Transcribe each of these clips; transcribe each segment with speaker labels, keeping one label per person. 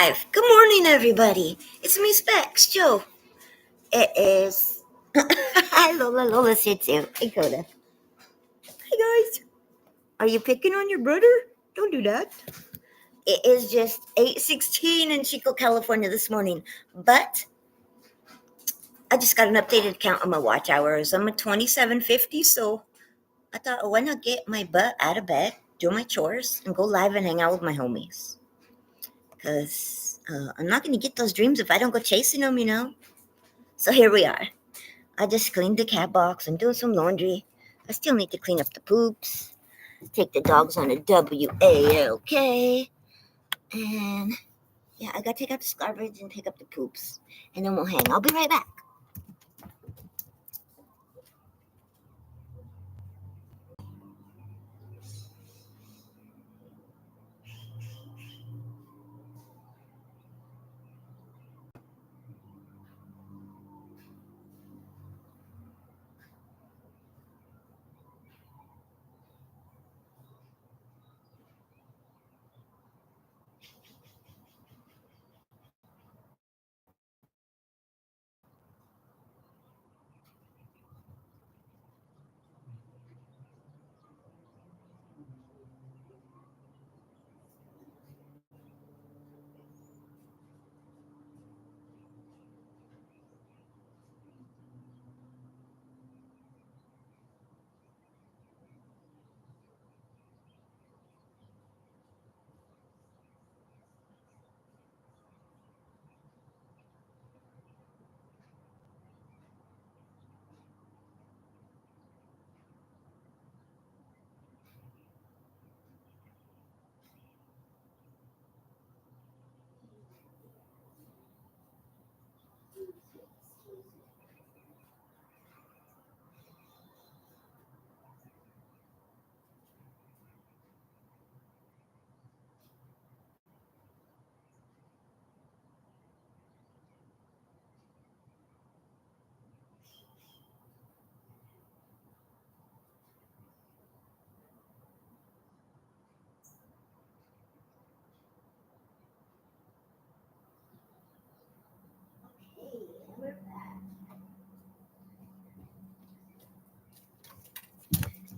Speaker 1: SpecsLive. Good morning, everybody. It's me, Specs, Joe. It is. Hi, Lola. Lola's here too. Hey, Coda. Hey, guys. Are you picking on your brother? Don't do that. It is just 8:16 in Chico, California this morning. But I just got an updated count on my watch hours. I'm at 2750, so I thought, oh, why not get my butt out of bed, do my chores, and go live and hang out with my homies? Because I'm not going to get those dreams if I don't go chasing them. So here we are. I just cleaned the cat box. I'm doing some laundry. I still need to clean up the poops. Take the dogs on a WALK. And yeah, I got to take out the garbage and pick up the poops. And then we'll hang. I'll be right back.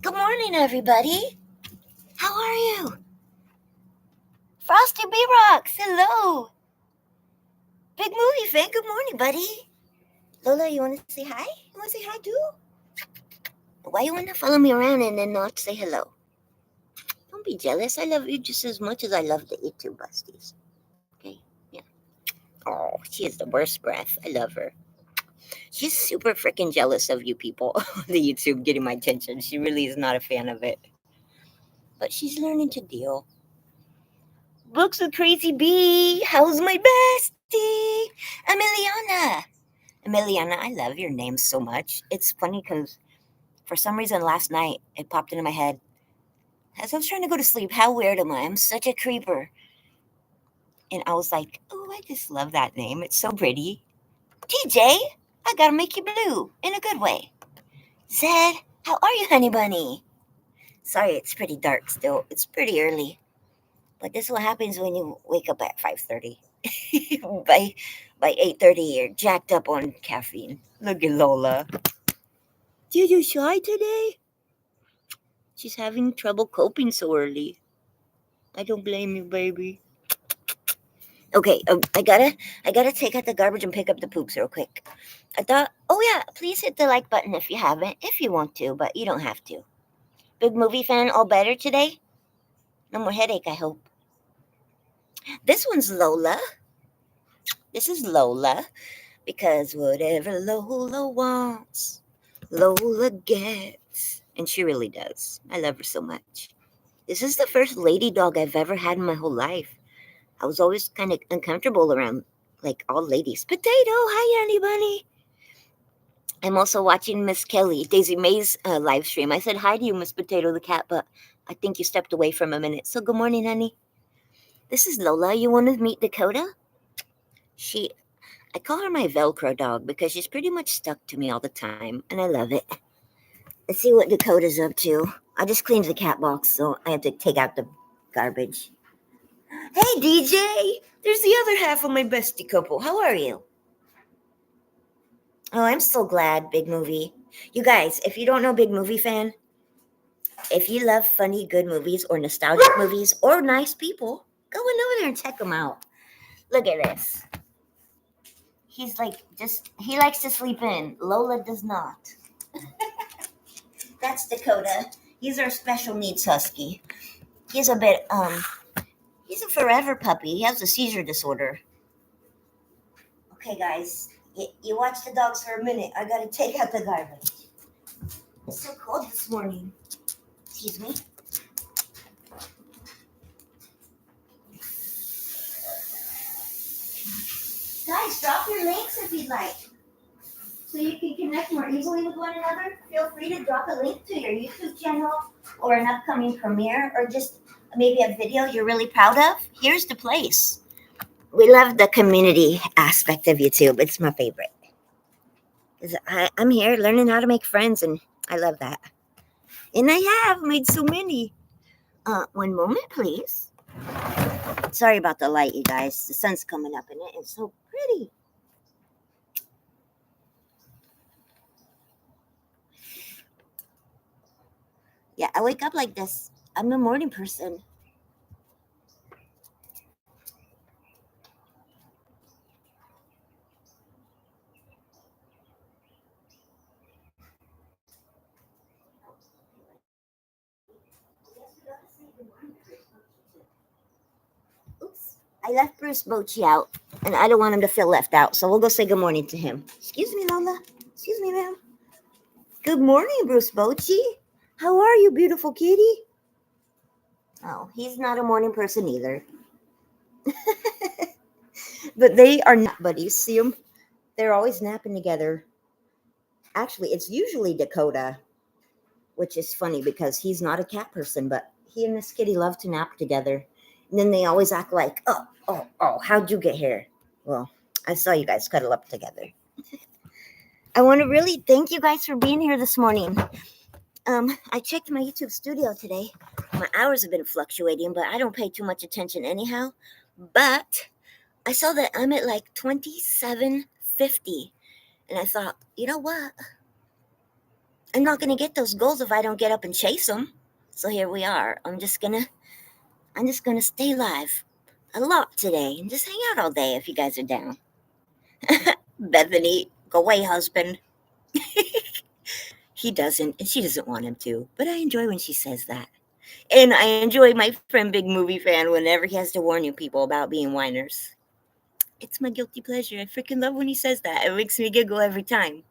Speaker 1: Good morning, everybody. How are you? Frosty B Rocks, hello. Big movie fan, good morning, buddy. Lola, you want to say hi? You want to say hi too? Why you want to follow me around and then not say hello? Don't be jealous. I love you just as much as I love the YouTube busties. Okay? Yeah. Oh, she has the worst breath. I love her. She's super freaking jealous of you people on the YouTube getting my attention. She really is not a fan of it. But she's learning to deal. Books with Crazy Bee. How's my bestie? Emiliana. Emiliana, I love your name so much. It's funny because for some reason last night it popped into my head. As I was trying to go to sleep, how weird am I? I'm such a creeper. And I was like, oh, I just love that name. It's so pretty. TJ, I gotta make you blue in a good way. Zed, how are you, honey bunny? Sorry, it's pretty dark still. It's pretty early. But this is what happens when you wake up at 5:30. by 8:30, you're jacked up on caffeine. Look at Lola. Did you shy today? She's having trouble coping so early. I don't blame you, baby. Okay, I gotta take out the garbage and pick up the poops real quick. I thought, oh yeah, please hit the like button if you haven't, if you want to, but you don't have to. Big movie fan, all better today? No more headache, I hope. This one's Lola. This is Lola, because whatever Lola wants, Lola gets. And she really does. I love her so much. This is the first lady dog I've ever had in my whole life. I was always kind of uncomfortable around, like, all ladies. Potato, hi, Honey Bunny. I'm also watching Miss Kelly, Daisy May's live stream. I said hi to you, Miss Potato the cat, but I think you stepped away for a minute. So good morning, honey. This is Lola. You want to meet Dakota? I call her my Velcro dog because she's pretty much stuck to me all the time, and I love it. Let's see what Dakota's up to. I just cleaned the cat box, so I have to take out the garbage. Hey, DJ! There's the other half of my bestie couple. How are you? Oh, I'm so glad, Big Movie. You guys, if you don't know Big Movie Fan, if you love funny, good movies or nostalgic movies or nice people, go on over there and check them out. Look at this. He's like, he likes to sleep in. Lola does not. That's Dakota. He's our special needs husky. He's a bit, he's a forever puppy. He has a seizure disorder. Okay, guys, you watch the dogs for a minute. I gotta take out the garbage. It's so cold this morning. Excuse me. Guys, drop your links if you'd like. So you can connect more easily with one another. Feel free to drop a link to your YouTube channel or an upcoming premiere or just maybe a video you're really proud of. Here's the place. We love the community aspect of YouTube. It's my favorite. I'm here learning how to make friends, and I love that. And I have made so many. One moment, please. Sorry about the light, you guys. The sun's coming up, and it is so pretty. Yeah, I wake up like this. I'm a morning person. Oops. I left Bruce Bochy out, and I don't want him to feel left out, so we'll go say good morning to him. Excuse me, Lola. Excuse me, ma'am. Good morning, Bruce Bochy. How are you, beautiful kitty? Oh, he's not a morning person either. But they are nap buddies. See them? They're always napping together. Actually, it's usually Dakota, which is funny because he's not a cat person, but he and this kitty love to nap together. And then they always act like, oh, how'd you get here? Well, I saw you guys cuddle up together. I want to really thank you guys for being here this morning. I checked my YouTube studio today. My hours have been fluctuating, but I don't pay too much attention anyhow. But I saw that I'm at like 2750. And I thought, you know what? I'm not going to get those goals if I don't get up and chase them. So here we are. I'm just going to stay live a lot today and just hang out all day if you guys are down. Bethany, go away, husband. He doesn't, and she doesn't want him to. But I enjoy when she says that. And I enjoy my friend Big Movie Fan whenever he has to warn you people about being whiners. It's my guilty pleasure. I freaking love when he says that. It makes me giggle every time.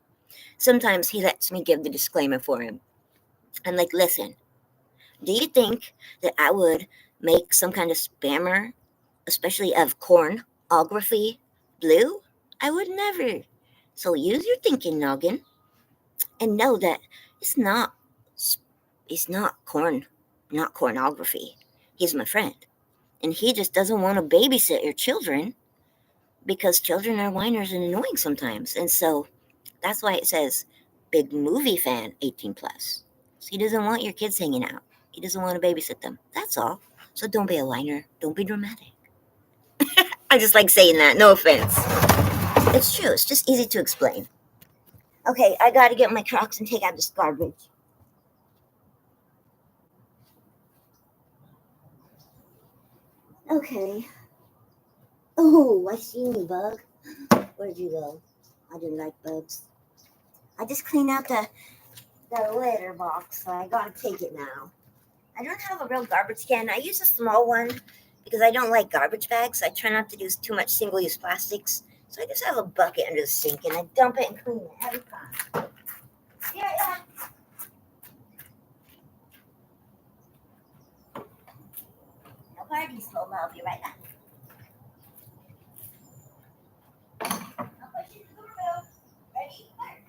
Speaker 1: Sometimes he lets me give the disclaimer for him. I'm like, listen, do you think that I would make some kind of spammer, especially of cornography, blue? I would never. So use your thinking noggin and know that it's not not cornography. He's my friend. And he just doesn't want to babysit your children because children are whiners and annoying sometimes. And so that's why it says Big Movie Fan 18 plus. So he doesn't want your kids hanging out. He doesn't want to babysit them. That's all. So don't be a whiner. Don't be dramatic. I just like saying that. No offense. It's true. It's just easy to explain. Okay, I gotta get my Crocs and take out this garbage. Okay. Oh, I seen you, bug. Where'd you go? I didn't like bugs. I just cleaned out the litter box, so I gotta take it now. I don't have a real garbage can. I use a small one because I don't like garbage bags. I try not to use too much single-use plastics. So I just have a bucket under the sink and I dump it and clean it every time. Yeah. No parties, Lola. I'll be right back. I'll push you to the doorbell. Ready? Mark.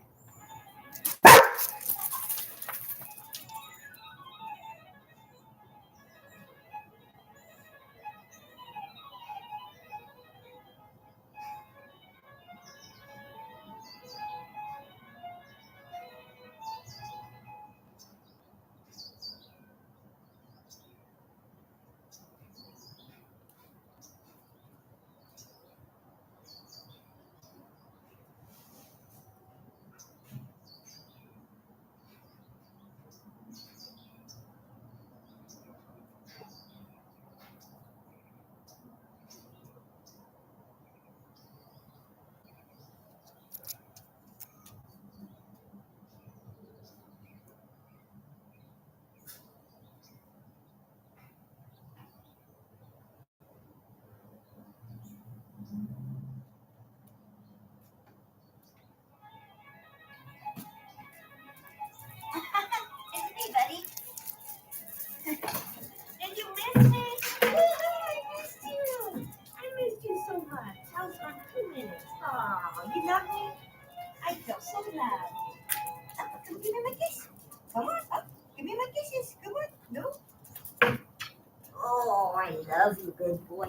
Speaker 1: boy.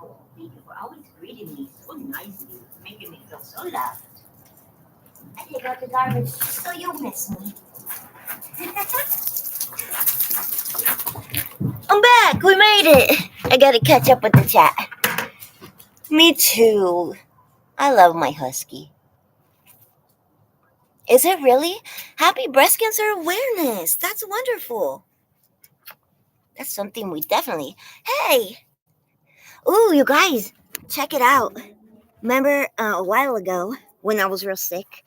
Speaker 1: Oh, thank you for always greeting me so nicely, making me feel so loved. I take out the garbage so you'll miss me. I'm back. We made it. I gotta catch up with the chat. Me too. I love my husky. Is it really? Happy Breast Cancer Awareness. That's wonderful. That's something we definitely. Hey! Ooh, you guys, check it out. Remember a while ago when I was real sick?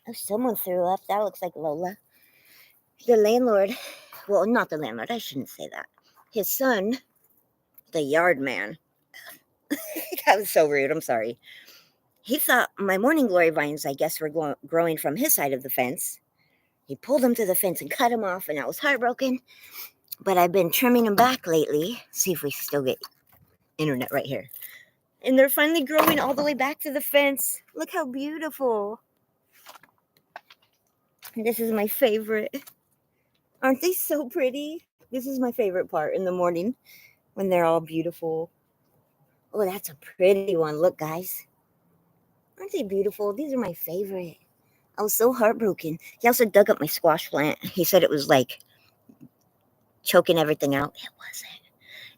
Speaker 1: Oh, someone threw up. That looks like Lola. The landlord, well, not the landlord, I shouldn't say that. His son, the yard man. That was so rude. I'm sorry. He thought my morning glory vines, I guess, were growing from his side of the fence. He pulled them to the fence and cut them off, and I was heartbroken. But I've been trimming them back lately. See if we still get internet right here. And they're finally growing all the way back to the fence. Look how beautiful. This is my favorite. Aren't they so pretty? This is my favorite part in the morning when they're all beautiful. Oh, that's a pretty one. Look, guys. Aren't they beautiful? These are my favorite. I was so heartbroken. He also dug up my squash plant. He said it was like choking everything out. It wasn't.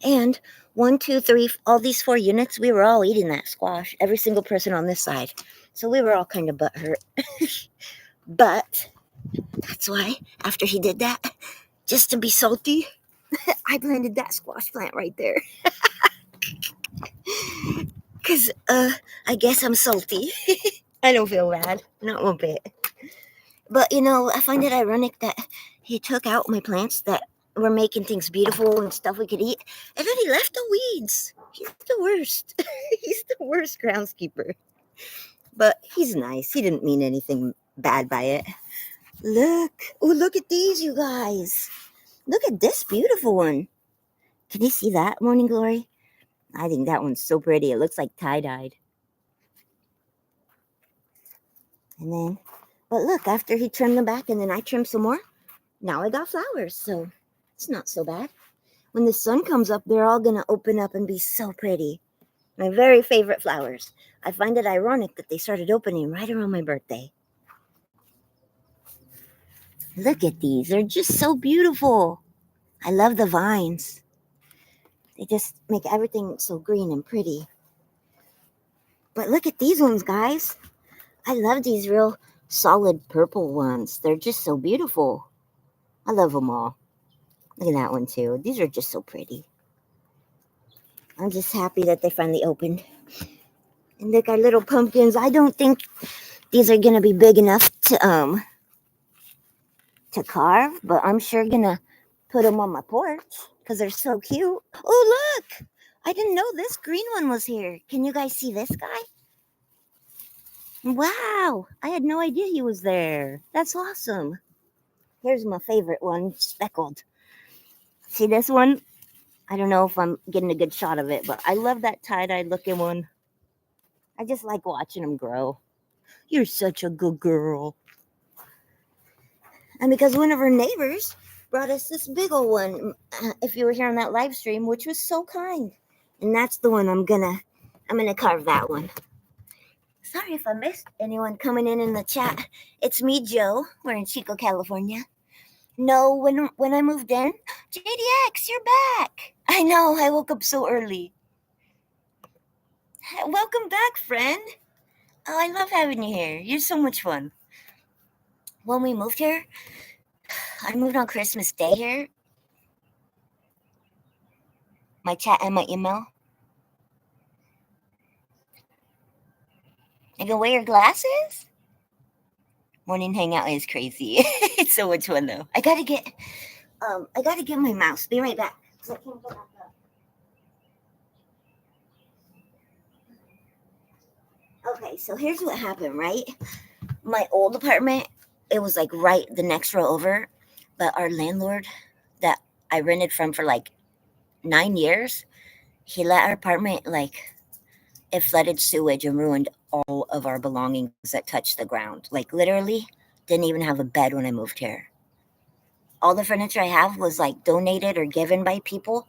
Speaker 1: And 1, 2, 3, all these 4 units, we were all eating that squash. Every single person on this side. So we were all kind of butthurt. But that's why after he did that, just to be salty, I planted that squash plant right there. Because, I guess I'm salty. I don't feel bad. Not one bit. But, I find it ironic that he took out my plants that were making things beautiful and stuff we could eat. And then he left the weeds. He's the worst. He's the worst groundskeeper. But he's nice. He didn't mean anything bad by it. Look. Oh, look at these, you guys. Look at this beautiful one. Can you see that, Morning Glory? I think that one's so pretty. It looks like tie-dyed. And then, but look, after he trimmed them back and then I trimmed some more, now I got flowers. So it's not so bad. When the sun comes up, they're all going to open up and be so pretty. My very favorite flowers. I find it ironic that they started opening right around my birthday. Look at these. They're just so beautiful. I love the vines. They just make everything so green and pretty. But look at these ones, guys. I love these real solid purple ones. They're just so beautiful. I love them all. Look at that one, too. These are just so pretty. I'm just happy that they finally opened. And look, our little pumpkins. I don't think these are going to be big enough to carve, but I'm sure going to put them on my porch because they're so cute. Oh, look! I didn't know this green one was here. Can you guys see this guy? Wow! I had no idea he was there. That's awesome. Here's my favorite one, speckled. See this one? I don't know if I'm getting a good shot of it, but I love that tie-dye looking one. I just like watching them grow. You're such a good girl. And because one of our neighbors brought us this big old one, if you were here on that live stream, which was so kind. And that's the one I'm gonna carve that one. Sorry if I missed anyone coming in the chat. It's me, Joe. We're in Chico, California. No, when I moved in, JDX, you're back. I know, I woke up so early. Welcome back, friend. Oh, I love having you here. You're so much fun. When we moved here, I moved on Christmas Day here. My chat and my email. You can wear your glasses? Morning hangout is crazy. It's so much fun though. I gotta get my mouse. Be right back. I can't get back up. Okay, so here's what happened, right? My old apartment, it was like right the next row over, but our landlord that I rented from for like 9 years, he let our apartment it flooded sewage and ruined all of our belongings that touched the ground. Like literally didn't even have a bed when I moved here. All the furniture I have was like donated or given by people.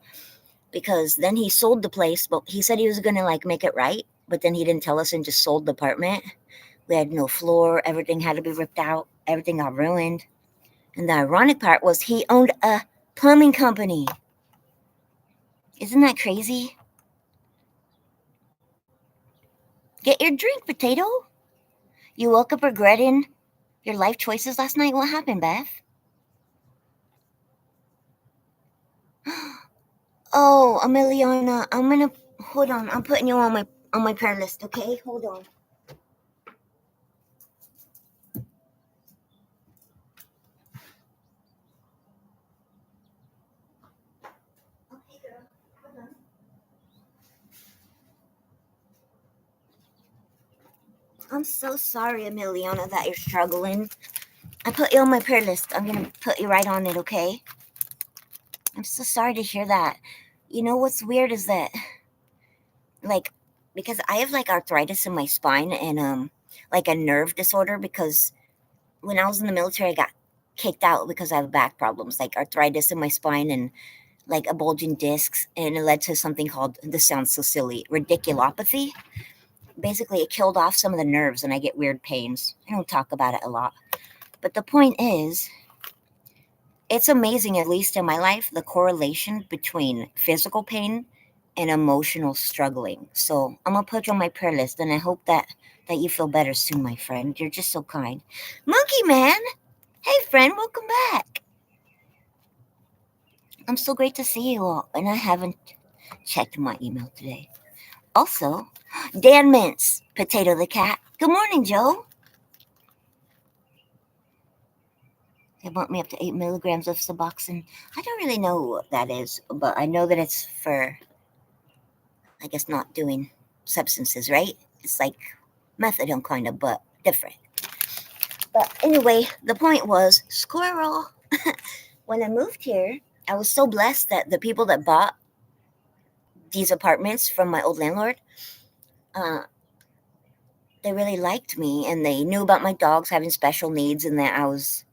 Speaker 1: because then he sold the place, but he said he was gonna like make it right, but then he didn't tell us and just sold the apartment. We had no floor, everything had to be ripped out, everything got ruined. And the ironic part was he owned a plumbing company. Isn't that crazy? Get your drink, potato. You woke up regretting your life choices last night? What happened, Beth? Oh, Emiliana, I'm gonna hold on. I'm putting you on my prayer list, okay? Hold on. Okay, girl. Hold on. I'm so sorry, Emiliana, that you're struggling. I put you on my prayer list. I'm gonna put you right on it, okay? I'm so sorry to hear that. You know what's weird is that, like, because I have like arthritis in my spine and like a nerve disorder, because when I was in the military I got kicked out because I have back problems, like arthritis in my spine and like a bulging discs, and it led to something called, this sounds so silly, radiculopathy. Basically, it killed off some of the nerves and I get weird pains. I don't talk about it a lot. But the point is, it's amazing, at least in my life, the correlation between physical pain and emotional struggling. So I'm gonna put you on my prayer list, and I hope that you feel better soon, my friend. You're just so kind. Monkey Man, hey friend, welcome back. I'm so great to see you all, and I haven't checked my email today. Also, Dan Mintz, Potato the Cat. Good morning, Joe. They want me up to 8 milligrams of Suboxone. I don't really know what that is, but I know that it's for, I guess, not doing substances, right? It's like methadone kind of, but different. But anyway, the point was, squirrel. When I moved here, I was so blessed that the people that bought these apartments from my old landlord, uh, they really liked me, and they knew about my dogs having special needs, and that I was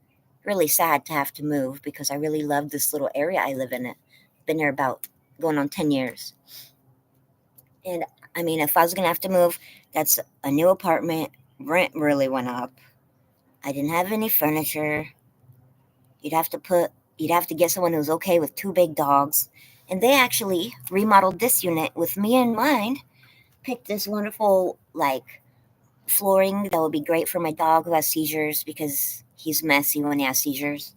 Speaker 1: really sad to have to move because I really loved this little area I live in. It been there about going on 10 years. And I mean, if I was gonna have to move, that's a new apartment. Rent really went up. I didn't have any furniture. You'd have to put you'd have to get someone who's okay with two big dogs. And they actually remodeled this unit with me in mind. Picked this wonderful like flooring that would be great for my dog who has seizures, because he's messy when he has seizures.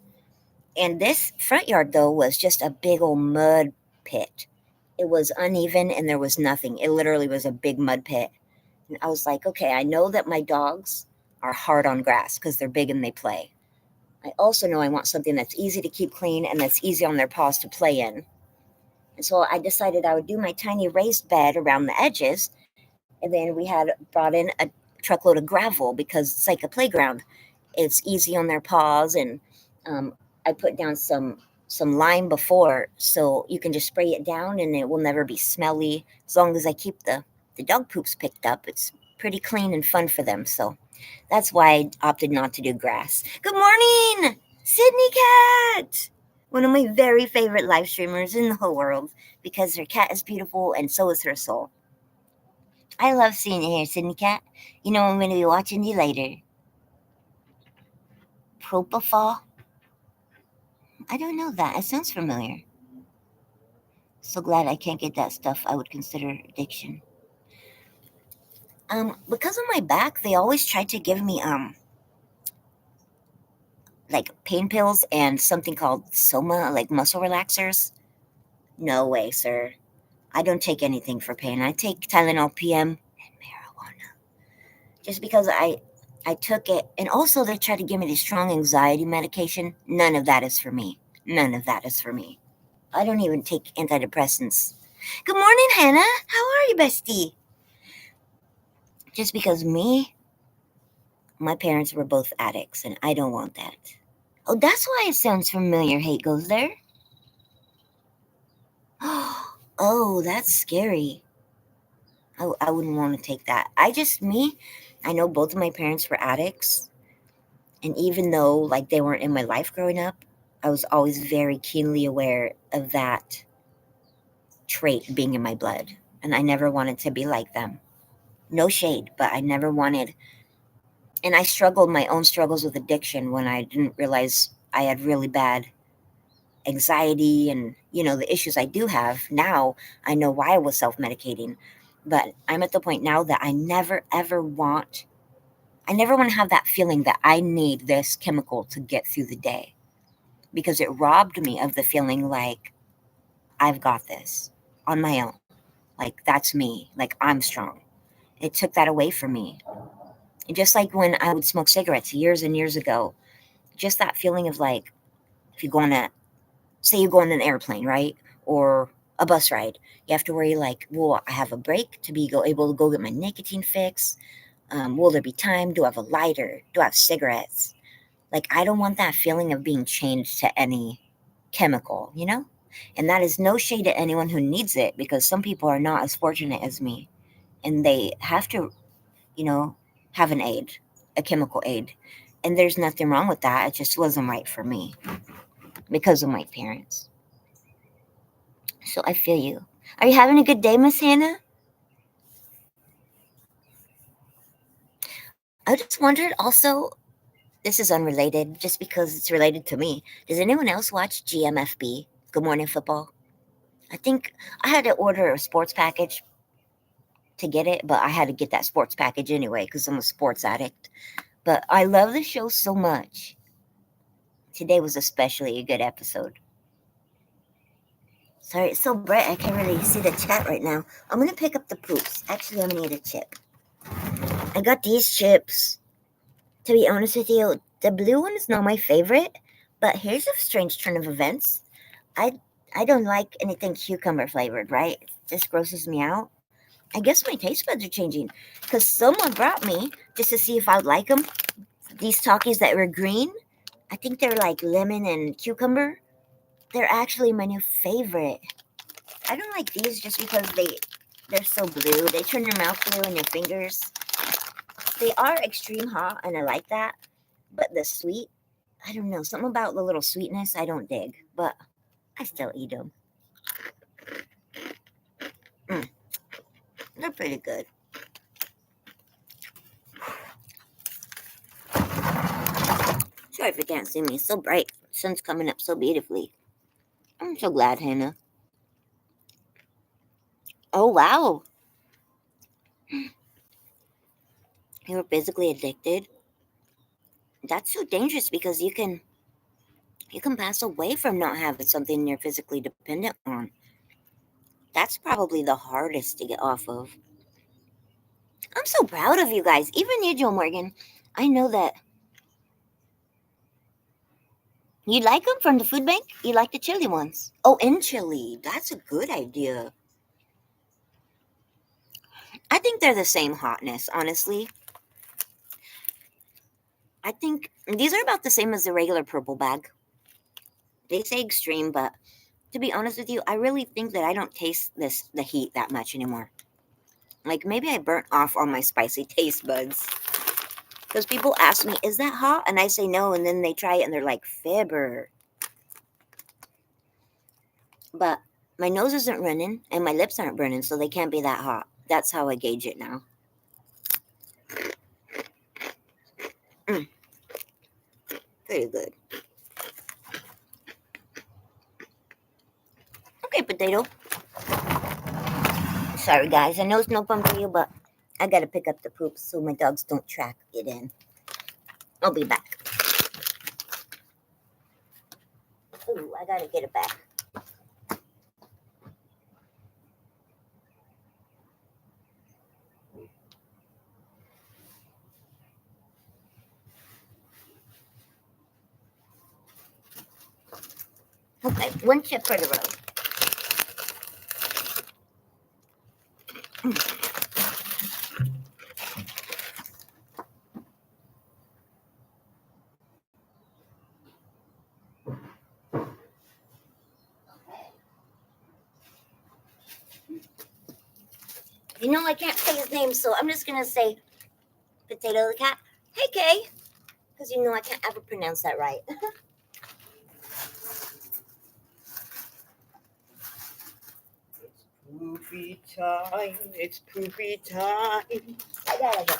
Speaker 1: And this front yard though was just a big old mud pit. It was uneven and there was nothing. It literally was a big mud pit. And I was like, okay, I know that my dogs are hard on grass because they're big and they play. I also know I want something that's easy to keep clean and that's easy on their paws to play in. And so I decided I would do my tiny raised bed around the edges. And then we had brought in a truckload of gravel because it's like a playground. It's easy on their paws. And I put down some lime before, so you can just spray it down and it will never be smelly. As long as I keep the dog poops picked up, it's pretty clean and fun for them. So that's why I opted not to do grass. Good morning, Sydney Cat! One of my very favorite live streamers in the whole world, because her cat is beautiful and so is her soul. I love seeing you here, Sydney Cat. You know I'm going to be watching you later. Propofol? I don't know that. It sounds familiar. So glad I can't get that stuff I would consider addiction. Because of my back, they always try to give me like pain pills and something called Soma, like muscle relaxers. No way, sir. I don't take anything for pain. I take Tylenol PM and marijuana. Just because I took it, and also they try to give me the strong anxiety medication. None of that is for me. None of that is for me. I don't even take antidepressants. Good morning, Hannah. How are you, bestie? Just because my parents were both addicts, and I don't want that. Oh, that's why it sounds familiar. Hate goes there. Oh, that's scary. I wouldn't want to take that. I know both of my parents were addicts. And even though like they weren't in my life growing up, I was always very keenly aware of that trait being in my blood, and I never wanted to be like them. No shade, but I never wanted. And I struggled my own struggles with addiction when I didn't realize I had really bad anxiety and, the issues I do have. Now I know why I was self-medicating. But I'm at the point now that I never want to have that feeling that I need this chemical to get through the day, because it robbed me of the feeling like I've got this on my own. Like, that's me. Like, I'm strong. It took that away from me. And just like when I would smoke cigarettes years and years ago, just that feeling of like, if you go on say you go on an airplane, right? Or a bus ride, you have to worry like, will I have a break to be able to go get my nicotine fix? Will there be time? Do I have a lighter? Do I have cigarettes? Like, I don't want that feeling of being chained to any chemical. And that is no shade to anyone who needs it, because some people are not as fortunate as me and they have to, you know, have a chemical aid. And there's nothing wrong with that. It just wasn't right for me because of my parents. So I feel you. Are you having a good day, Miss Hannah? I just wondered also, this is unrelated just because it's related to me. Does anyone else watch GMFB, Good Morning Football? I think I had to order a sports package to get it, but I had to get that sports package anyway because I'm a sports addict. But I love the show so much. Today was especially a good episode. Sorry, it's so bright I can't really see the chat right now. I'm gonna pick up the poops. Actually, I'm gonna eat a chip. I got these chips. To be honest with you, the blue one is not my favorite, but here's a strange turn of events. I I don't like anything cucumber flavored, right? This grosses me out. I guess my taste buds are changing because someone brought me just to see if I would like them. These Takis that were green, I think they're like lemon and cucumber. They're actually my new favorite. I don't like these just because they're so blue. They turn your mouth blue and your fingers. They are extreme hot, and I like that. But the sweet, I don't know, something about the little sweetness I don't dig. But I still eat them. Mm, they're pretty good. Sorry if you can't see me. It's so bright. The sun's coming up so beautifully. I'm so glad, Hannah. Oh, wow. You were physically addicted? That's so dangerous because you can pass away from not having something you're physically dependent on. That's probably the hardest to get off of. I'm so proud of you guys. Even you, Joe Morgan. I know that you like them from the food bank. You like the chili ones. Oh, in chili. That's a good idea. I think they're the same hotness, honestly. I think these are about the same as the regular purple bag. They say extreme, but to be honest with you, I really think that I don't taste the heat that much anymore. Like, maybe I burnt off all my spicy taste buds. Because people ask me, is that hot? And I say no, and then they try it and they're like, Fibber. But my nose isn't running and my lips aren't burning, so they can't be that hot. That's how I gauge it now. Mm, pretty good. Okay, potato. Sorry, guys. I know it's no fun for you, but I gotta pick up the poops so my dogs don't track it in. I'll be back. Ooh, I gotta get it back. Okay, one chip for the road. You know I can't say his name, so I'm just gonna say Potato the cat. Hey, Kay. Because you know I can't ever pronounce that right. poopy time. It's poopy time. I gotta go.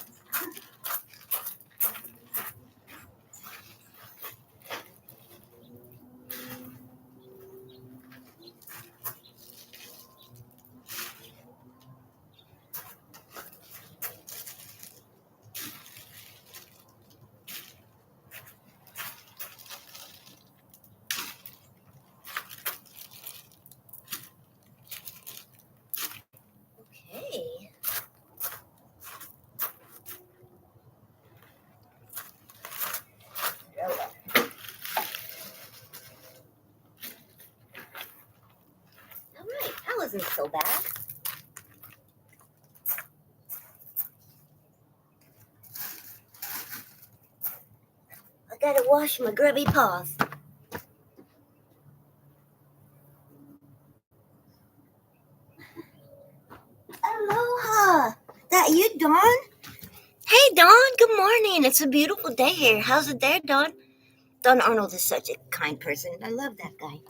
Speaker 1: Okay. All right, that wasn't so bad. I gotta wash my grubby paws. Aloha! That you, Dawn? Hey, Dawn, good morning. It's a beautiful day here. How's it there, Dawn? Don Arnold is such a kind person. I love that guy.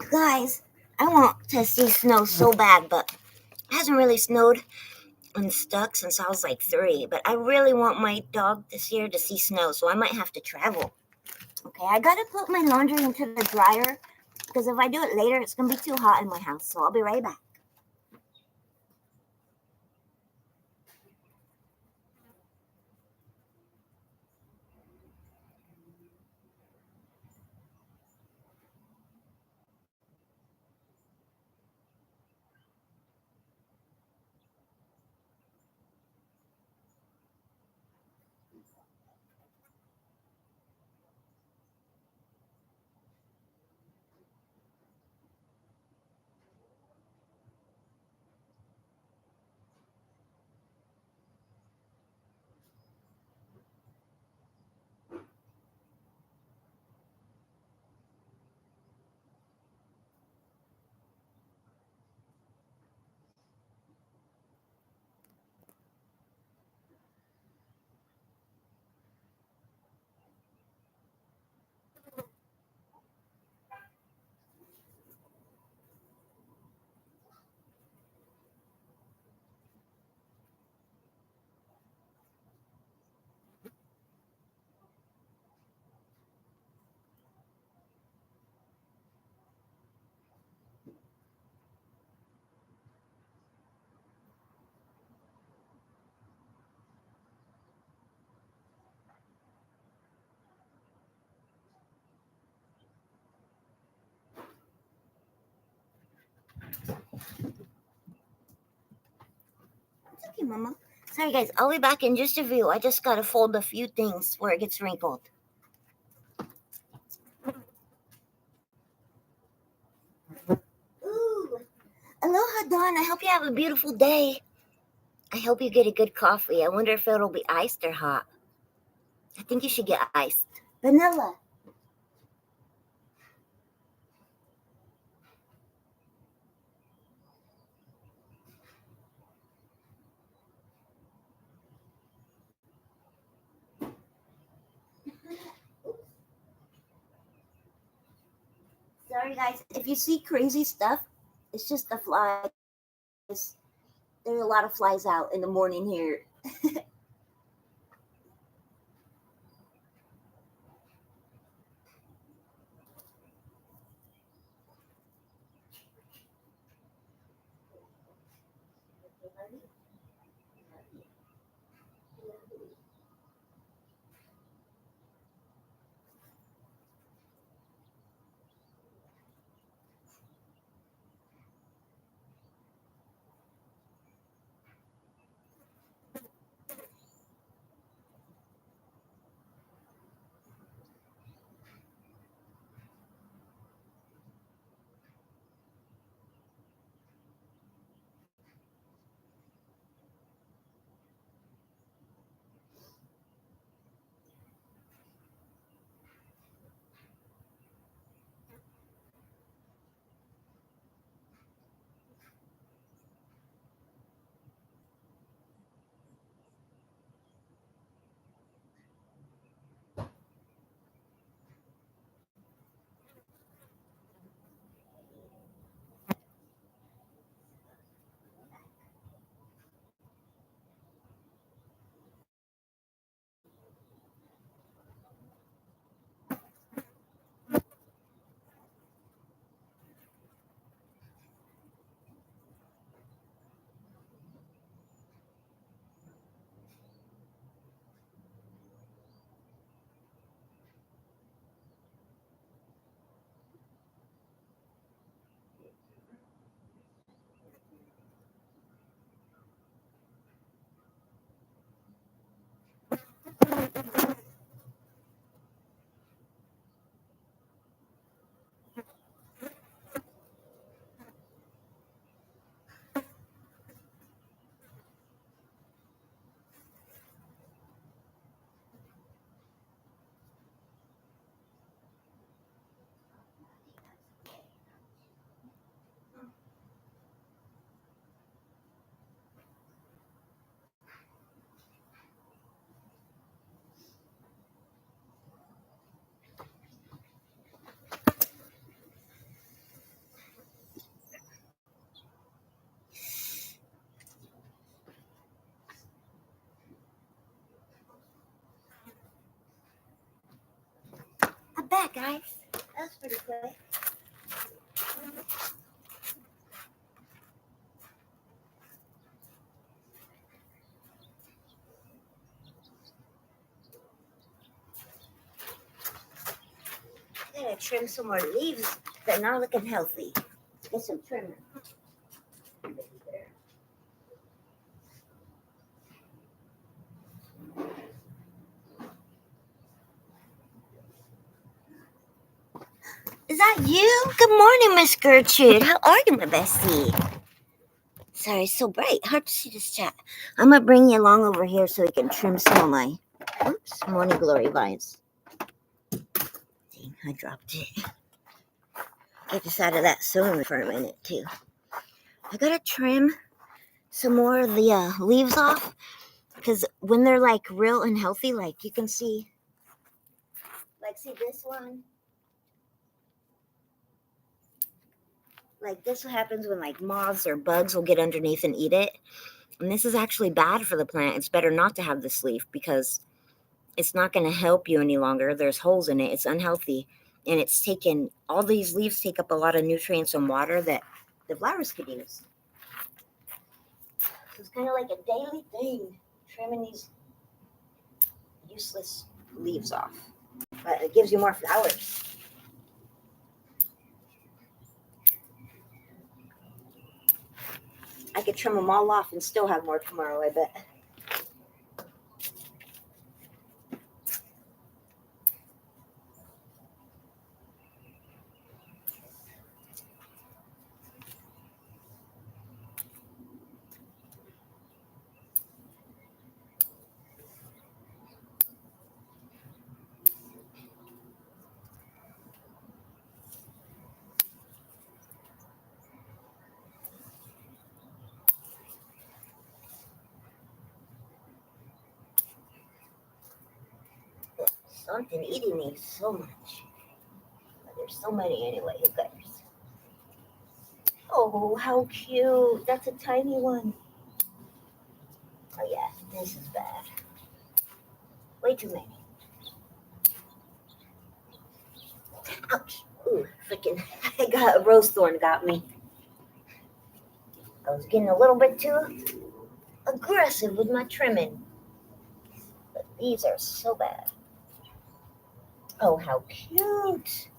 Speaker 1: You guys, I want to see snow so bad, but it hasn't really snowed and stuck since I was like 3. But I really want my dog this year to see snow, so I might have to travel. Okay, I gotta put my laundry into the dryer because if I do it later, it's gonna be too hot in my house. So I'll be right back. It's okay, Mama. Sorry, guys. I'll be back in just a few. I just gotta fold a few things where it gets wrinkled. Ooh. Aloha, Dawn. I hope you have a beautiful day. I hope you get a good coffee. I wonder if it'll be iced or hot. I think you should get iced. Vanilla. Sorry, guys. If you see crazy stuff, it's just the flies. There's a lot of flies out in the morning here. that, guys. That's pretty quick. I gotta trim some more leaves that are not looking healthy. Get some trimmer. Is that you? Good morning, Miss Gertrude. How are you, my bestie? Sorry, it's so bright. Hard to see this chat. I'm gonna bring you along over here so we can trim some of my morning glory vines. Dang, I dropped it. Get this out of that sewing for a minute, too. I gotta trim some more of the leaves off because when they're like real unhealthy, like you can see, like see this one. Like this happens when like moths or bugs will get underneath and eat it. And this is actually bad for the plant. It's better not to have this leaf because it's not going to help you any longer. There's holes in it. It's unhealthy. And it's taken, all these leaves take up a lot of nutrients and water that the flowers could use. So it's kind of like a daily thing, trimming these useless leaves off. But it gives you more flowers. I could trim them all off and still have more tomorrow, I bet. Something eating me so much. But there's so many anyway. Who cares? Oh, how cute. That's a tiny one. Oh, yeah. This is bad. Way too many. Ouch. Ooh, freaking. I got a rose thorn got me. I was getting a little bit too aggressive with my trimming. But these are so bad. Oh, how cute.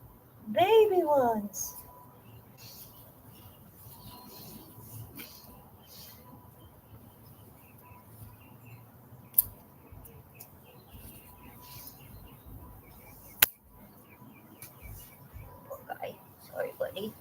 Speaker 1: Baby ones. Poor guy. Sorry, buddy.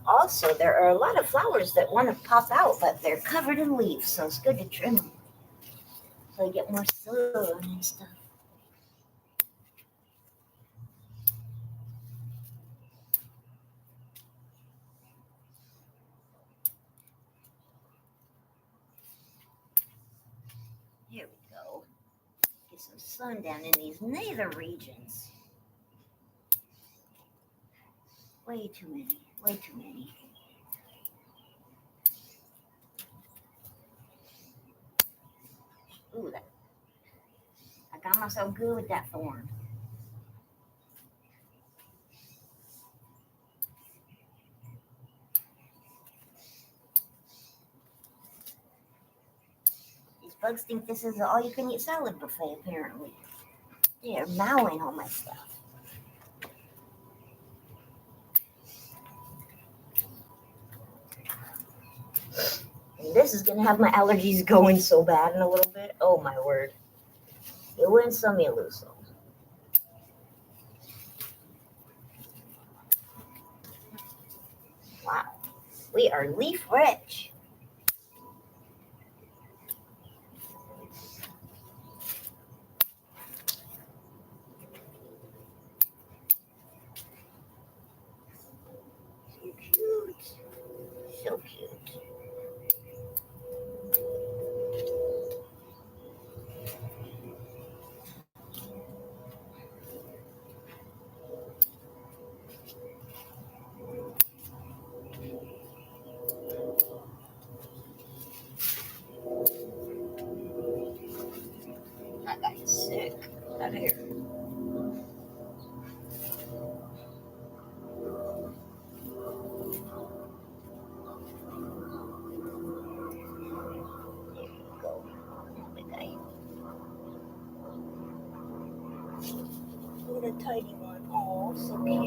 Speaker 1: Also, there are a lot of flowers that want to pop out, but they're covered in leaves, so it's good to trim them. So you get more sun and stuff. Here we go. Get some sun down in these nether regions. Way too many. Way too many. Ooh, I got myself good with that thorn. These bugs think this is an all-you-can-eat salad buffet, apparently. They're mowing all my stuff. And this is going to have my allergies going so bad in a little bit. Oh, my word. You win some, you lose some. Wow. We are leaf rich. So cute. So cute. that guy is sick. Get out of here. Look at the tiny one. Oh, so cute.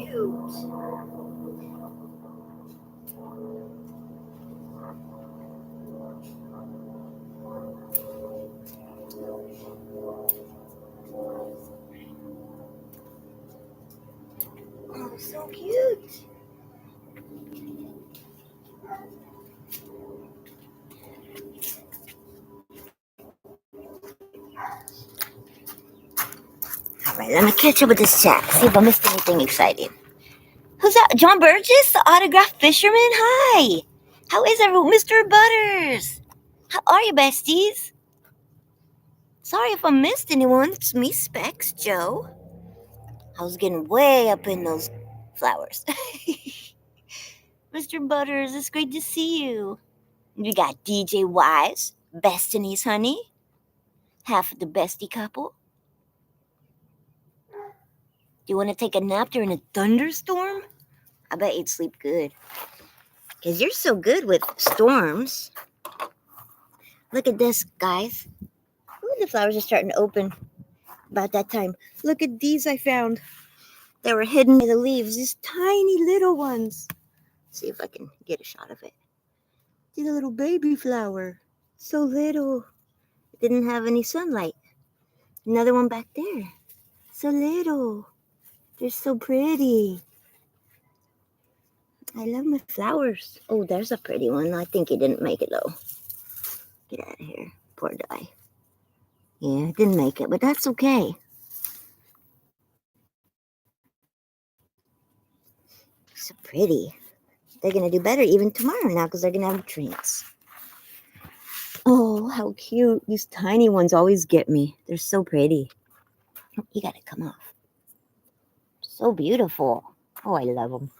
Speaker 1: Oh, so cute. All right, let me catch up with this chat. See if I missed anything exciting. Who's that? John Burgess, the autographed fisherman? Hi. How is everyone? Mr. Butters. How are you, besties? Sorry if I missed anyone. It's me, Specs, Joe. I was getting way up in those flowers. Mr. Butters, it's great to see you. We got DJ Wise, Destiny's Honey, half of the bestie couple. Do you want to take a nap during a thunderstorm? I bet you'd sleep good. Because you're so good with storms. Look at this, guys. Ooh, the flowers are starting to open about that time. Look at these I found. They were hidden by the leaves. These tiny little ones. Let's see if I can get a shot of it. See the little baby flower. So little. It didn't have any sunlight. Another one back there. So little. They're so pretty. I love my flowers. Oh, there's a pretty one. I think he didn't make it though. Get out of here. Poor guy. Yeah, didn't make it, but that's okay. So pretty. They're going to do better even tomorrow now because they're going to have drinks. Oh, how cute. These tiny ones always get me. They're so pretty. Oh, you got to come off. So beautiful. Oh, I love them.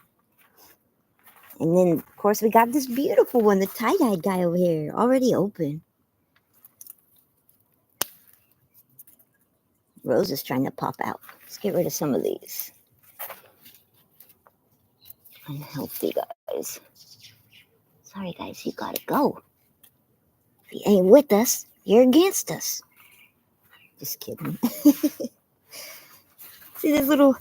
Speaker 1: And then, of course, we got this beautiful one, the tie-dyed guy over here, already open. Rose is trying to pop out. Let's get rid of some of these. Unhealthy, guys. Sorry, guys, you gotta go. If you ain't with us, you're against us. Just kidding. See this little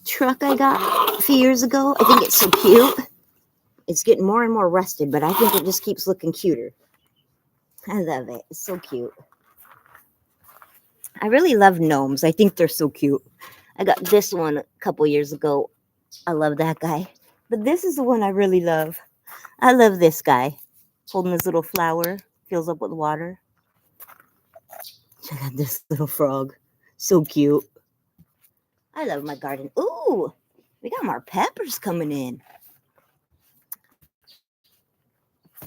Speaker 1: truck I got a few years ago? I think it's so cute. It's getting more and more rusted, but I think it just keeps looking cuter. I love it. It's so cute. I really love gnomes. I think they're so cute. I got this one a couple years ago. I love that guy. But this is the one I really love. I love this guy. Holding his little flower. Fills up with water. Check out this little frog. So cute. I love my garden. Ooh, we got more peppers coming in.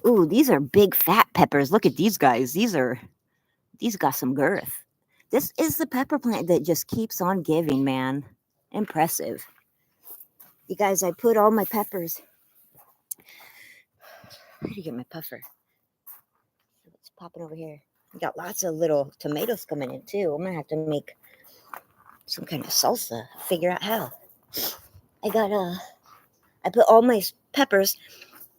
Speaker 1: Ooh, these are big fat peppers. Look at these guys. These got some girth. This is the pepper plant that just keeps on giving, man. Impressive. You guys, I put all my peppers. Where did you get my puffer? It's popping over here. We got lots of little tomatoes coming in too. I'm gonna have to make some kind of salsa. Figure out how. I put all my peppers,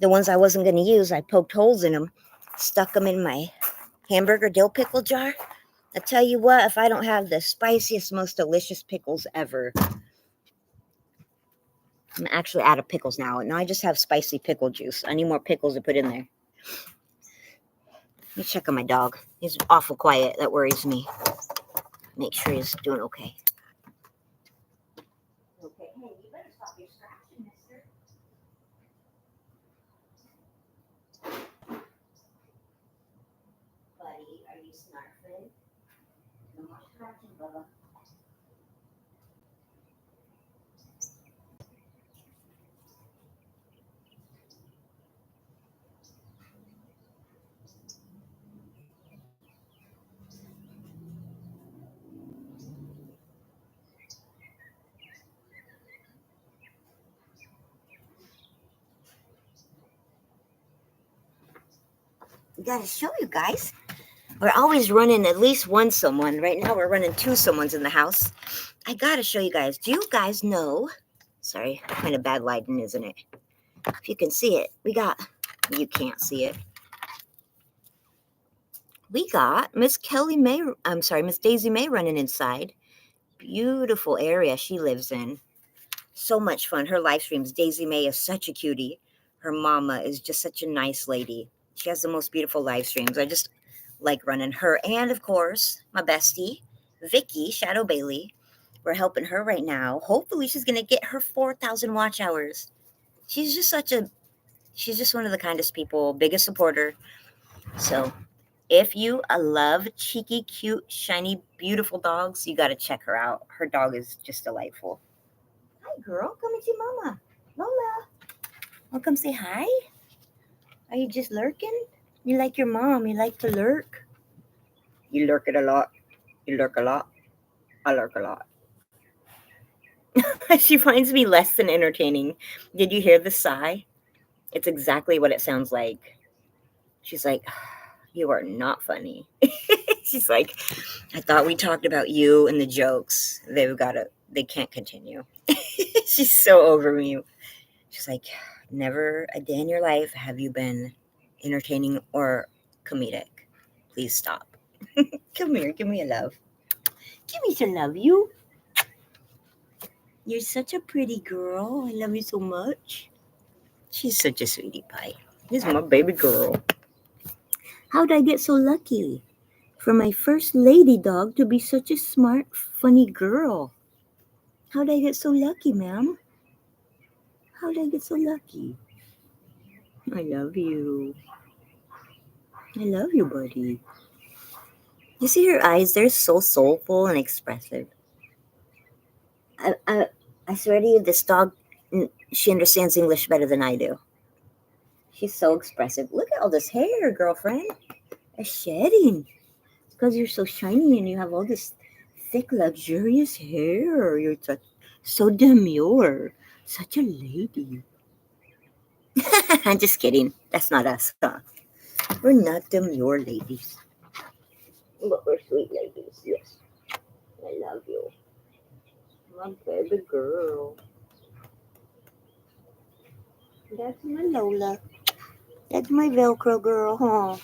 Speaker 1: the ones I wasn't gonna use, I poked holes in them, stuck them in my hamburger dill pickle jar. I tell you what, if I don't have the spiciest, most delicious pickles ever. I'm actually out of pickles now. Now I just have spicy pickle juice. I need more pickles to put in there. Let me check on my dog. He's awful quiet. That worries me. Make sure he's doing okay. Okay, hey, you better stop your scratching, mister. Buddy, are you snarfing? No more scratching, Bubba. We gotta show you guys. We're always running at least one someone. Right now we're running two someones in the house. I gotta show you guys. Do you guys know? Sorry, kind of bad lighting, isn't it? If you can see it, you can't see it. We got Miss Daisy May running inside. Beautiful area she lives in. So much fun. Her live streams. Daisy May is such a cutie. Her mama is just such a nice lady. She has the most beautiful live streams. I just like running her. And of course, my bestie, Vicky, Shadow Bailey. We're helping her right now. Hopefully she's going to get her 4,000 watch hours. She's just one of the kindest people, biggest supporter. So if you love cheeky, cute, shiny, beautiful dogs, you got to check her out. Her dog is just delightful. Hi, girl. Come and see Mama. Lola. Oh, come say hi. Are you just lurking? You like your mom. You like to lurk. You lurk it a lot. You lurk a lot. I lurk a lot. She finds me less than entertaining. Did you hear the sigh? It's exactly what it sounds like. She's like, you are not funny. She's like, I thought we talked about you and the jokes. They can't continue. She's so over me. She's like, never a day in your life have you been entertaining or comedic. Please stop. Come here, give me a love. Give me some love, you. You're such a pretty girl. I love you so much. She's such a sweetie pie. This is my baby girl. How'd I get so lucky? For my first lady dog to be such a smart, funny girl. How'd I get so lucky, ma'am? How'd I get so lucky? I love you. I love you, buddy. You see her eyes? They're so soulful and expressive. I swear to you, this dog, she understands English better than I do. She's so expressive. Look at all this hair, girlfriend. It's shedding. It's because you're so shiny and you have all this thick, luxurious hair. You're so demure. Such a lady. I'm just kidding. That's not us, huh? We're not demure ladies. But we're sweet ladies, yes. I love you. My baby girl. That's my Lola. That's my Velcro girl, huh?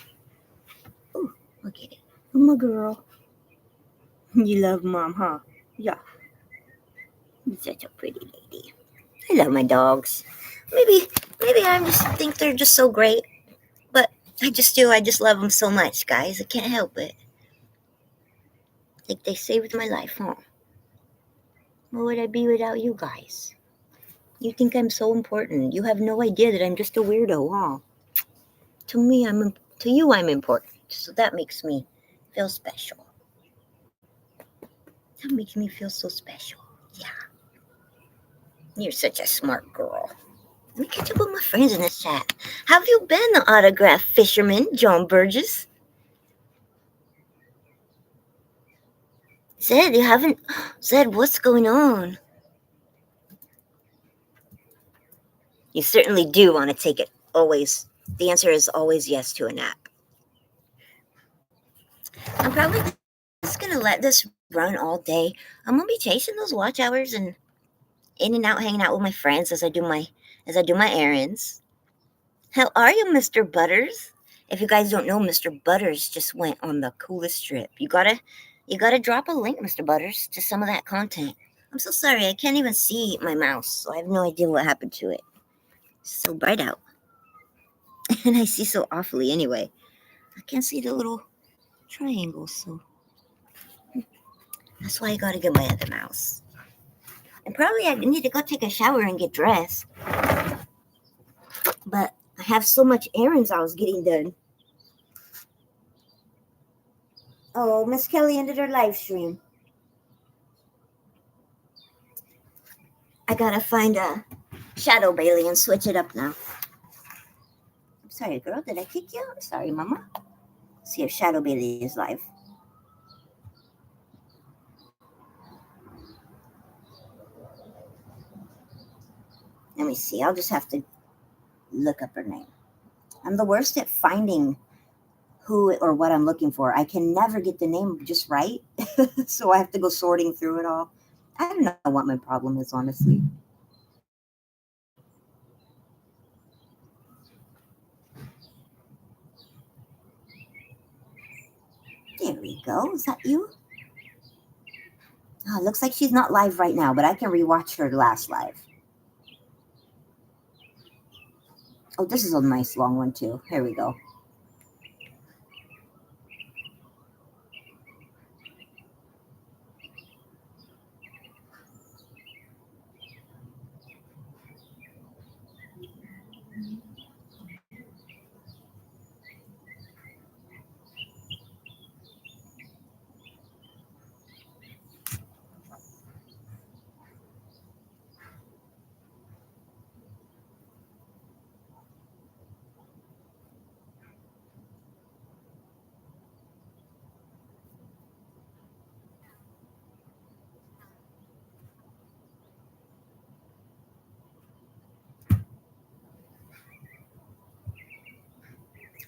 Speaker 1: Oh, look at it. Oh, my girl. You love mom, huh? Yeah. You're such a pretty lady. I love my dogs. Maybe I just think they're just so great. But I just love them so much, guys. I can't help it. Like they saved my life, huh? What would I be without you guys? You think I'm so important. You have no idea that I'm just a weirdo, huh? To you, I'm important. So that makes me feel special. That makes me feel so special. Yeah. You're such a smart girl. Let me catch up with my friends in the chat. Have you been the autograph fisherman, John Burgess? Zed, you haven't... Zed, what's going on? You certainly do want to take it. Always. The answer is always yes to a nap. I'm probably just going to let this run all day. I'm going to be chasing those watch hours and in and out, hanging out with my friends as I do my errands. How are you, Mr. Butters? If you guys don't know, Mr. Butters just went on the coolest trip. You gotta drop a link, Mr. Butters, to some of that content. I'm so sorry, I can't even see my mouse, so I have no idea what happened to it. It's so bright out. And I see so awfully anyway. I can't see the little triangles, so that's why I gotta get my other mouse. And probably I need to go take a shower and get dressed. But I have so much errands I was getting done. Oh, Miss Kelly ended her live stream. I gotta find a Shadow Bailey and switch it up now. I'm sorry, girl. Did I kick you? I'm sorry, Mama. See if Shadow Bailey is live. Let me see. I'll just have to look up her name. I'm the worst at finding who or what I'm looking for. I can never get the name just right. So I have to go sorting through it all. I don't know what my problem is, honestly. There we go. Is that you? Oh, it looks like she's not live right now, but I can rewatch her last live. Oh, this is a nice long one too. Here we go.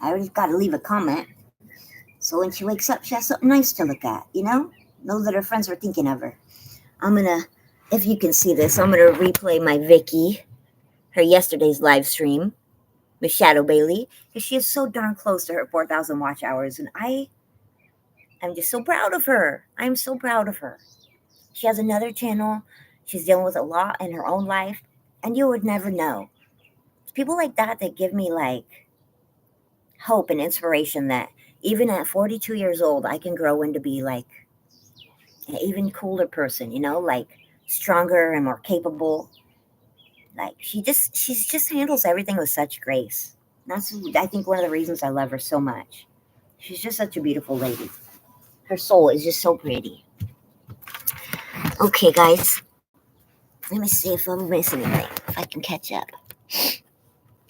Speaker 1: I always got to leave a comment. So when she wakes up, she has something nice to look at, you know that her friends are thinking of her. I'm going to, if you can see this, I'm going to replay my Vicky, her yesterday's live stream with Shadow Bailey, because she is so darn close to her 4,000 watch hours. And I'm just so proud of her. I'm so proud of her. She has another channel. She's dealing with a lot in her own life. And you would never know. It's people like that give me like hope and inspiration that even at 42 years old, I can grow into be like an even cooler person, like stronger and more capable. Like she just handles everything with such grace. That's, I think, one of the reasons I love her so much. She's just such a beautiful lady. Her soul is just so pretty. Okay, guys. Let me see if I'm missing anything. If I can catch up.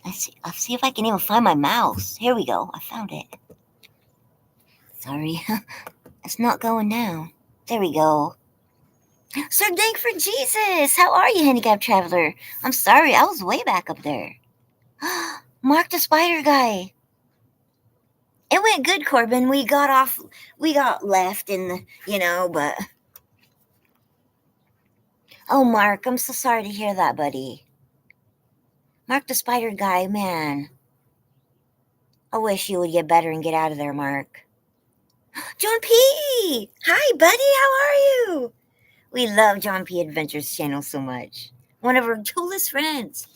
Speaker 1: I'll see if I can even find my mouse. Here we go. I found it. Sorry. It's not going now. There we go. Sir Dank for Jesus! How are you, handicapped traveler? I'm sorry, I was way back up there. Mark the spider guy. It went good, Corbin. We got left in the, but. Oh, Mark, I'm so sorry to hear that, buddy. Mark the spider guy, man. I wish you would get better and get out of there, Mark. John P! Hi, buddy, how are you? We love John P. Adventures channel so much. One of our coolest friends.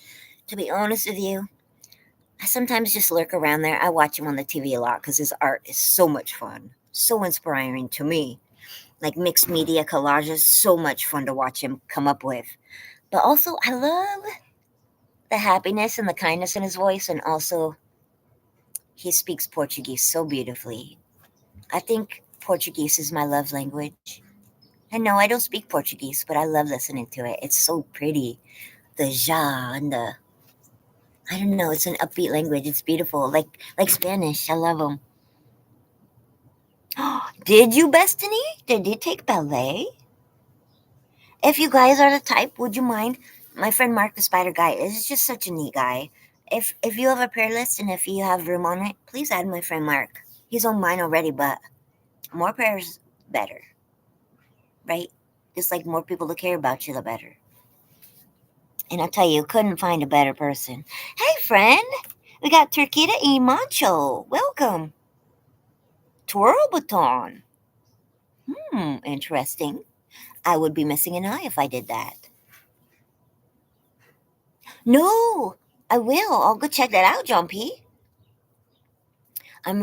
Speaker 1: To be honest with you, I sometimes just lurk around there. I watch him on the TV a lot because his art is so much fun. So inspiring to me. Like mixed media collages, so much fun to watch him come up with. But also, I love the happiness and the kindness in his voice, and also he speaks Portuguese so beautifully. I think Portuguese is my love language. And no, I don't speak Portuguese, but I love listening to it. It's so pretty. The ja and the, I don't know, it's an upbeat language. It's beautiful. Like Spanish. I love them. Did you, Destiny? Did you take ballet? If you guys are the type, would you mind? My friend Mark the Spider Guy is just such a neat guy. If you have a prayer list and if you have room on it, please add my friend Mark. He's on mine already, but more prayers, better. Right? Just like more people to care about you, the better. And I'll tell you, couldn't find a better person. Hey, friend! We got Turquita y Mancho. Welcome. Twirl baton. Interesting. I would be missing an eye if I did that. No, I will. I'll go check that out, John P. I'm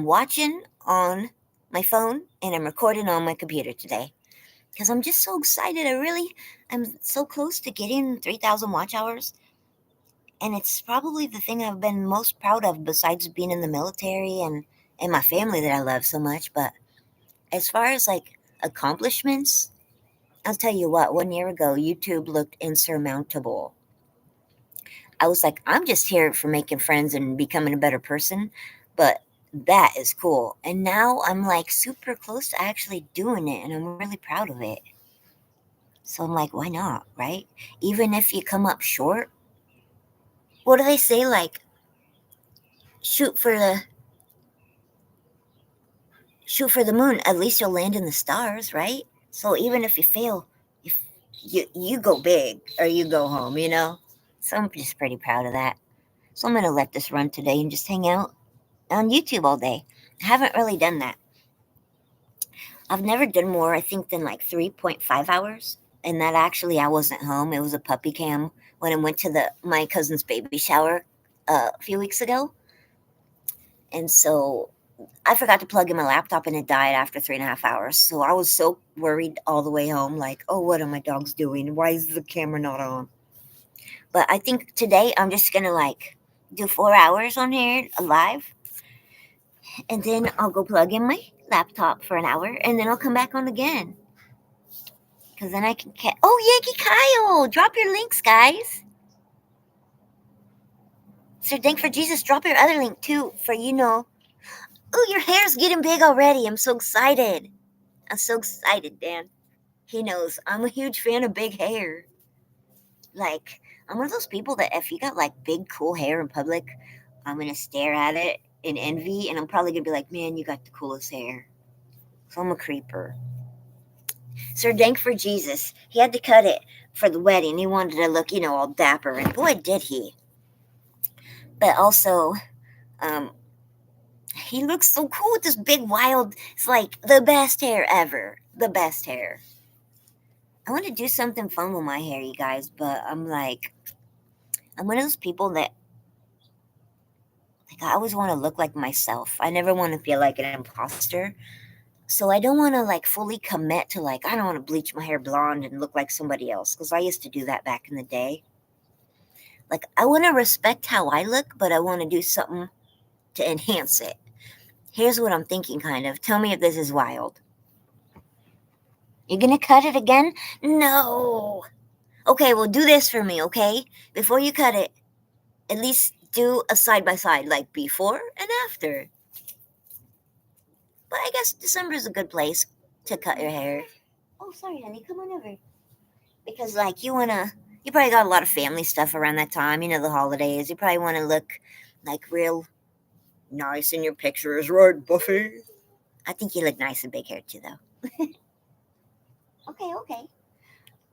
Speaker 1: watching on my phone and I'm recording on my computer today. Because I'm just so excited. I'm so close to getting 3,000 watch hours. And it's probably the thing I've been most proud of besides being in the military and my family that I love so much. But as far as like accomplishments, I'll tell you what, 1 year ago, YouTube looked insurmountable. I was like, I'm just here for making friends and becoming a better person. But that is cool. And now I'm like super close to actually doing it. And I'm really proud of it. So I'm like, why not, right? Even if you come up short, what do they say? Like, shoot for the shoot for the moon, at least you'll land in the stars, right? So even if you fail, if you go big or you go home, you know? So I'm just pretty proud of that. So I'm going to let this run today and just hang out on YouTube all day. I haven't really done that. I've never done more, I think, than like 3.5 hours. And that actually, I wasn't home. It was a puppy cam when I went to my cousin's baby shower a few weeks ago. And so I forgot to plug in my laptop and it died after 3.5 hours. So I was so worried all the way home, like, oh, what are my dogs doing? Why is the camera not on? But I think today I'm just gonna like do 4 hours on here live, and then I'll go plug in my laptop for an hour, and then I'll come back on again. Cause then I can oh, Yankee Kyle, drop your links, guys. Sir Dank for Jesus, drop your other link too for Oh, your hair's getting big already. I'm so excited. I'm so excited, Dan. He knows I'm a huge fan of big hair. Like, I'm one of those people that if you got like big, cool hair in public, I'm gonna stare at it in envy, and I'm probably gonna be like, man, you got the coolest hair. So I'm a creeper. Sir Dank for Jesus, he had to cut it for the wedding. He wanted to look, all dapper, and boy, did he. But also, um, he looks so cool with this big, wild, it's like the best hair ever. The best hair. I want to do something fun with my hair, you guys, but I'm one of those people that I always want to look like myself. I never want to feel like an imposter. So I don't want to like fully commit to I don't want to bleach my hair blonde and look like somebody else because I used to do that back in the day. Like I want to respect how I look, but I want to do something to enhance it. Here's what I'm thinking kind of. Tell me if this is wild. You're going to cut it again? No. Okay, well do this for me, okay? Before you cut it, at least do a side by side, like before and after. But I guess December is a good place to cut your hair. Oh, sorry, honey. Come on over. Because, you probably got a lot of family stuff around that time. The holidays. You probably want to look, real nice in your pictures, right, Buffy? I think you look nice in big hair, too, though. Okay.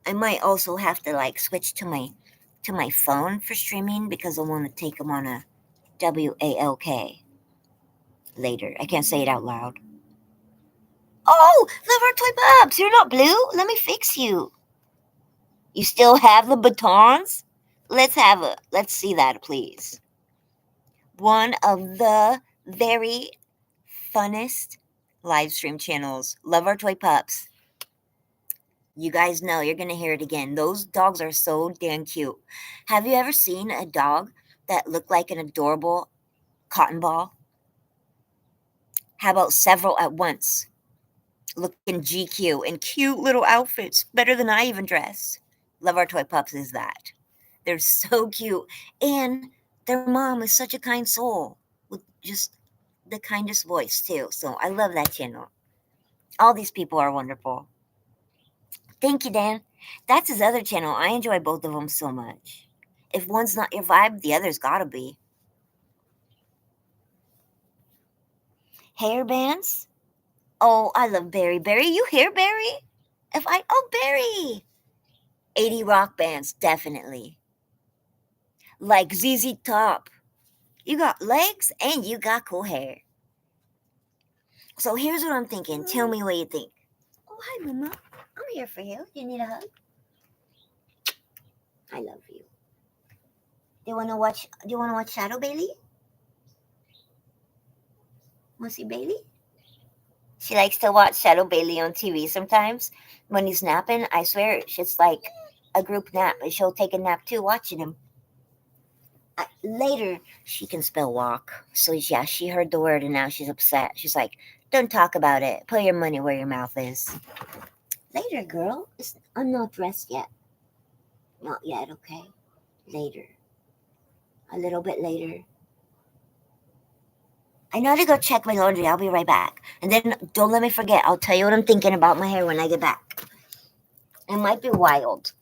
Speaker 1: I might also have to, switch to my phone for streaming because I want to take them on a WALK later. I can't say it out loud. Oh, Love Our Toy Pops, you're not blue? Let me fix you. You still have the batons? Let's see that, please. One of the very funnest live stream channels. Love Our Toy Pups. You guys know, you're going to hear it again. Those dogs are so damn cute. Have you ever seen a dog that looked like an adorable cotton ball? How about several at once? Looking GQ in cute little outfits, better than I even dress. Love Our Toy Pups is that. They're so cute. And their mom is such a kind soul with just the kindest voice, too. So I love that channel. All these people are wonderful. Thank you, Dan. That's his other channel. I enjoy both of them so much. If one's not your vibe, the other's gotta be. Hair bands? Oh, I love Barry. Barry, you hear Barry? Barry! 80 rock bands, definitely. Like ZZ Top. You got legs and you got cool hair. So here's what I'm thinking. Tell me what you think. Oh, hi, Mama. I'm here for you. You need a hug? I love you. Do you want to watch Shadow Bailey? Want to see Bailey? She likes to watch Shadow Bailey on TV sometimes. When he's napping, I swear it's like a group nap. And she'll take a nap too watching him. Later, she can spell walk. So yeah, she heard the word and now she's upset. She's like, don't talk about it. Put your money where your mouth is. Later, girl. I'm not dressed yet. Not yet, okay? Later. A little bit later. I know to go check my laundry. I'll be right back. And then don't let me forget. I'll tell you what I'm thinking about my hair when I get back. It might be wild.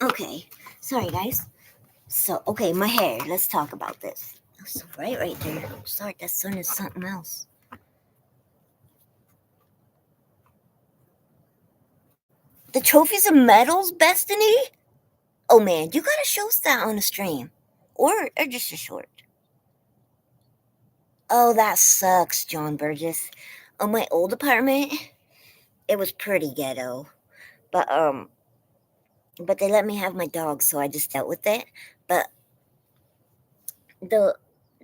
Speaker 1: Okay, sorry guys. So, okay, my hair. Let's talk about this. It's so bright right there. Sorry, that sun is something else. The trophies and medals, Destiny? Oh man, you gotta show us that on the stream. Or just a short. Oh, that sucks, John Burgess. On my old apartment, it was pretty ghetto. But but they let me have my dog, so I just dealt with it. But the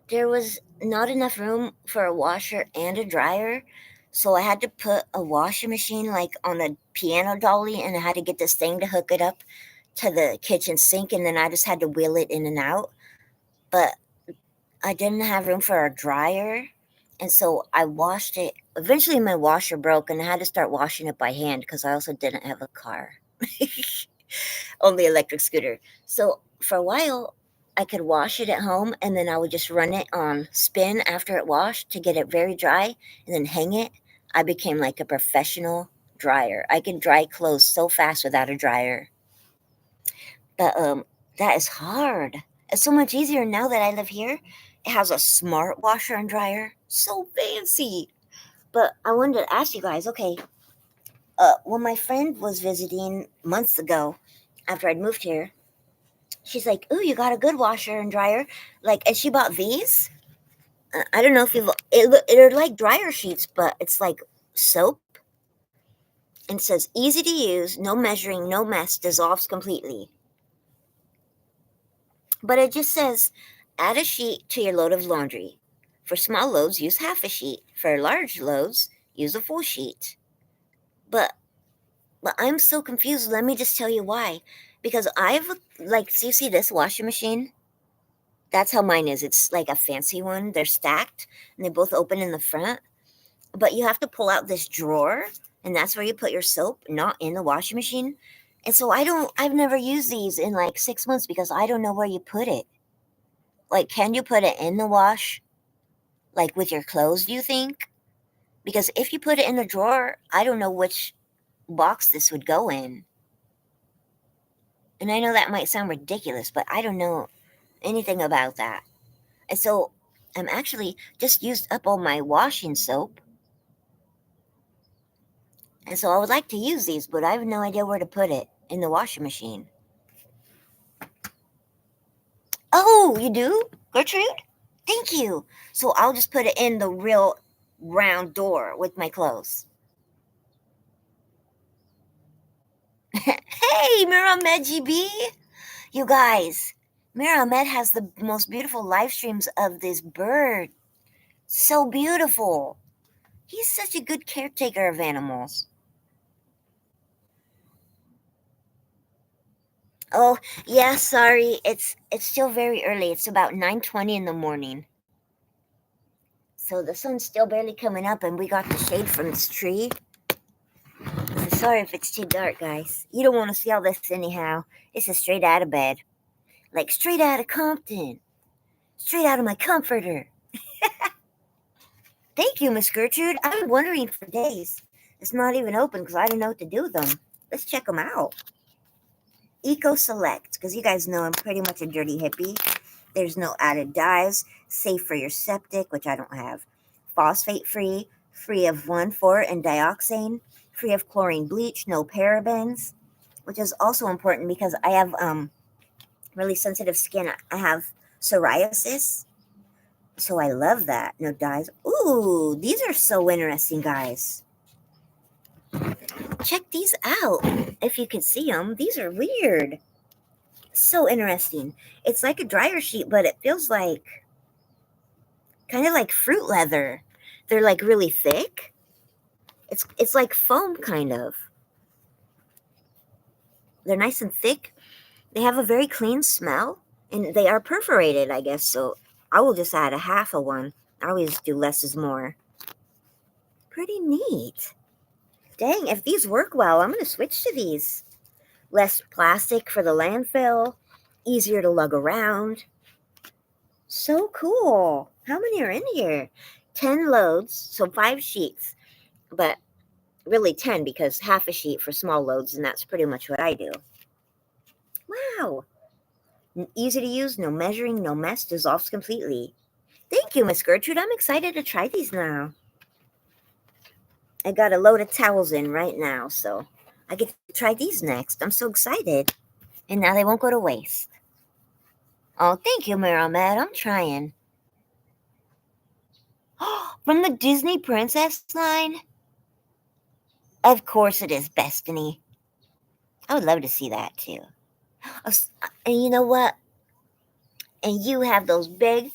Speaker 1: there was not enough room for a washer and a dryer, so I had to put a washing machine like on a piano dolly, and I had to get this thing to hook it up to the kitchen sink, and then I just had to wheel it in and out. But I didn't have room for a dryer, and so I washed it. Eventually, my washer broke, and I had to start washing it by hand because I also didn't have a car. On the electric scooter. So for a while, I could wash it at home, and then I would just run it on spin after it washed to get it very dry and then hang it. I became like a professional dryer. I can dry clothes so fast without a dryer. But that is hard. It's so much easier now that I live here. It has a smart washer and dryer. So fancy. But I wanted to ask you guys, okay, when my friend was visiting months ago after I'd moved here, she's like, "Ooh, you got a good washer and dryer." Like, and she bought these. I don't know if you've. They're like dryer sheets, but it's like soap, and it says easy to use, no measuring, no mess, dissolves completely. But it just says, add a sheet to your load of laundry. For small loads, use half a sheet. For large loads, use a full sheet. But but I'm so confused. Let me just tell you why. Because I've like, so you see this washing machine? That's how mine is. It's like a fancy one. They're stacked and they both open in the front. But you have to pull out this drawer, and that's where you put your soap, not in the washing machine. And so I've never used these in like 6 months because I don't know where you put it. Like, can you put it in the wash, like with your clothes, do you think? Because if you put it in the drawer, I don't know which box this would go in. And I know that might sound ridiculous, but I don't know anything about that. And so I'm actually just used up all my washing soap. And so I would like to use these, but I have no idea where to put it in the washing machine. Oh, you do, Gertrude? Thank you. So I'll just put it in the real round door with my clothes. Hey, Miramed GB. You guys, Miramed has the most beautiful live streams of this bird. So beautiful. He's such a good caretaker of animals. Oh, yeah, sorry. It's still very early. It's about 9:20 in the morning. So the sun's still barely coming up, and we got the shade from this tree. So sorry if it's too dark, guys. You don't want to see all this anyhow. This is straight out of bed. Like straight out of Compton. Straight out of my comforter. Thank you, Miss Gertrude. I've been wondering for days. It's not even open because I don't know what to do with them. Let's check them out. Eco Select, because you guys know I'm pretty much a dirty hippie. There's no added dyes, safe for your septic, which I don't have. Phosphate free, free of 1,4 and dioxane, free of chlorine bleach, no parabens, which is also important because I have really sensitive skin. I have psoriasis, so I love that. No dyes. Ooh, these are so interesting, guys. Check these out. If you can see them, these are weird. So interesting. It's like a dryer sheet, but it feels like kind of like fruit leather. They're like really thick. It's like foam kind of. They're nice and thick. They have a very clean smell, and they are perforated, I guess. So I will just add a half of one. I always do less is more. Pretty neat. Dang, if these work well, I'm gonna switch to these. Less plastic for the landfill, easier to lug around. So cool. How many are in here? 10 loads, so 5 sheets, but really 10 because half a sheet for small loads, and that's pretty much what I do. Wow. Easy to use, no measuring, no mess, dissolves completely. Thank you, Miss Gertrude. I'm excited to try these now. I got a load of towels in right now, so I get to try these next. I'm so excited. And now they won't go to waste. Oh, thank you, Miramed. I'm trying. From the Disney Princess line? Of course it is, Destiny. I would love to see that too. And you know what? And you have those big,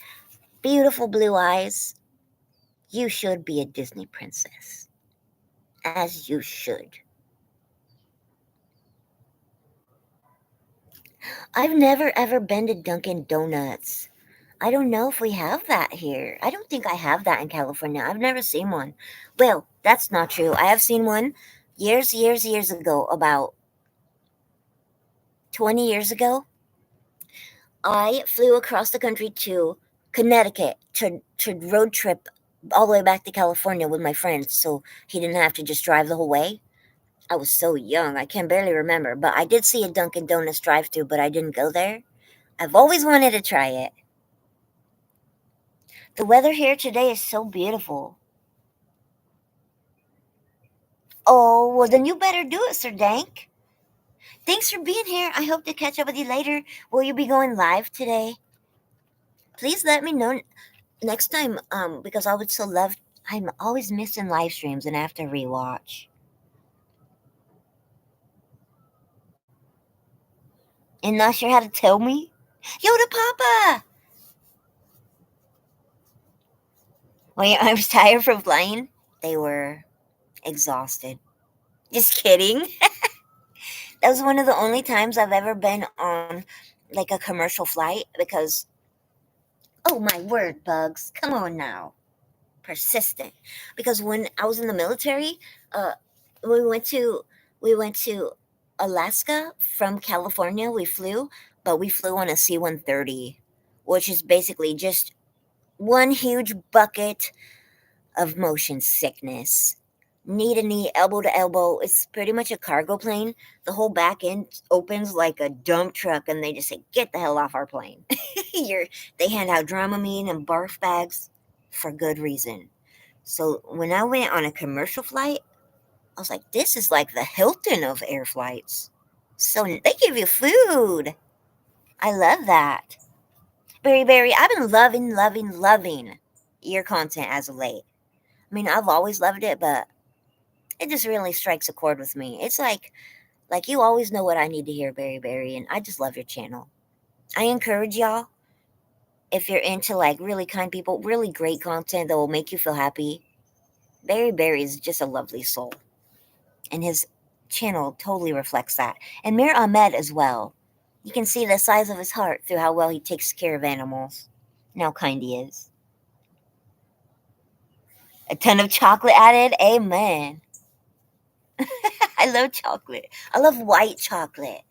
Speaker 1: beautiful blue eyes. You should be a Disney princess. As you should. I've never ever been to Dunkin' Donuts. I don't know if we have that here. I don't think I have that in California. I've never seen one. Well, that's not true. I have seen one years ago, about 20 years ago. I flew across the country to Connecticut to road trip all the way back to California with my friends so he didn't have to just drive the whole way. I was so young, I can barely remember, but I did see a Dunkin' Donuts drive-thru, but I didn't go there. I've always wanted to try it. The weather here today is so beautiful. Oh, well, then you better do it, Sir Dank. Thanks for being here. I hope to catch up with you later. Will you be going live today? Please let me know next time, because I would so love. I'm always missing live streams and I have to rewatch. And not sure how to tell me? Yoda Papa! Well, I was tired from flying. They were exhausted. Just kidding. That was one of the only times I've ever been on like a commercial flight because, oh my word, Bugs, come on now. Persistent. Because when I was in the military, uh, we went to we went to Alaska from California. We flew, but we flew on a C-130, which is basically just one huge bucket of motion sickness. Knee to knee, elbow to elbow. It's pretty much a cargo plane. The whole back end opens like a dump truck, and they just say, "Get the hell off our plane." They hand out Dramamine and barf bags for good reason. So when I went on a commercial flight, I was like, "This is like the Hilton of air flights." So they give you food. I love that. Berry, I've been loving your content as of late. I mean, I've always loved it, but it just really strikes a chord with me. It's like you always know what I need to hear, Berry, and I just love your channel. I encourage y'all, if you're into like really kind people, really great content that will make you feel happy. Berry is just a lovely soul, and his channel totally reflects that. And Mir Ahmed as well. You can see the size of his heart through how well he takes care of animals and how kind he is. A ton of chocolate added, amen. I love chocolate. I love white chocolate.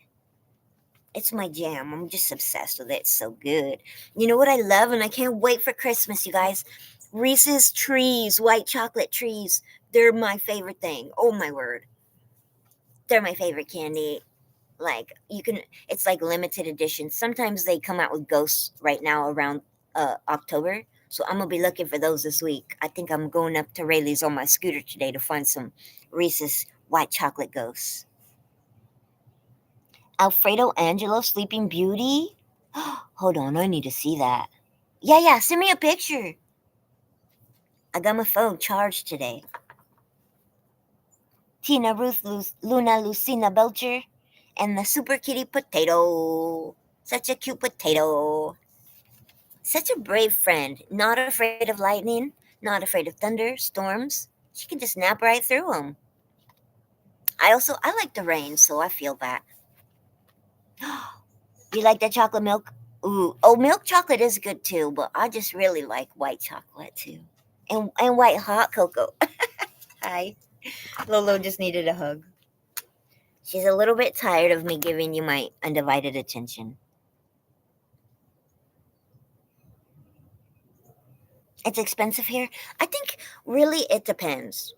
Speaker 1: It's my jam. I'm just obsessed with it. It's so good. You know what I love, and I can't wait for Christmas, you guys? Reese's trees, white chocolate trees. They're my favorite thing. Oh my word. They're my favorite candy. Like you can it's like limited edition. Sometimes they come out with ghosts right now around October. So I'm gonna be looking for those this week. I think I'm going up to Rayleigh's on my scooter today to find some Reese's white chocolate ghosts. Alfredo Angelo Sleeping Beauty? Hold on, I need to see that. Yeah, send me a picture. I got my phone charged today. Tina Ruth Luna Lucina Belcher and the Super Kitty Potato. Such a cute potato. Such a brave friend. Not afraid of lightning, not afraid of thunder, storms. She can just nap right through them. I like the rain, so I feel that. You like that chocolate milk? Ooh, oh, milk chocolate is good too, but I just really like white chocolate too, and white hot cocoa. Hi, Lolo just needed a hug. She's a little bit tired of me giving you my undivided attention. It's expensive here. I think really it depends.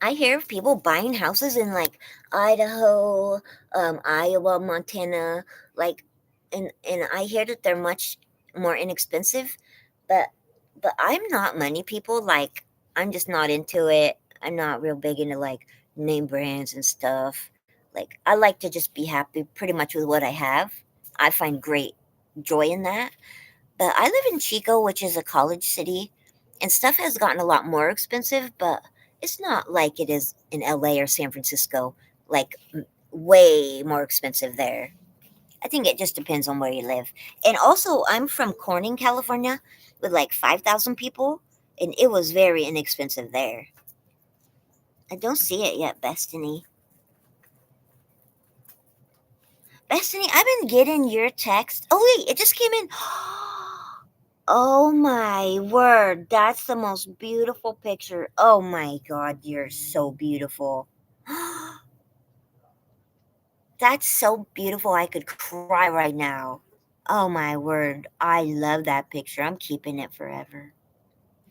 Speaker 1: I hear of people buying houses in like Idaho, Iowa, Montana, like, and I hear that they're much more inexpensive, but I'm not money people. Like, I'm just not into it. I'm not real big into like name brands and stuff. Like, I like to just be happy pretty much with what I have. I find great joy in that. But I live in Chico, which is a college city, and stuff has gotten a lot more expensive, but it's not like it is in LA or San Francisco, like way more expensive there. I think it just depends on where you live. And also, I'm from Corning, California, with like 5,000 people, and it was very inexpensive there. I don't see it yet, Destiny. Destiny, I've been getting your text. Oh, wait, it just came in. Oh my word, that's the most beautiful picture. Oh my god, you're so beautiful. That's so beautiful, I could cry right now. Oh my word, I love that picture. I'm keeping it forever.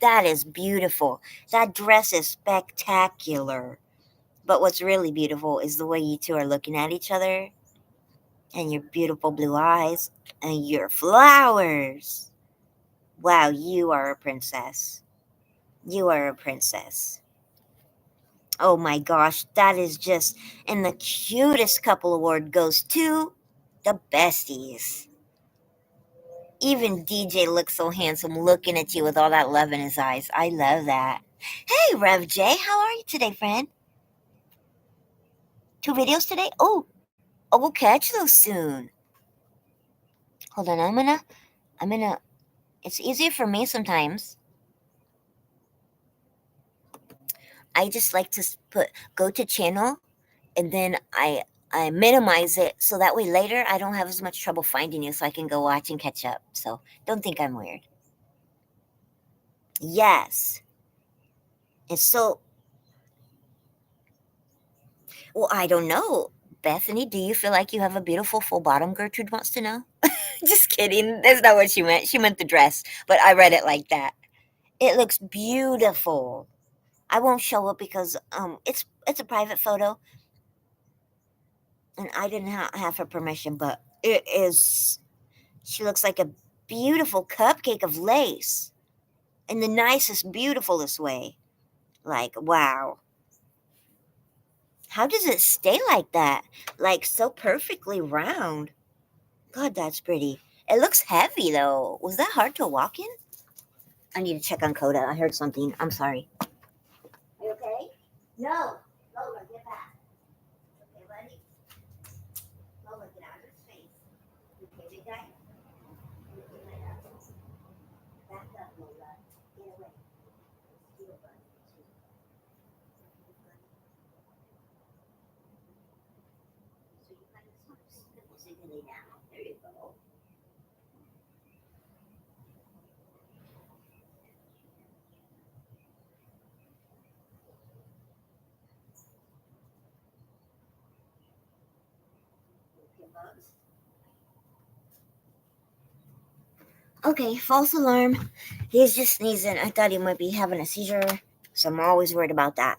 Speaker 1: That is beautiful. That dress is spectacular. But what's really beautiful is the way you two are looking at each other and your beautiful blue eyes and your flowers. Wow, you are a princess. You are a princess. Oh my gosh, that is just. And the cutest couple award goes to the besties. Even DJ looks so handsome looking at you with all that love in his eyes. I love that. Hey, Rev J, how are you today, friend? Two videos today? Oh, we'll catch those soon. Hold on, I'm gonna. It's easier for me sometimes. I just like to put go to channel and then I minimize it so that way later I don't have as much trouble finding you so I can go watch and catch up. So don't think I'm weird. Yes. And so, well, I don't know. Bethany, do you feel like you have a beautiful full bottom? Gertrude wants to know. Just kidding. That's not what she meant. She meant the dress, but I read it like that. It looks beautiful. I won't show it because it's a private photo and I didn't have her permission, but it is. She looks like a beautiful cupcake of lace in the nicest, beautifulest way. Like, wow. How does it stay like that? Like, so perfectly round. God, that's pretty. It looks heavy, though. Was that hard to walk in? I need to check on Coda. I heard something. I'm sorry. Are you okay? No. Lola, get back. Okay, buddy? Lola, get out of his face. Okay, big guy? Okay, back up. Back up, Lola. Get away. Steal bunny. So you kind of sort of signaling now. There you go. Okay, bugs. Okay, false alarm. He's just sneezing. I thought he might be having a seizure, so I'm always worried about that.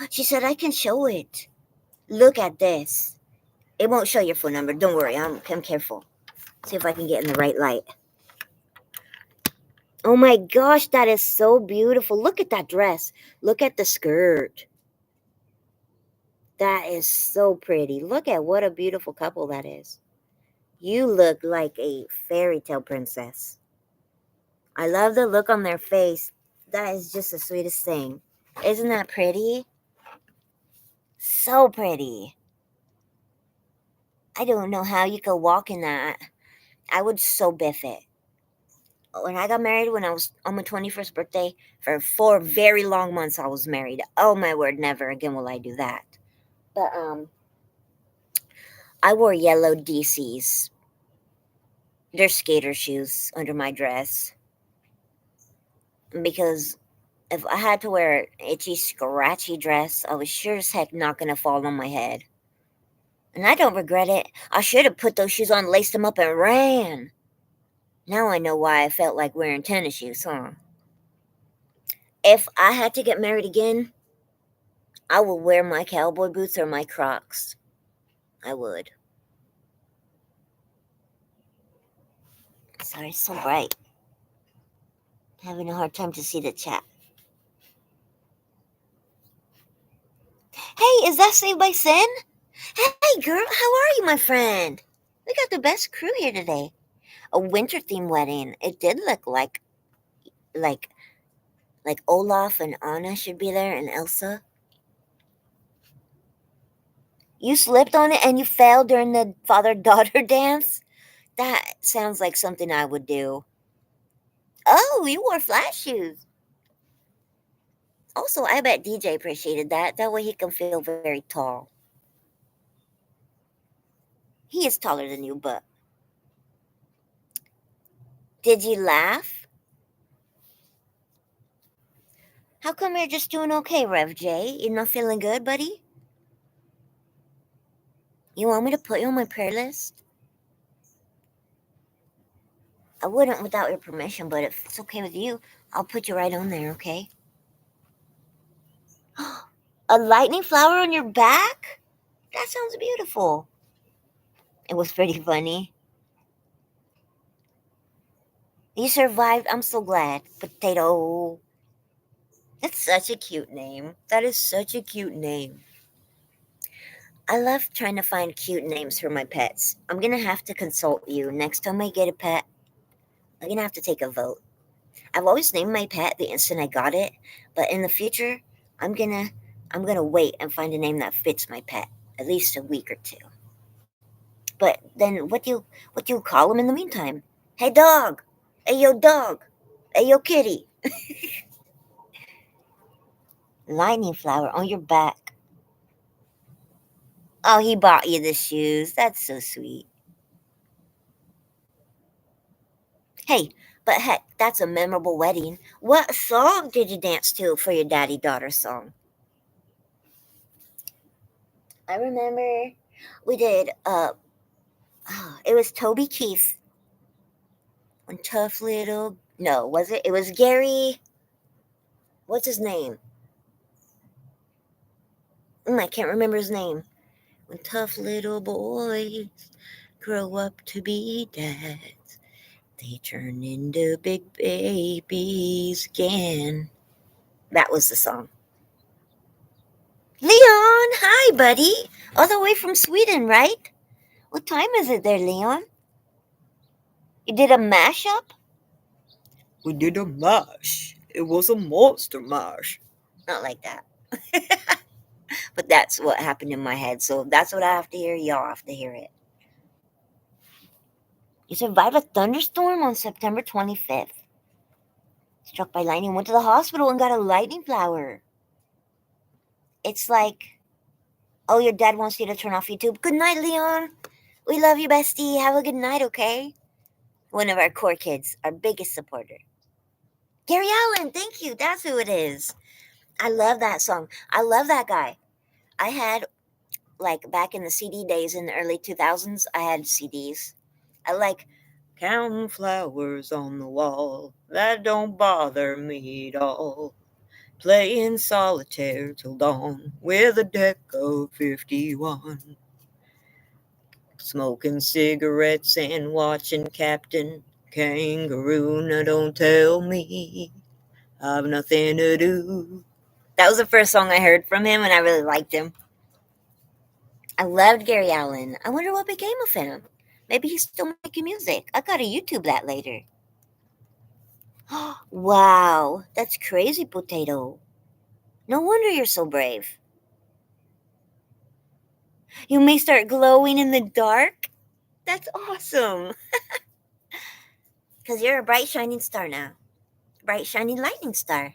Speaker 1: She said I can show it. Look at this. It won't show your phone number. Don't worry. I'm careful. See if I can get in the right light. Oh my gosh, that is so beautiful. Look at that dress. Look at the skirt. That is so pretty. Look at what a beautiful couple that is. You look like a fairy tale princess. I love the look on their face. That is just the sweetest thing. Isn't that pretty? So pretty. I don't know how you could walk in that. I would so biff it. When I got married, when I was on my 21st birthday, for 4 very long months I was married. Oh my word, never again will I do that. But I wore yellow DCs. They're skater shoes under my dress because if I had to wear an itchy, scratchy dress, I was sure as heck not gonna fall on my head. And I don't regret it. I should have put those shoes on, laced them up, and ran. Now I know why I felt like wearing tennis shoes, huh? If I had to get married again, I would wear my cowboy boots or my Crocs. I would. Sorry, it's so bright. Having a hard time to see the chat. Hey, is that Saved by Sin? Hey, girl, how are you, my friend? We got the best crew here today. A winter theme wedding. It did look like like Olaf and Anna should be there and Elsa. You slipped on it and you fell during the father-daughter dance? That sounds like something I would do. Oh, you wore flat shoes. Also, I bet DJ appreciated that. That way he can feel very tall. He is taller than you, but. Did you laugh? How come you're just doing okay, Rev J? You're not feeling good, buddy? You want me to put you on my prayer list? I wouldn't without your permission, but if it's okay with you, I'll put you right on there, okay? A lightning flower on your back? That sounds beautiful. It was pretty funny. You survived. I'm so glad. Potato. That's such a cute name. That is such a cute name. I love trying to find cute names for my pets. I'm gonna have to consult you. Next time I get a pet, I'm gonna have to take a vote. I've always named my pet the instant I got it, but in the future, I'm gonna I'm gonna wait and find a name that fits my pet. At least a week or two. But then what do you call them in the meantime? Hey dog. Hey yo dog. Hey yo kitty. Lightning flower on your back. Oh, he bought you the shoes. That's so sweet. Hey, but heck, that's a memorable wedding. What song did you dance to for your daddy daughter song? I remember we did it was Toby Keith and Tough Little no, was it? It was Gary what's his name? I can't remember his name. When tough little boys grow up to be dads, they turn into big babies again. That was the song. Leon, hi, buddy. All the way from Sweden, right? What time is it there, Leon? You did a mashup? We did a mash. It was a monster mash. Not like that. But that's what happened in my head. So that's what I have to hear. Y'all have to hear it. You survived a thunderstorm on September 25th. Struck by lightning, went to the hospital and got a lightning flower. It's like, oh, your dad wants you to turn off YouTube. Good night, Leon. We love you, bestie. Have a good night, okay? One of our core kids, our biggest supporter. Gary Allen, thank you. That's who it is. I love that song. I love that guy. I had, like, back in the CD days in the early 2000s, I had CDs. I like counting flowers on the wall. That don't bother me at all. Playing solitaire till dawn with a deck of 51. Smoking cigarettes and watching Captain Kangaroo. Now don't tell me I've nothing to do. That was the first song I heard from him, and I really liked him. I loved Gary Allen. I wonder what became of him. Maybe he's still making music. I gotta YouTube that later. Wow, that's crazy, Potato. No wonder you're so brave. You may start glowing in the dark? That's awesome. Because you're a bright, shining star now. Bright, shining lightning star.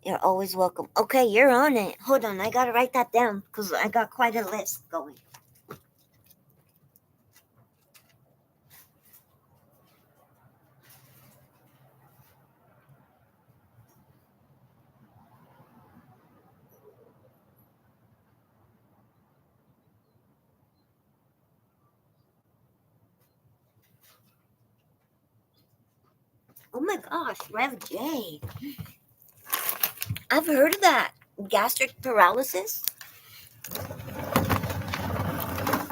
Speaker 1: You're always welcome. Okay, you're on it. Hold on, I gotta write that down because I got quite a list going. Oh my gosh, Rev J. I've heard of that. Gastric paralysis?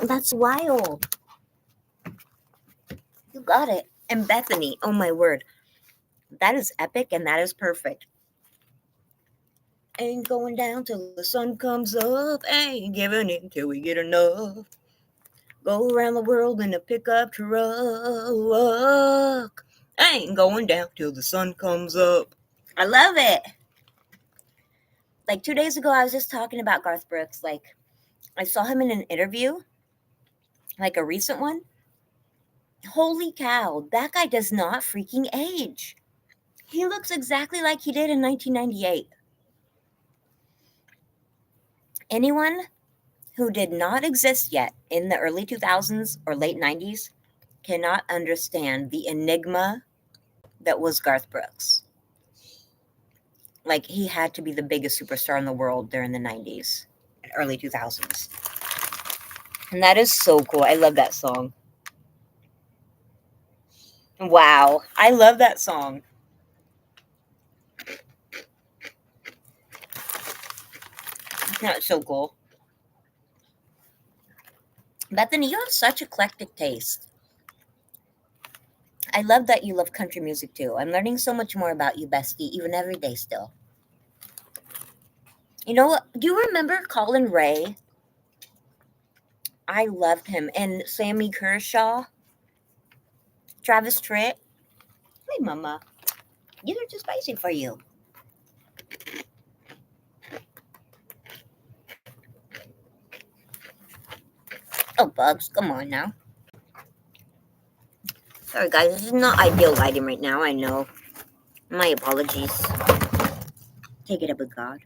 Speaker 1: That's wild. You got it. And Bethany, oh my word. That is epic and that is perfect. Ain't going down till the sun comes up. Ain't giving in till we get enough. Go around the world in a pickup truck. Ain't going down till the sun comes up. I love it. Like 2 days ago, I was just talking about Garth Brooks. Like, I saw him in an interview, like a recent one. Holy cow, that guy does not freaking age. He looks exactly like he did in 1998. Anyone who did not exist yet in the early 2000s or late 90s cannot understand the enigma that was Garth Brooks. Like, he had to be the biggest superstar in the world during the 90s and early 2000s. And that is so cool. I love that song. Wow. I love that song. That's so cool. Bethany, you have such eclectic taste. I love that you love country music too. I'm learning so much more about you, bestie, even every day still. You know what? Do you remember Colin Ray? I loved him. And Sammy Kershaw, Travis Tritt. Hey, mama. These are too spicy for you. Oh, Bugs, come on now. Sorry, guys. This is not ideal lighting right now. I know. My apologies. Take it up with God.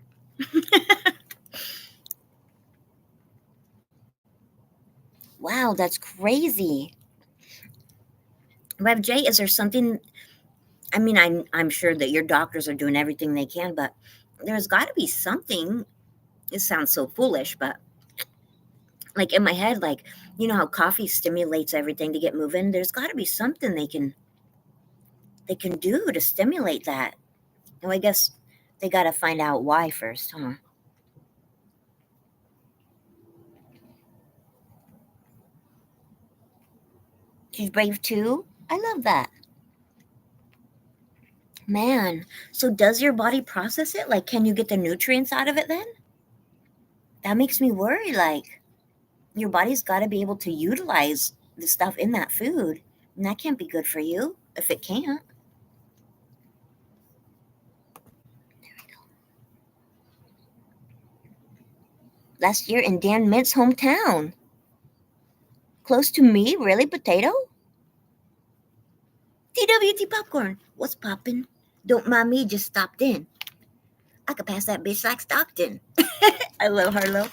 Speaker 1: Wow, that's crazy. Rev J, is there something? I mean, I'm sure that your doctors are doing everything they can, but there's got to be something. It sounds so foolish, but like in my head, like, you know how coffee stimulates everything to get moving? There's got to be something they can do to stimulate that. Well, I guess they got to find out why first, huh? She's brave too. I love that. Man, so does your body process it? Like, can you get the nutrients out of it then? That makes me worry. Like, your body's got to be able to utilize the stuff in that food. And that can't be good for you if it can't. Last year in Dan Mint's hometown. Close to me? Really, potato? TWT popcorn. What's poppin'? Don't mind me, just stopped in. I could pass that bitch like Stockton. I love Harlow.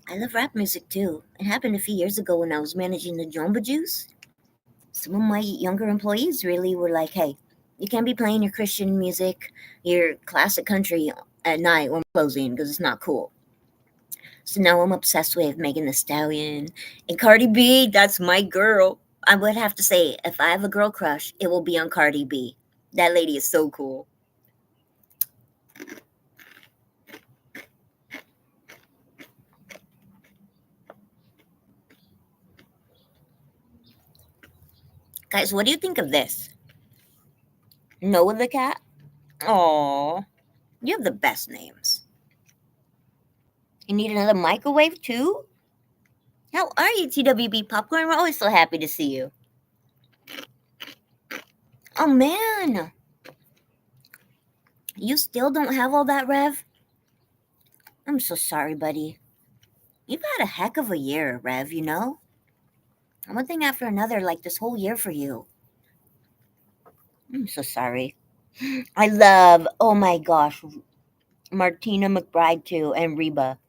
Speaker 1: I love rap music too. It happened a few years ago when I was managing the Jumbo Juice. Some of my younger employees really were like, hey, you can't be playing your Christian music, your classic country at night when we're closing because it's not cool. So now I'm obsessed with Megan Thee Stallion and Cardi B. That's my girl. I would have to say, if I have a girl crush, it will be on Cardi B. That lady is so cool. Guys, what do you think of this? Noah the cat? Aww, you have the best names. You need another microwave too? How are you, TWB Popcorn? We're always so happy to see you. Oh man, you still don't have all that, Rev? I'm so sorry, buddy. You've had a heck of a year, Rev, you know? One thing after another, like this whole year for you. I'm so sorry. I love, oh my gosh, Martina McBride too, and Reba.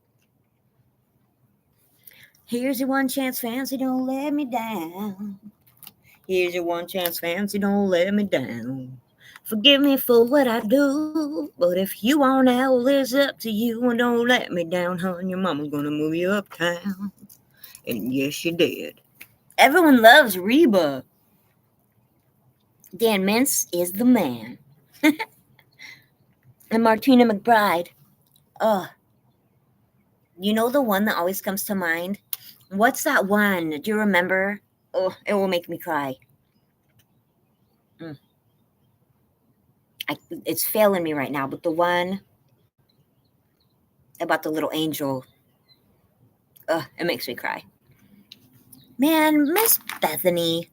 Speaker 1: Here's your one chance, fancy, don't let me down. Here's your one chance, fancy, don't let me down. Forgive me for what I do, but if you want out, it's up to you. And don't let me down, hon. Your mama's gonna move you uptown. And yes, you did. Everyone loves Reba. Dan Mintz is the man. And Martina McBride. Oh, you know the one that always comes to mind? What's that one? Do you remember? Oh, it will make me cry. Mm. It's failing me right now, but the one about the little angel, it makes me cry. Man, Miss Bethany,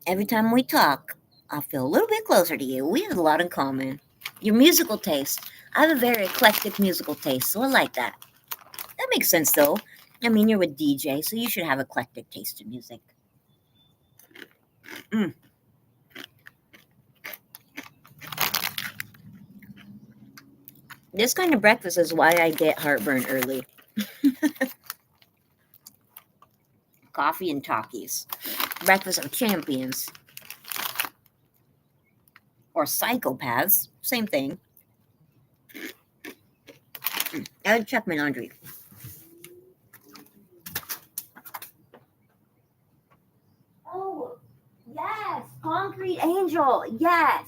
Speaker 1: every time we talk, I feel a little bit closer to you. We have a lot in common. Your musical taste. I have a very eclectic musical taste, so I like that. That makes sense, though. I mean, you're with DJ, so you should have eclectic taste in music. Mm. This kind of breakfast is why I get heartburn early. Coffee and Takis. Breakfast of champions. Or psychopaths. Same thing. I gotta check my laundry. Oh, yes. Concrete Angel. Yes.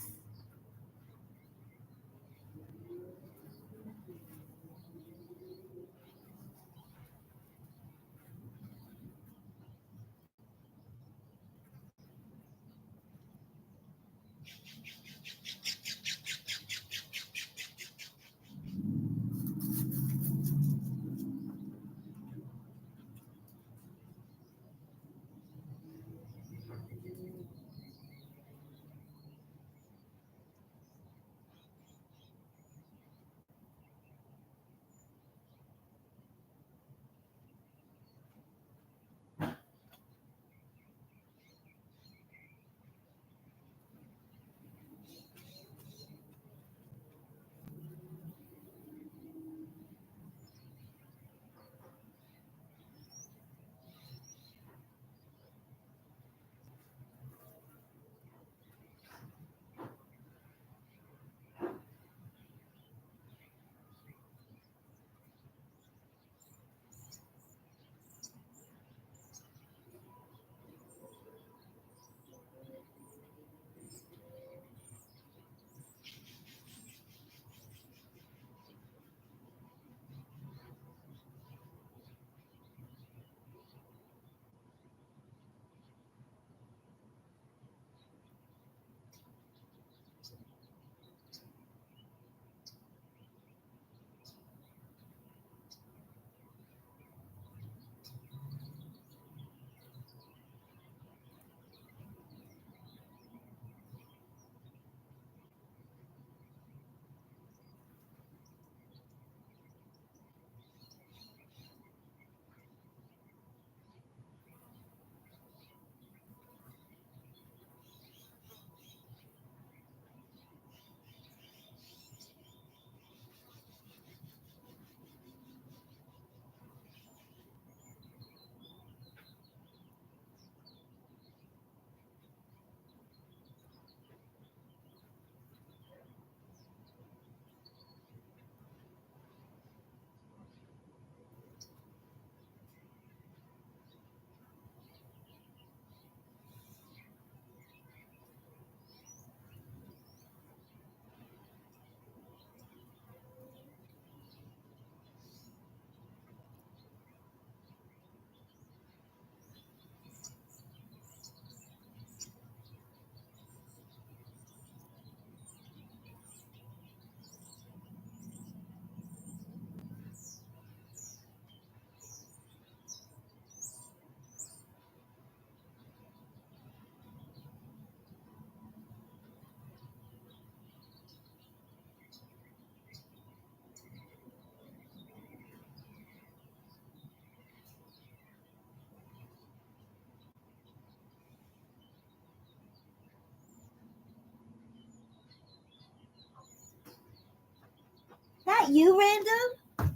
Speaker 1: That you, Random?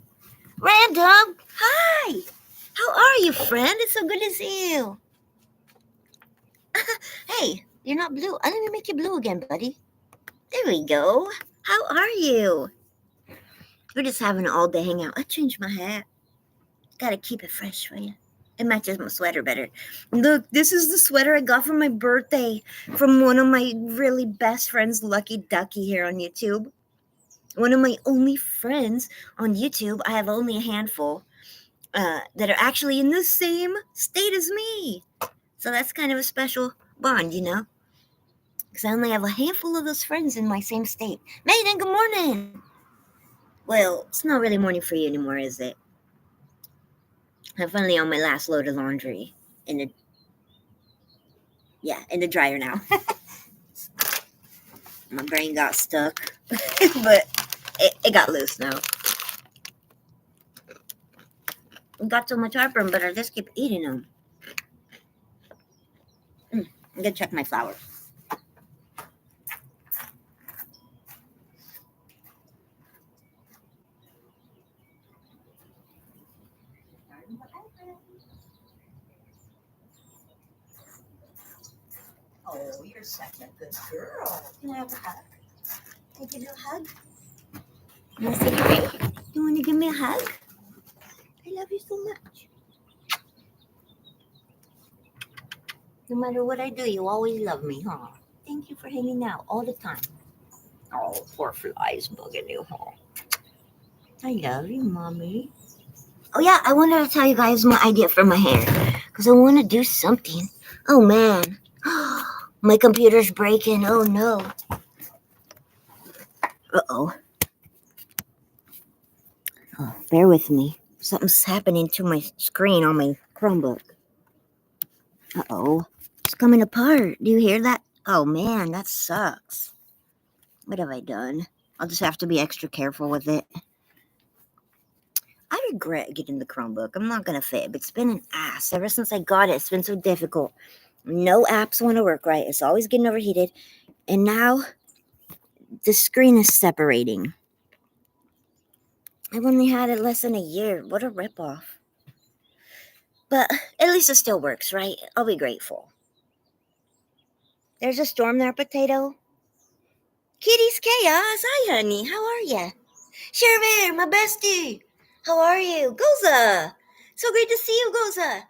Speaker 1: Random? Hi! How are you, friend? It's so good to see you. Hey, you're not blue. Let me make you blue again, buddy. There we go. How are you? We're just having an all-day hangout. I changed my hat. Gotta keep it fresh for you. It matches my sweater better. Look, this is the sweater I got for my birthday from one of my really best friends, Lucky Ducky, here on YouTube. One of my only friends on YouTube. I have only a handful that are actually in the same state as me. So that's kind of a special bond, you know? Because I only have a handful of those friends in my same state. Maiden, good morning! Well, it's not really morning for you anymore, is it? I'm finally on my last load of laundry in the dryer now. My brain got stuck, but it got loose now. I got so much heartburn, but I just keep eating them. I'm gonna check my flowers. Oh, you're such a good girl. Can I have a hug? Can I give you a hug? You want to say hi? You want to give me a hug? I love you so much. No matter what I do, you always love me, huh? Thank you for hanging out all the time. Oh, poor flies bugging you, huh? I love you, Mommy. Oh, yeah, I wanted to tell you guys my idea for my hair. Because I want to do something. Oh, man. My computer's breaking. Oh, no. Uh-oh. Oh, bear with me. Something's happening to my screen on my Chromebook. Uh-oh. It's coming apart. Do you hear that? Oh, man, that sucks. What have I done? I'll just have to be extra careful with it. I regret getting the Chromebook. I'm not going to fib. It's been an ass. Ever since I got it, it's been so difficult. No apps want to work right. It's always getting overheated. And now the screen is separating. I've only had it less than a year. What a ripoff. But at least it still works, right? I'll be grateful. There's a storm there, Potato. Kitty's Chaos. Hi, honey. How are ya? Sherman, my bestie. How are you? Goza. So great to see you, Goza.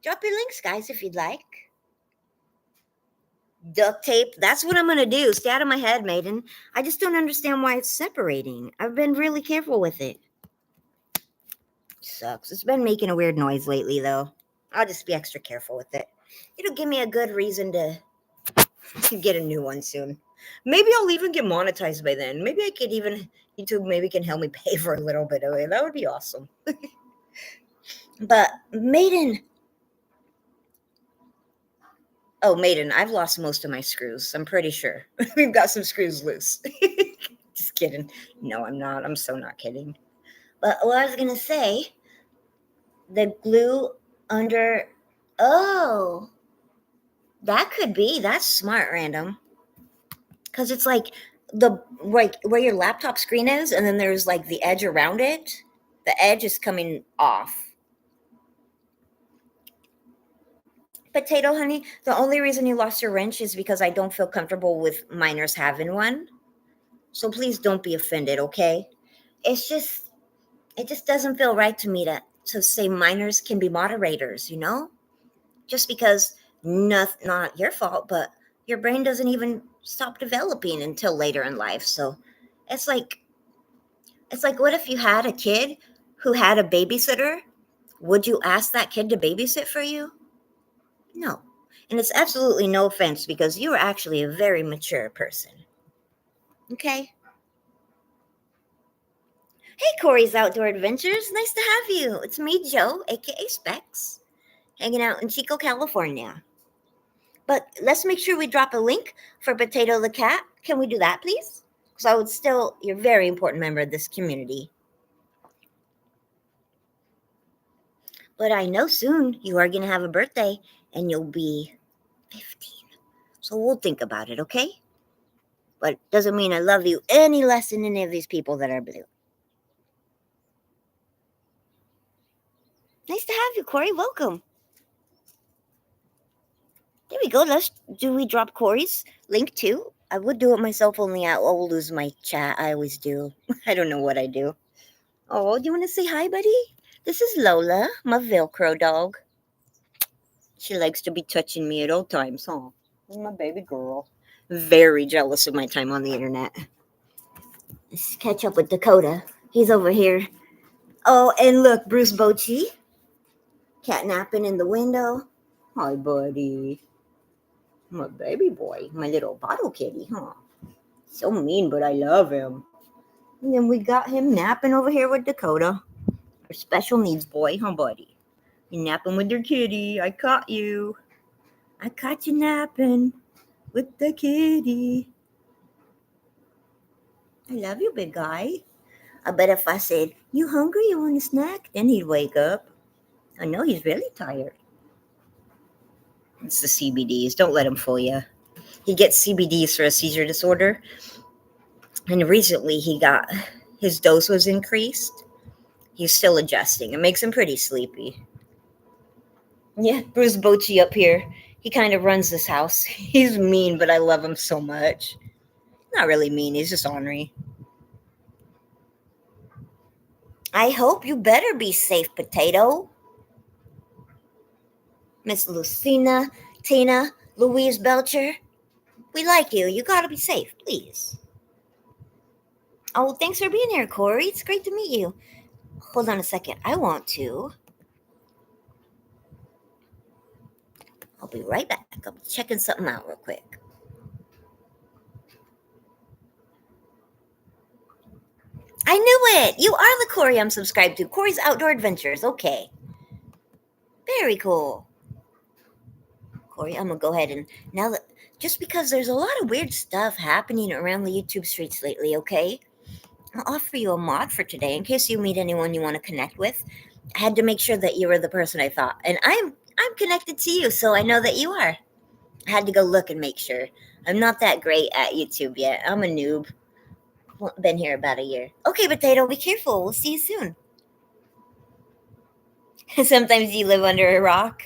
Speaker 1: Drop your links, guys, if you'd like. Duct tape. That's what I'm going to do. Stay out of my head, Maiden. I just don't understand why it's separating. I've been really careful with it. Sucks. It's been making a weird noise lately, though. I'll just be extra careful with it. It'll give me a good reason to get a new one soon. Maybe I'll even get monetized by then. Maybe I could even, YouTube maybe can help me pay for a little bit of it. That would be awesome. But Maiden. Oh, Maiden, I've lost most of my screws. I'm pretty sure. We've got some screws loose. Just kidding. No, I'm not. I'm so not kidding. But what I was going to say, the glue under... Oh, that could be. That's smart, Random. Because it's like the right where your laptop screen is, and then there's like the edge around it. The edge is coming off. Potato Honey, the only reason you lost your wrench is because I don't feel comfortable with minors having one. So please don't be offended, okay? It just doesn't feel right to me to say minors can be moderators, you know? Just because not your fault, but your brain doesn't even stop developing until later in life. So it's like what if you had a kid who had a babysitter? Would you ask that kid to babysit for you? No. And it's absolutely no offense because you are actually a very mature person. Okay? Hey, Corey's Outdoor Adventures. Nice to have you. It's me, Joe, aka Specs, hanging out in Chico, California. But let's make sure we drop a link for Potato the Cat. Can we do that, please? Because you're a very important member of this community. But I know soon you are going to have a birthday and you'll be 15. So we'll think about it, okay? But it doesn't mean I love you any less than any of these people that are blue. Nice to have you, Corey. Welcome. There we go. Do we drop Corey's link too? I would do it myself, only I will lose my chat. I always do. I don't know what I do. Oh, do you want to say hi, buddy? This is Lola, my Velcro dog. She likes to be touching me at all times, huh? My baby girl. Very jealous of my time on the internet. Let's catch up with Dakota. He's over here. Oh, and look, Bruce Bochy. Cat napping in the window. Hi, buddy. My baby boy. My little bottle kitty, huh? So mean, but I love him. And then we got him napping over here with Dakota. Our special needs boy, huh, buddy? You napping with your kitty. I caught you. I caught you napping with the kitty. I love you, big guy. I bet if I said, you hungry, you want a snack? Then he'd wake up. I know he's really tired. It's the CBDs. Don't let him fool you. He gets CBDs for a seizure disorder. And recently his dose was increased. He's still adjusting. It makes him pretty sleepy. Yeah, Bruce Bochy up here. He kind of runs this house. He's mean, but I love him so much. Not really mean, he's just ornery. I hope you better be safe, Potato. Miss Lucina, Tina, Louise Belcher. We like you. You gotta be safe, please. Oh, thanks for being here, Corey. It's great to meet you. Hold on a second. I'll be right back. I'm checking something out real quick. I knew it! You are the Corey I'm subscribed to. Corey's Outdoor Adventures. Okay. Very cool. Corey, I'm gonna go ahead and now that just because there's a lot of weird stuff happening around the YouTube streets lately, okay? I'll offer you a mod for today in case you meet anyone you want to connect with. I had to make sure that you were the person I thought. And I'm connected to you, so I know that you are. I had to go look and make sure. I'm not that great at YouTube yet. I'm a noob. Been here about a year. Okay, Potato, be careful. We'll see you soon. Sometimes you live under a rock.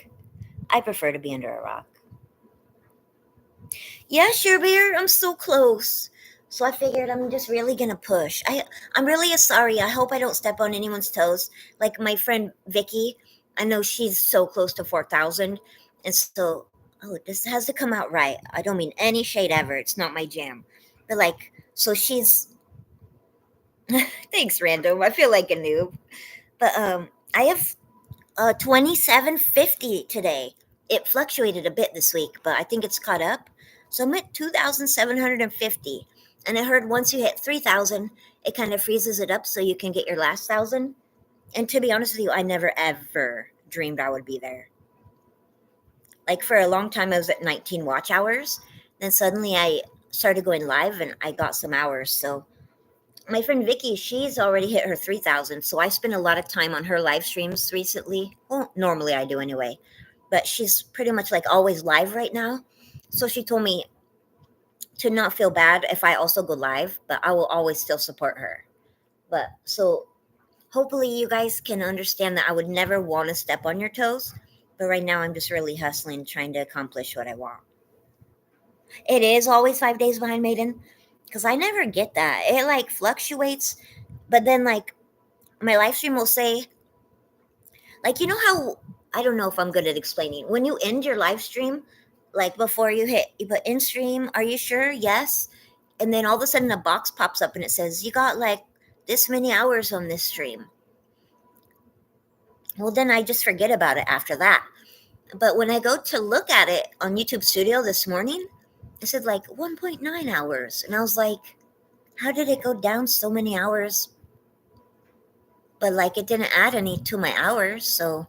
Speaker 1: I prefer to be under a rock. Yeah, sure, Bear. I'm so close. So I figured I'm just really gonna push. I'm really sorry. I hope I don't step on anyone's toes. Like my friend Vicky, I know she's so close to 4,000, and so this has to come out right. I don't mean any shade ever. It's not my jam, but like so she's. Thanks, random. I feel like a noob, but I have 2750 today. It fluctuated a bit this week, but I think it's caught up. So I'm at 2,750. And I heard once you hit 3,000, it kind of freezes it up so you can get your last 1,000. And to be honest with you, I never ever dreamed I would be there. Like for a long time, I was at 19 watch hours. Then suddenly I started going live and I got some hours. So my friend Vicky, she's already hit her 3,000. So I spent a lot of time on her live streams recently. Well, normally I do anyway. But she's pretty much like always live right now. So she told me to not feel bad if I also go live, but I will always still support her. But so hopefully you guys can understand that I would never want to step on your toes. But right now I'm just really hustling, trying to accomplish what I want. It is always 5 days behind Maiden. Because I never get that. It like fluctuates. But then like my live stream will say, like, you know how, I don't know if I'm good at explaining. When you end your live stream, like before you put in stream, are you sure? Yes. And then all of a sudden a box pops up and it says, you got like this many hours on this stream. Well, then I just forget about it after that. But when I go to look at it on YouTube Studio this morning, it said like 1.9 hours. And I was like, how did it go down so many hours? But like it didn't add any to my hours. So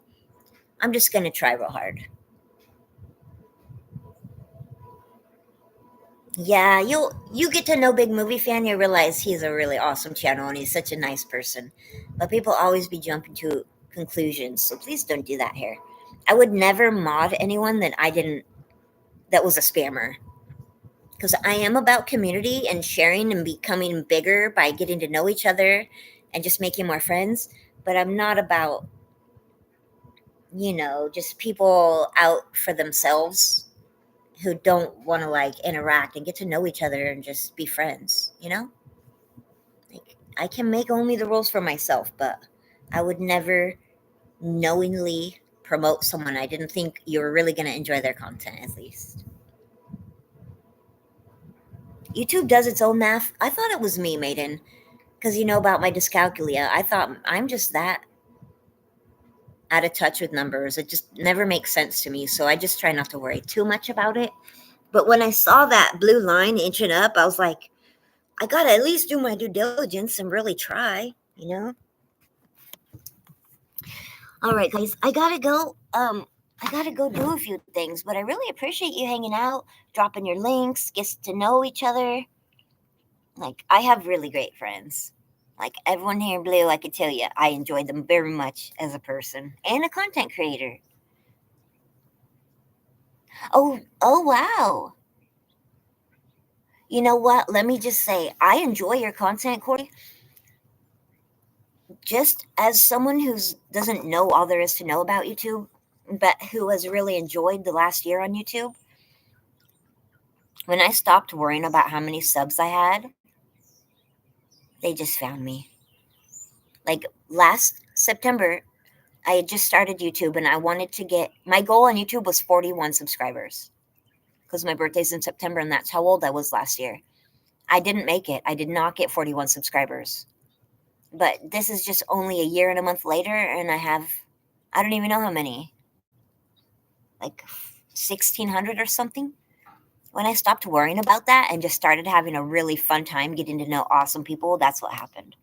Speaker 1: I'm just going to try real hard. Yeah, you get to know Big Movie Fan, you realize he's a really awesome channel and he's such a nice person. But people always be jumping to conclusions, so please don't do that here. I would never mod anyone that was a spammer. Because I am about community and sharing and becoming bigger by getting to know each other and just making more friends. But I'm not about, just people out for themselves who don't want to like interact and get to know each other and just be friends, Like I can make only the rules for myself, but I would never knowingly promote someone I didn't think you were really going to enjoy their content, at least. YouTube does its own math. I thought it was me, Maiden, because you know about my dyscalculia. I thought I'm just that out of touch with numbers. It just never makes sense to me, so I just try not to worry too much about it. But when I saw that blue line inching up, I was like, I gotta at least do my due diligence and really try, you know? All right, guys, I gotta go. I gotta go do a few things, but I really appreciate you hanging out, dropping your links, get to know each other. Like, I have really great friends. Like, everyone here in Blue, I could tell you, I enjoyed them very much as a person and a content creator. Oh, wow. You know what? Let me just say, I enjoy your content, Corey. Just as someone who doesn't know all there is to know about YouTube, but who has really enjoyed the last year on YouTube, when I stopped worrying about how many subs I had, they just found me. Like last September, I had just started YouTube and I wanted to get my goal on YouTube was 41 subscribers because my birthday's in September and that's how old I was last year. I didn't make it. I did not get 41 subscribers. But this is just only a year and a month later and I don't even know how many. Like 1,600 or something. When I stopped worrying about that and just started having a really fun time getting to know awesome people, that's what happened.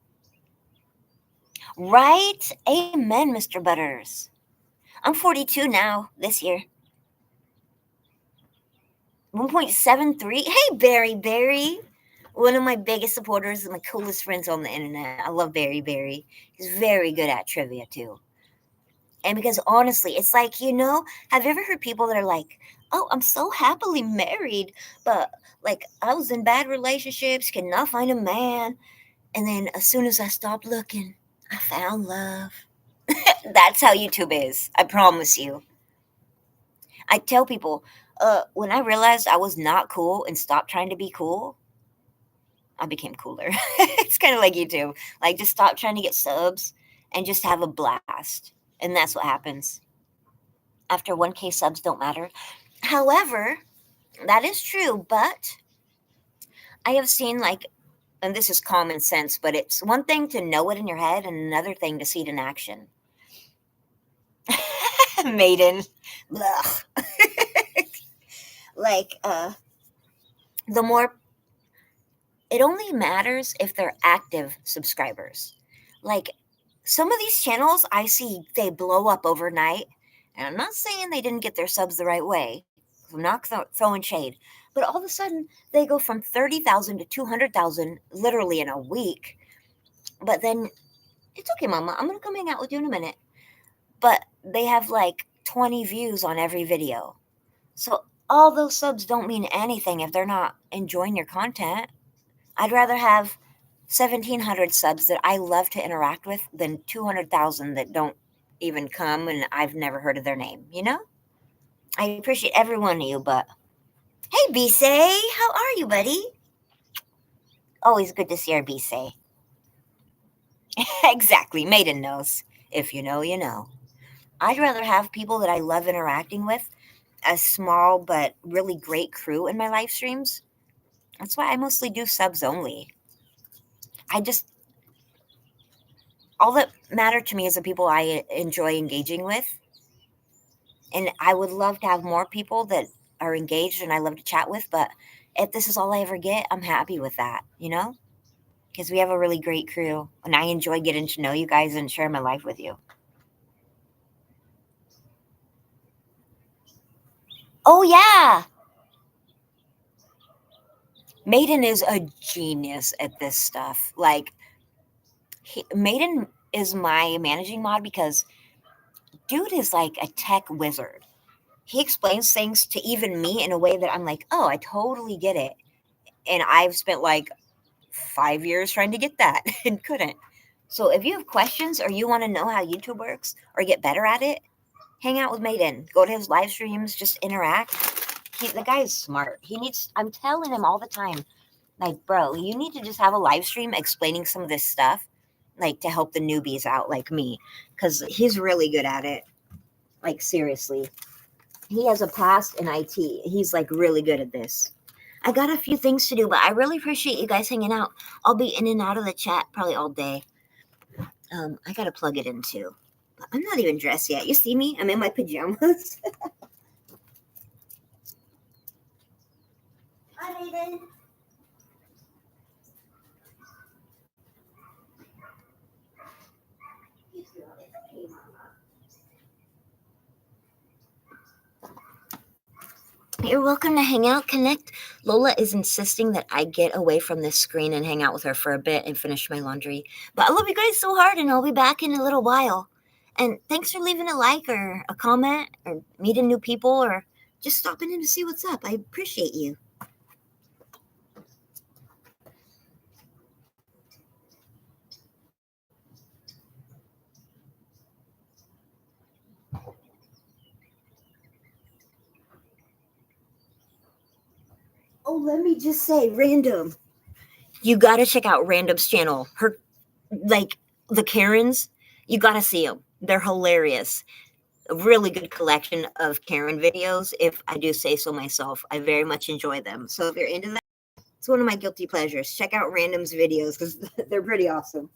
Speaker 1: Right? Amen, Mr. Butters. I'm 42 now this year. 1.73. Hey, Barry. One of my biggest supporters and my coolest friends on the internet. I love Barry. He's very good at trivia, too. And because honestly, it's like, have you ever heard people that are like, oh, I'm so happily married, but like I was in bad relationships, could not find a man. And then as soon as I stopped looking, I found love. That's how YouTube is. I promise you. I tell people, when I realized I was not cool and stopped trying to be cool, I became cooler. It's kind of like YouTube. Like, just stop trying to get subs and just have a blast. And that's what happens. After 1K subs don't matter. However, that is true, but I have seen and this is common sense, but it's one thing to know it in your head and another thing to see it in action. Maiden. Blah. The more it only matters if they're active subscribers. Like some of these channels I see they blow up overnight. And I'm not saying they didn't get their subs the right way. I'm not throwing shade. But all of a sudden they go from 30,000 to 200,000 literally in a week. But then it's okay, Mama. I'm going to come hang out with you in a minute. But they have like 20 views on every video. So all those subs don't mean anything if they're not enjoying your content. I'd rather have 1,700 subs that I love to interact with than 200,000 that don't even come and I've never heard of their name, you know? I appreciate every one of you, but hey, Bisay, how are you, buddy? Always good to see our Bisay. Exactly, Maiden knows. If you know, you know. I'd rather have people that I love interacting with, a small but really great crew in my live streams. That's why I mostly do subs only. All that matter to me is the people I enjoy engaging with. And I would love to have more people that are engaged and I love to chat with. But if this is all I ever get, I'm happy with that, you know? Because we have a really great crew and I enjoy getting to know you guys and share my life with you. Oh, yeah. Maiden is a genius at this stuff. Maiden is my managing mod because dude is like a tech wizard. He explains things to even me in a way that I'm like, oh, I totally get it. And I've spent like 5 years trying to get that and couldn't. So if you have questions or you want to know how YouTube works or get better at it, hang out with Maiden. Go to his live streams, just interact. The guy is smart. I'm telling him all the time, like, bro, you need to just have a live stream explaining some of this stuff like to help the newbies out like me, because he's really good at it. Like seriously, he has a past in IT. He's like really good at this. I got a few things to do, but I really appreciate you guys hanging out. I'll be in and out of the chat probably all day. I gotta plug it in too. I'm not even dressed yet. You see me? I'm in my pajamas. Hi, Aiden. You're welcome to hang out, connect. Lola is insisting that I get away from this screen and hang out with her for a bit and finish my laundry. But I love you guys so hard, and I'll be back in a little while. And thanks for leaving a like or a comment or meeting new people or just stopping in to see what's up. I appreciate you. Oh, let me just say, Random. You gotta check out Random's channel. Her, like, the Karens, you gotta see them. They're hilarious. A really good collection of Karen videos, if I do say so myself. I very much enjoy them. So if you're into that, it's one of my guilty pleasures. Check out Random's videos because they're pretty awesome.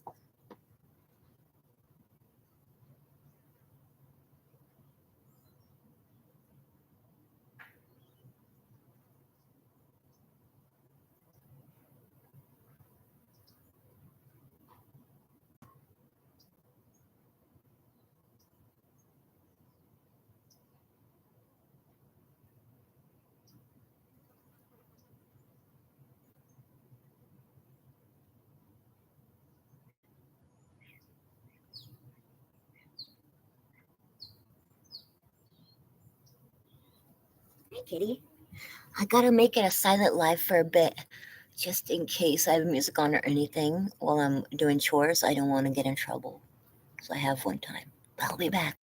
Speaker 1: Hey, kitty. I gotta make it a silent live for a bit, just in case I have music on or anything while I'm doing chores. I don't want to get in trouble. So I have one time. I'll be back.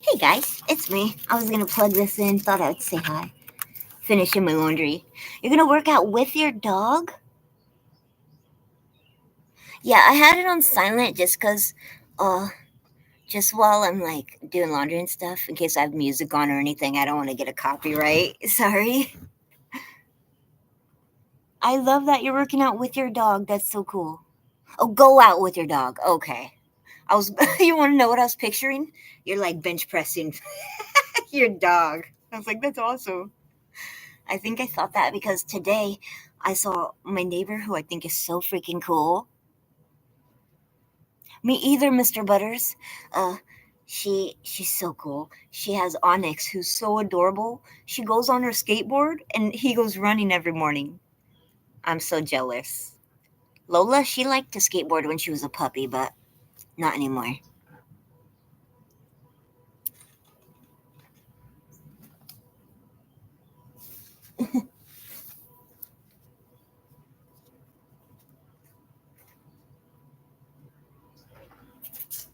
Speaker 1: Hey guys, it's me. I was gonna plug this in, thought I'd say hi. Finishing my laundry. You're gonna work out with your dog? Yeah, I had it on silent uh, just while I'm like doing laundry and stuff, in case I have music on or anything. I don't want to get a copyright. Sorry. I love that you're working out with your dog. That's so cool. Oh, go out with your dog. Okay. I was. You want to know what I was picturing? You're like bench pressing your dog. I was like, that's awesome. I think I thought that because today I saw my neighbor who I think is so freaking cool. Me either, Mr. Butters. Uh, she's so cool. She has Onyx, who's so adorable. She goes on her skateboard and he goes running every morning. I'm so jealous. Lola, she liked to skateboard when she was a puppy, but not anymore.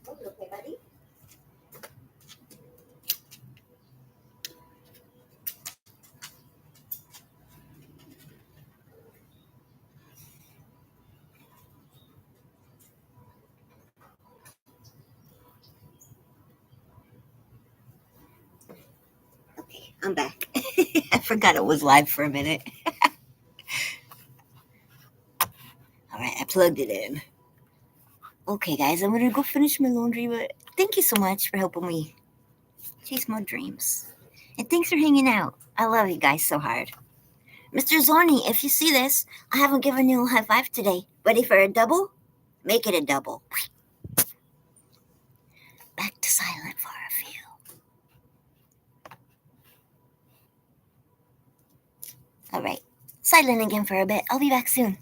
Speaker 1: Okay, buddy. Okay, I'm back. I forgot it was live for a minute. All right, I plugged it in. Okay, guys, I'm gonna go finish my laundry, but thank you so much for helping me chase my dreams. And thanks for hanging out. I love you guys so hard. Mr. Zorni, if you see this, I haven't given you a high five today. Ready for a double? Make it a double. Back to silent for a few. All right. Silent again for a bit. I'll be back soon.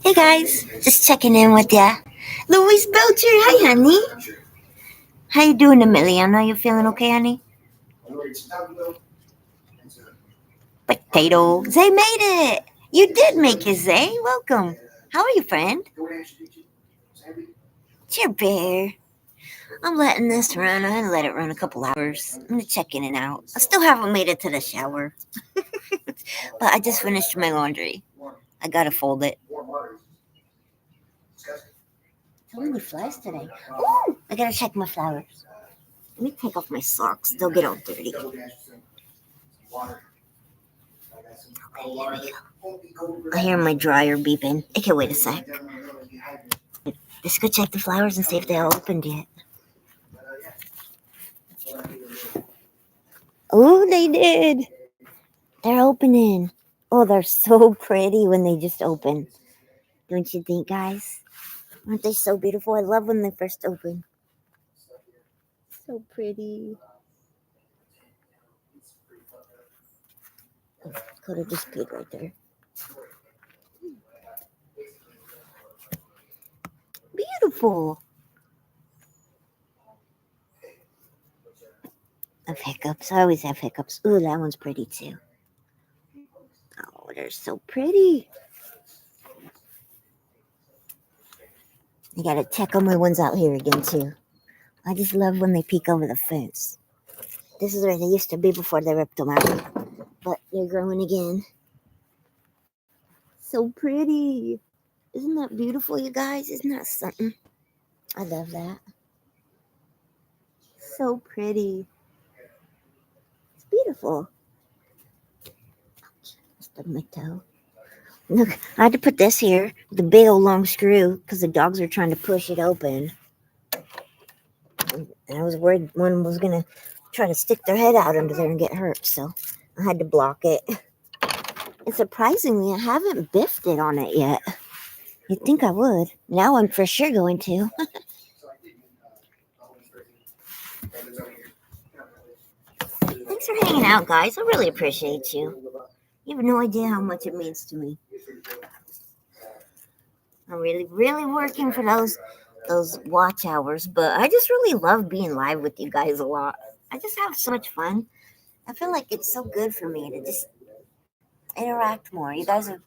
Speaker 1: Hey guys, just checking in with ya. Louise Belcher, hi honey. How you doing, Emiliana? You feeling okay, honey? Potato. Zay made it. You did make it, Zay. Welcome. How are you, friend? Dear bear. I'm letting this run. I let it run a couple hours. I'm gonna check in and out. I still haven't made it to the shower, but I just finished my laundry. I gotta fold it. So many flies today. Ooh, I gotta check my flowers. Let me take off my socks. They'll get all dirty. Okay, here we go. I hear my dryer beeping. Okay, wait a sec. Let's go check the flowers and see if they're opened yet. Oh, they did. They're opening. Oh, they're so pretty when they just open. Don't you think, guys? Aren't they so beautiful? I love when they first open. So pretty. Oh, could have just peed right there. Beautiful. Of hiccups. I always have hiccups. Ooh, that one's pretty too. Oh, they're so pretty. I gotta check on my ones out here again too. I just love when they peek over the fence. This is where they used to be before they ripped them out. But they're growing again. So pretty. Isn't that beautiful, you guys? Isn't that something? I love that. So pretty. It's beautiful. Stubbed my toe. Look, I had to put this here, the big old long screw, because the dogs are trying to push it open. And I was worried one was going to try to stick their head out under there and get hurt, so I had to block it. And surprisingly, I haven't biffed it on it yet. You'd think I would. Now I'm for sure going to. Thanks for hanging out, guys. I really appreciate you. You have no idea how much it means to me. I'm really, really working for those watch hours, but I just really love being live with you guys a lot. I just have so much fun. I feel like it's so good for me to just interact more. You guys have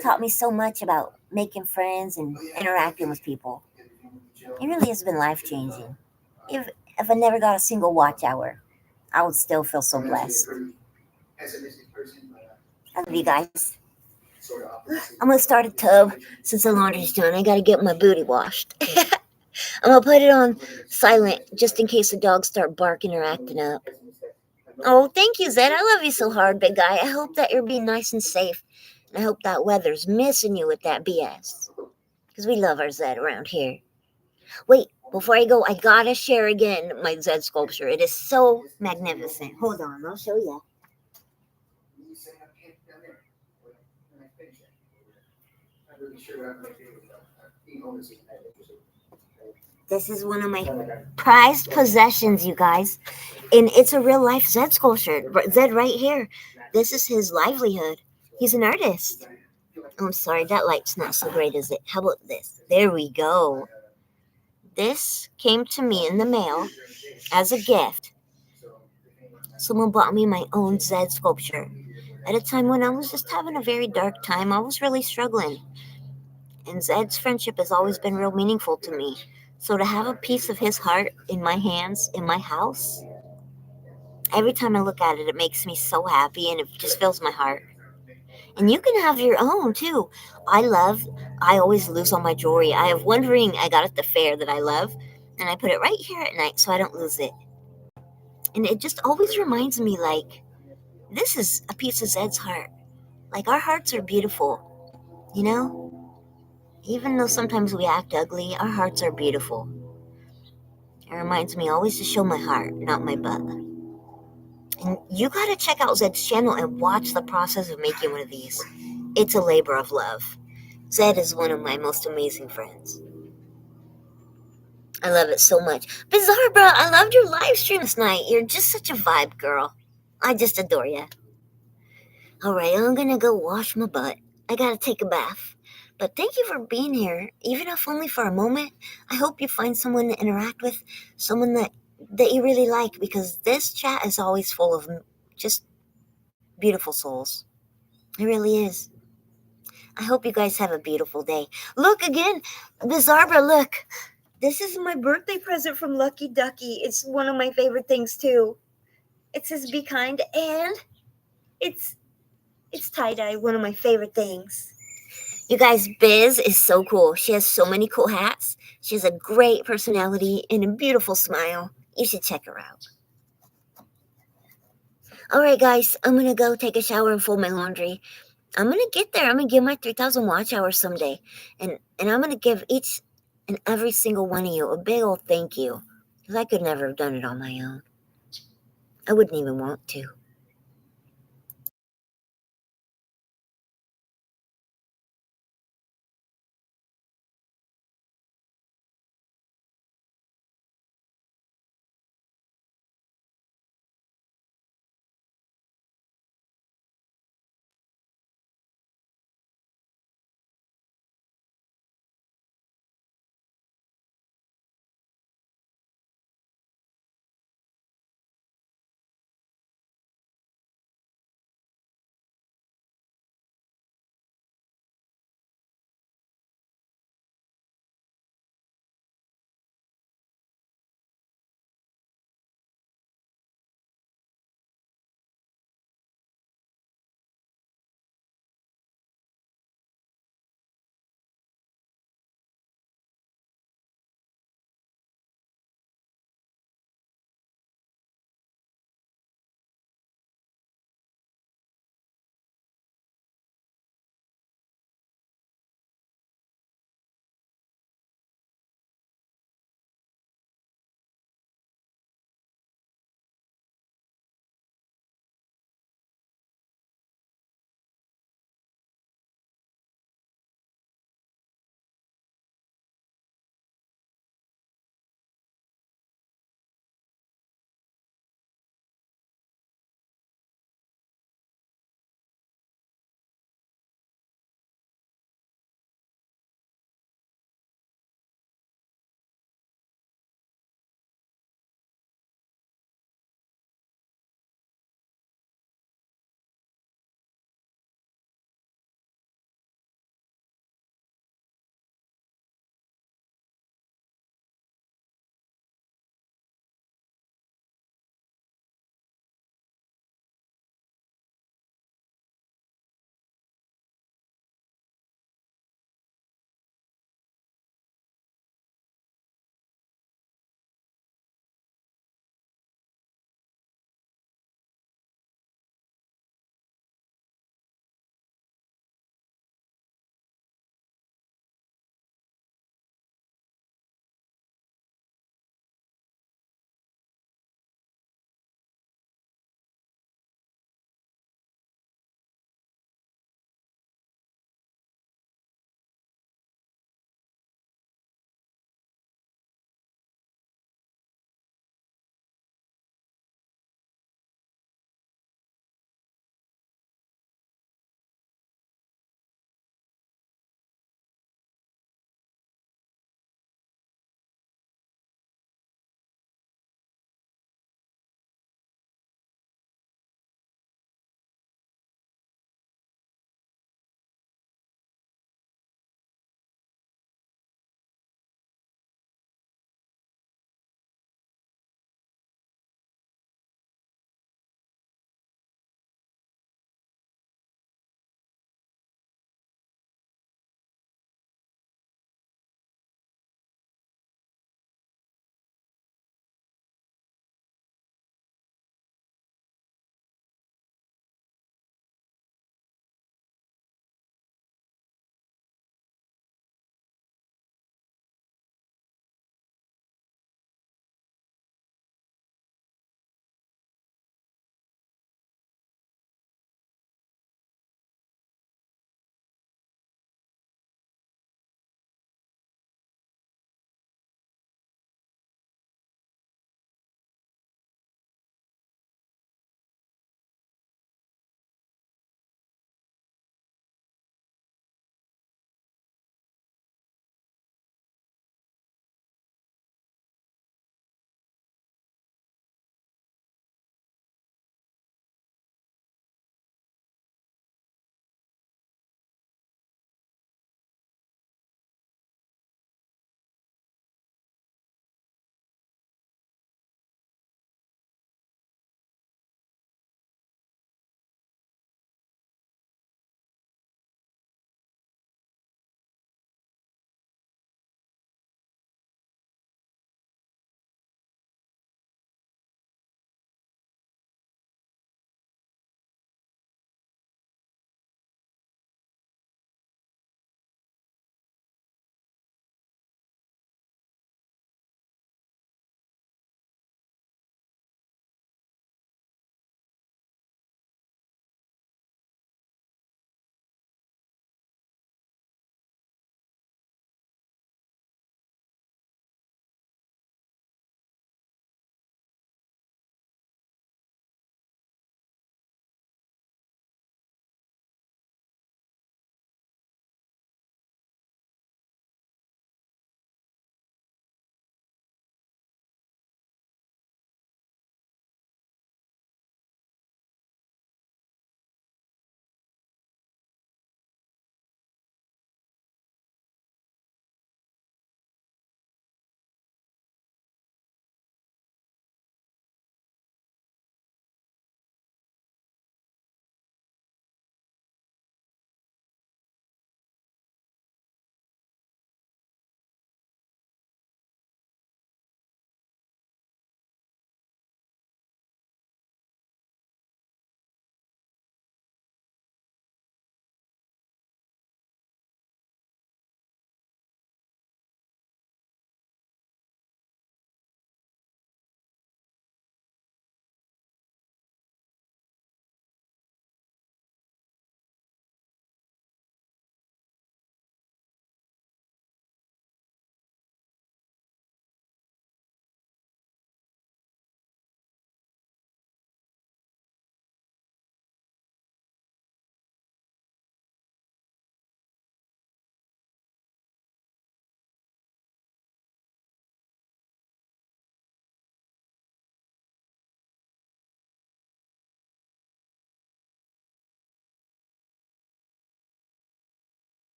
Speaker 1: taught me so much about making friends and interacting with people. It really has been life changing. If I never got a single watch hour, I would still feel so blessed. I love you guys. I'm gonna start a tub since the laundry's done. I gotta get my booty washed. I'm gonna put it on silent just in case the dogs start barking or acting up. Oh, thank you, Zed. I love you so hard, big guy. I hope that you're being nice and safe. And I hope that weather's missing you with that BS. Because we love our Zed around here. Wait, before I go, I gotta share again my Zed sculpture. It is so magnificent. Hold on, I'll show you. This is one of my prized possessions, you guys. And it's a real life Zed sculpture. Zed right here. This is his livelihood. He's an artist. Oh, I'm sorry, that light's not so great, is it? How about this? There we go. This came to me in the mail as a gift. Someone bought me my own Zed sculpture. At a time when I was just having a very dark time, I was really struggling. And Zed's friendship has always been real meaningful to me. So to have a piece of his heart in my hands, in my house, every time I look at it, it makes me so happy and it just fills my heart. And you can have your own too. I always lose all my jewelry. I have one ring I got at the fair that I love, and I put it right here at night so I don't lose it. And it just always reminds me, like, this is a piece of Zed's heart. Like, our hearts are beautiful, you know? Even though sometimes we act ugly, our hearts are beautiful. It reminds me always to show my heart, not my butt. And you gotta check out Zed's channel and watch the process of making one of these. It's a labor of love. Zed is one of my most amazing friends. I love it so much. Bizarre, bro, I loved your live stream this night. You're just such a vibe, girl. I just adore you. Alright, I'm gonna go wash my butt. I gotta take a bath. But thank you for being here, even if only for a moment. I hope you find someone to interact with, someone that you really like, because this chat is always full of just beautiful souls. It really is. I hope you guys have a beautiful day. Look again, the Zarbra, look. This is my birthday present from Lucky Ducky. It's one of my favorite things too. It says be kind, and it's tie-dye, one of my favorite things. You guys, Biz is so cool. She has so many cool hats. She has a great personality and a beautiful smile. You should check her out. Alright guys, I'm gonna go take a shower and fold my laundry. I'm gonna get there. I'm gonna give my 3,000 watch hours someday. And I'm gonna give each and every single one of you a big old thank you. Because I could never have done it on my own. I wouldn't even want to.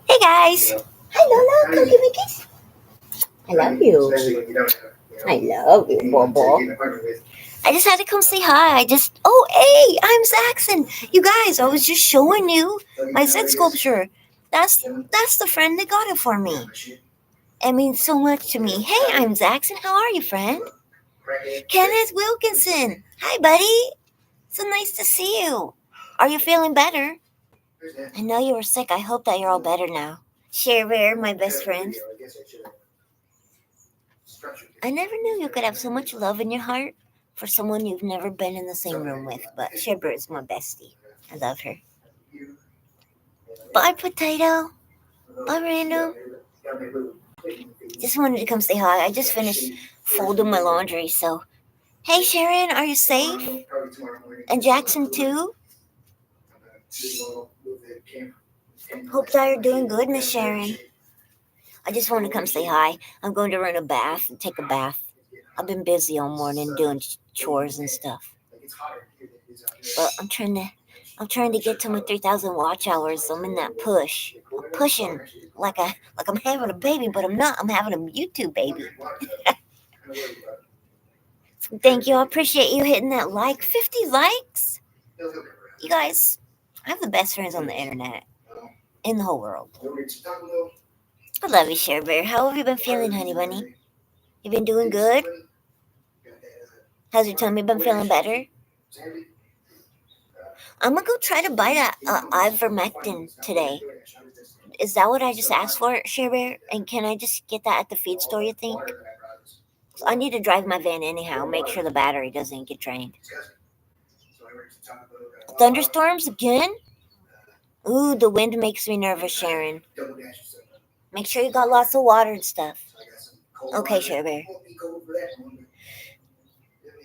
Speaker 1: Hey guys. Hi Lola, come give me a kiss. I love you. I love you, Bobo. I just had to come say hi. Oh, hey, I'm Saxon. You guys, I was just showing you my Zed sculpture. That's the friend that got it for me. It means so much to me. Hey, I'm Saxon. How are you, friend? Kenneth Wilkinson. Hi, buddy. So nice to see you. Are you feeling better? I know you were sick. I hope that you're all better now. Cher Bear, my best friend. I never knew you could have so much love in your heart for someone you've never been in the same room with, but Cher Bear is my bestie. I love her. Bye, Potato. Bye, Random. Just wanted to come say hi. I just finished folding my laundry, so. Hey, Sharon, are you safe? And Jackson, too? Hope that you're doing good, Miss Sharon. I just wanted to come say hi. I'm going to run a bath and take a bath. I've been busy all morning doing chores and stuff. But I'm trying to get to my 3,000 watch hours. So I'm in that push. I'm pushing like I'm having a baby, but I'm not. I'm having a YouTube baby. Thank you. I appreciate you hitting that like. 50 likes? You guys, I have the best friends on the internet in the whole world. I love you, Cher Bear. How have you been feeling, honey bunny? You been doing good? How's your tummy been feeling better? I'm gonna go try to buy that ivermectin today. Is that what I just asked for, Cher Bear? And can I just get that at the feed store, you think? So I need to drive my van anyhow, make sure the battery doesn't get drained. Thunderstorms again? Ooh, the wind makes me nervous, Sharon. Make sure you got lots of water and stuff. Okay, Cher Bear.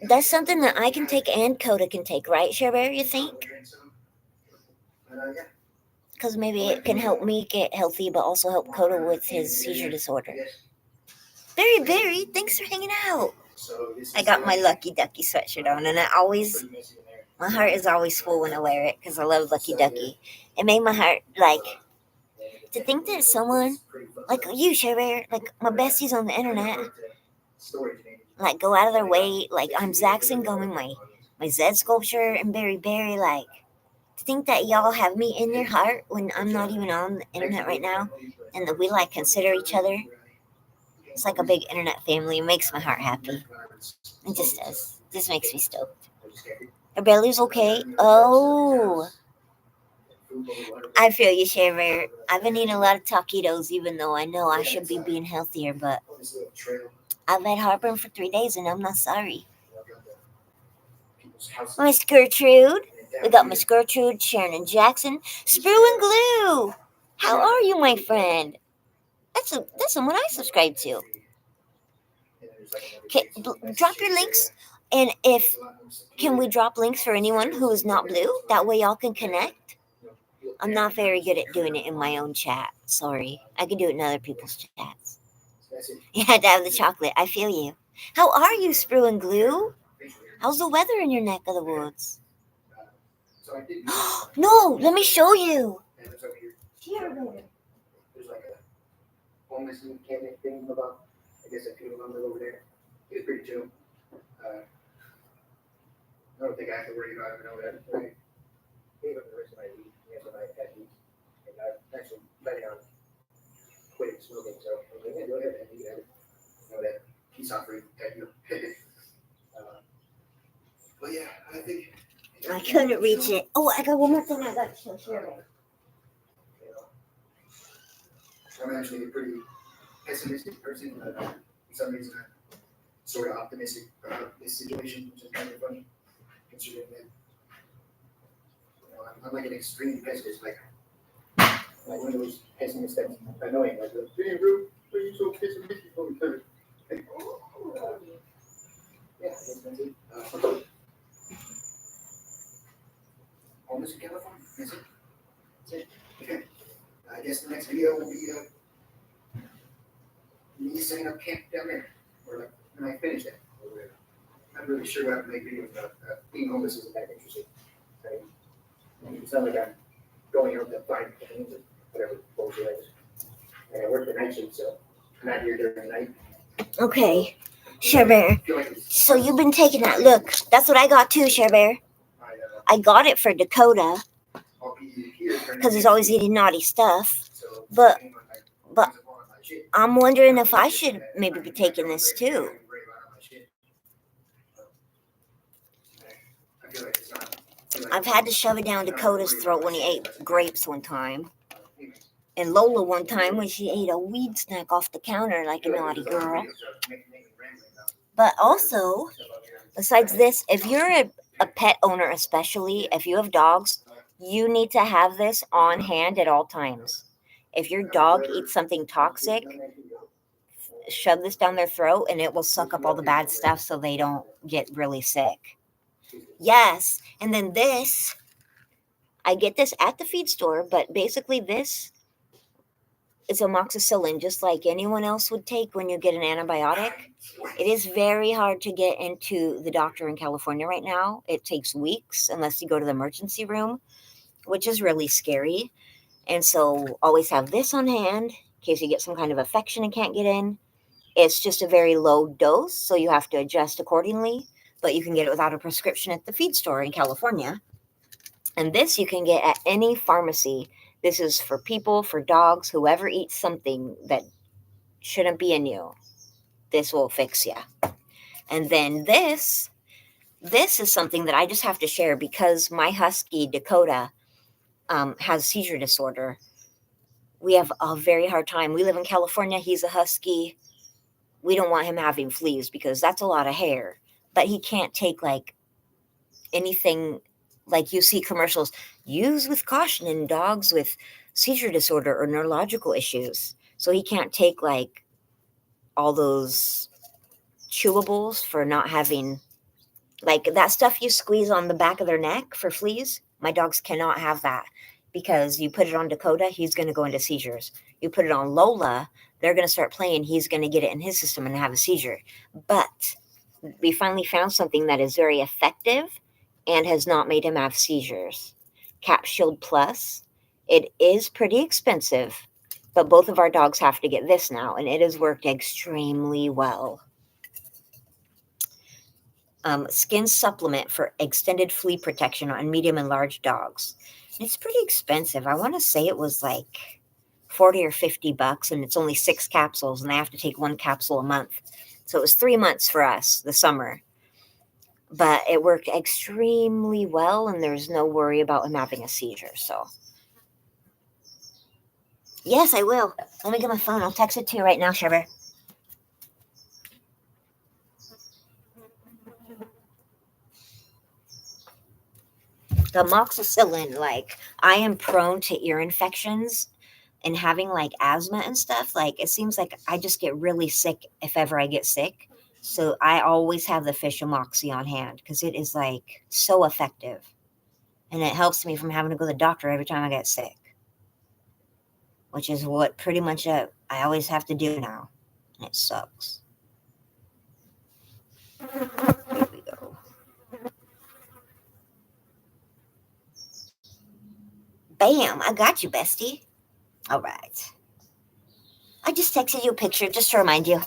Speaker 1: That's something that I can take and Coda can take, right, Cher Bear, you think? Because maybe it can help me get healthy, but also help Coda with his seizure disorder. Berry, thanks for hanging out. I got my Lucky Ducky sweatshirt on, and my heart is always full when I wear it because I love Lucky Ducky. It made my heart, to think that someone, like you, Cher Bear, like my besties on the internet, go out of their way, I'm Zaxxon going my Zed sculpture and Berry, to think that y'all have me in your heart when I'm not even on the internet right now, and that we consider each other. It's like a big internet family. It makes my heart happy. It just does. It just makes me stoked. Her belly's okay. Oh, I feel you, Shaver. I've been eating a lot of taquitos, even though I know I should be being healthier, but I've had heartburn for 3 days, and I'm not sorry. Miss Gertrude. We got Miss Gertrude, Sharon and Jackson. Sprue and Glue. How are you, my friend? That's someone I subscribe to. Okay, drop your links, and can we drop links for anyone who is not blue? That way y'all can connect. I'm not very good at doing it in my own chat. Sorry. I can do it in other people's chats. You had to have the chocolate. I feel you. How are you, Sprue and Glue? How's the weather in your neck of the woods? No, let me show you. Here, there's a homeless cabinet thing about. I guess a funeral number over there. It's pretty chill. I don't think I have to worry about it. I know that. I gave up the rest of my week. Yes, I had week. And I actually planning on quitting smoking. So I was like, yeah, go ahead and you can have it. I know that peace offering type deal. But yeah, I think. I couldn't reach it. Oh, I got one more thing I got to share. I'm actually a pretty pessimistic person. For some reason, I'm sort of optimistic about this situation, which is kind of funny, considering that I'm like an extreme pessimist, like one of those pessimists that's annoying. Like, hey, bro, why are you so pessimistic all the time? Like, yeah, I guess that's it. Homeless in California. That's it. Okay. I guess the next video will be me setting up camp down there, or when I finish that. I'm not really sure what to make videos about. Being homeless isn't that interesting. It sounds like I'm going out to find things or whatever bullshit I just And I work the night shift, so I'm not here during the night. Okay. Share Bear. So you've been taking that. Look, that's what I got too, Share Bear. I got it for Dakota because he's always eating naughty stuff. But I'm wondering if I should maybe be taking this too. I've had to shove it down Dakota's throat when he ate grapes one time. And Lola one time when she ate a weed snack off the counter like a naughty girl. But also, besides this, if you're a pet owner, especially if you have dogs, you need to have this on hand at all times. If your dog eats something toxic, shove this down their throat and it will suck up all the bad stuff so they don't get really sick. Yes, and then this, I get this at the feed store, but basically this is amoxicillin, just like anyone else would take when you get an antibiotic. It is very hard to get into the doctor in California right now. It takes weeks unless you go to the emergency room, which is really scary. And so always have this on hand in case you get some kind of infection and can't get in. It's just a very low dose, so you have to adjust accordingly, but you can get it without a prescription at the feed store in California. And this you can get at any pharmacy. This is for people, for dogs, whoever eats something that shouldn't be in you. This will fix you. And then this is something that I just have to share because my husky, Dakota, has seizure disorder. We have a very hard time. We live in California. He's a husky. We don't want him having fleas because that's a lot of hair. But he can't take like anything like you see commercials, use with caution in dogs with seizure disorder or neurological issues. So he can't take like all those chewables for not having like that stuff you squeeze on the back of their neck for fleas. My dogs cannot have that because you put it on Dakota, he's going to go into seizures. You put it on Lola, they're going to start playing, he's going to get it in his system and have a seizure. But we finally found something that is very effective and has not made him have seizures. Cap Shield Plus. It is pretty expensive, but both of our dogs have to get this now, and it has worked extremely well. Skin supplement for extended flea protection on medium and large dogs. It's pretty expensive. I want to say it was like $40 or $50, and it's only 6 capsules, and they have to take 1 capsule a month. So it was 3 months for us, the summer. But it worked extremely well, and there's no worry about him having a seizure. So, yes, I will. Let me get my phone. I'll text it to you right now, Shiver. The amoxicillin, like, I am prone to ear infections and having, like, asthma and stuff. Like, it seems like I just get really sick if ever I get sick. So I always have the fish amoxi on hand because it is, like, so effective. And it helps me from having to go to the doctor every time I get sick, which is what pretty much I always have to do now. And it sucks. Here we go. Bam! I got you, bestie. All right. I just texted you a picture just to remind you.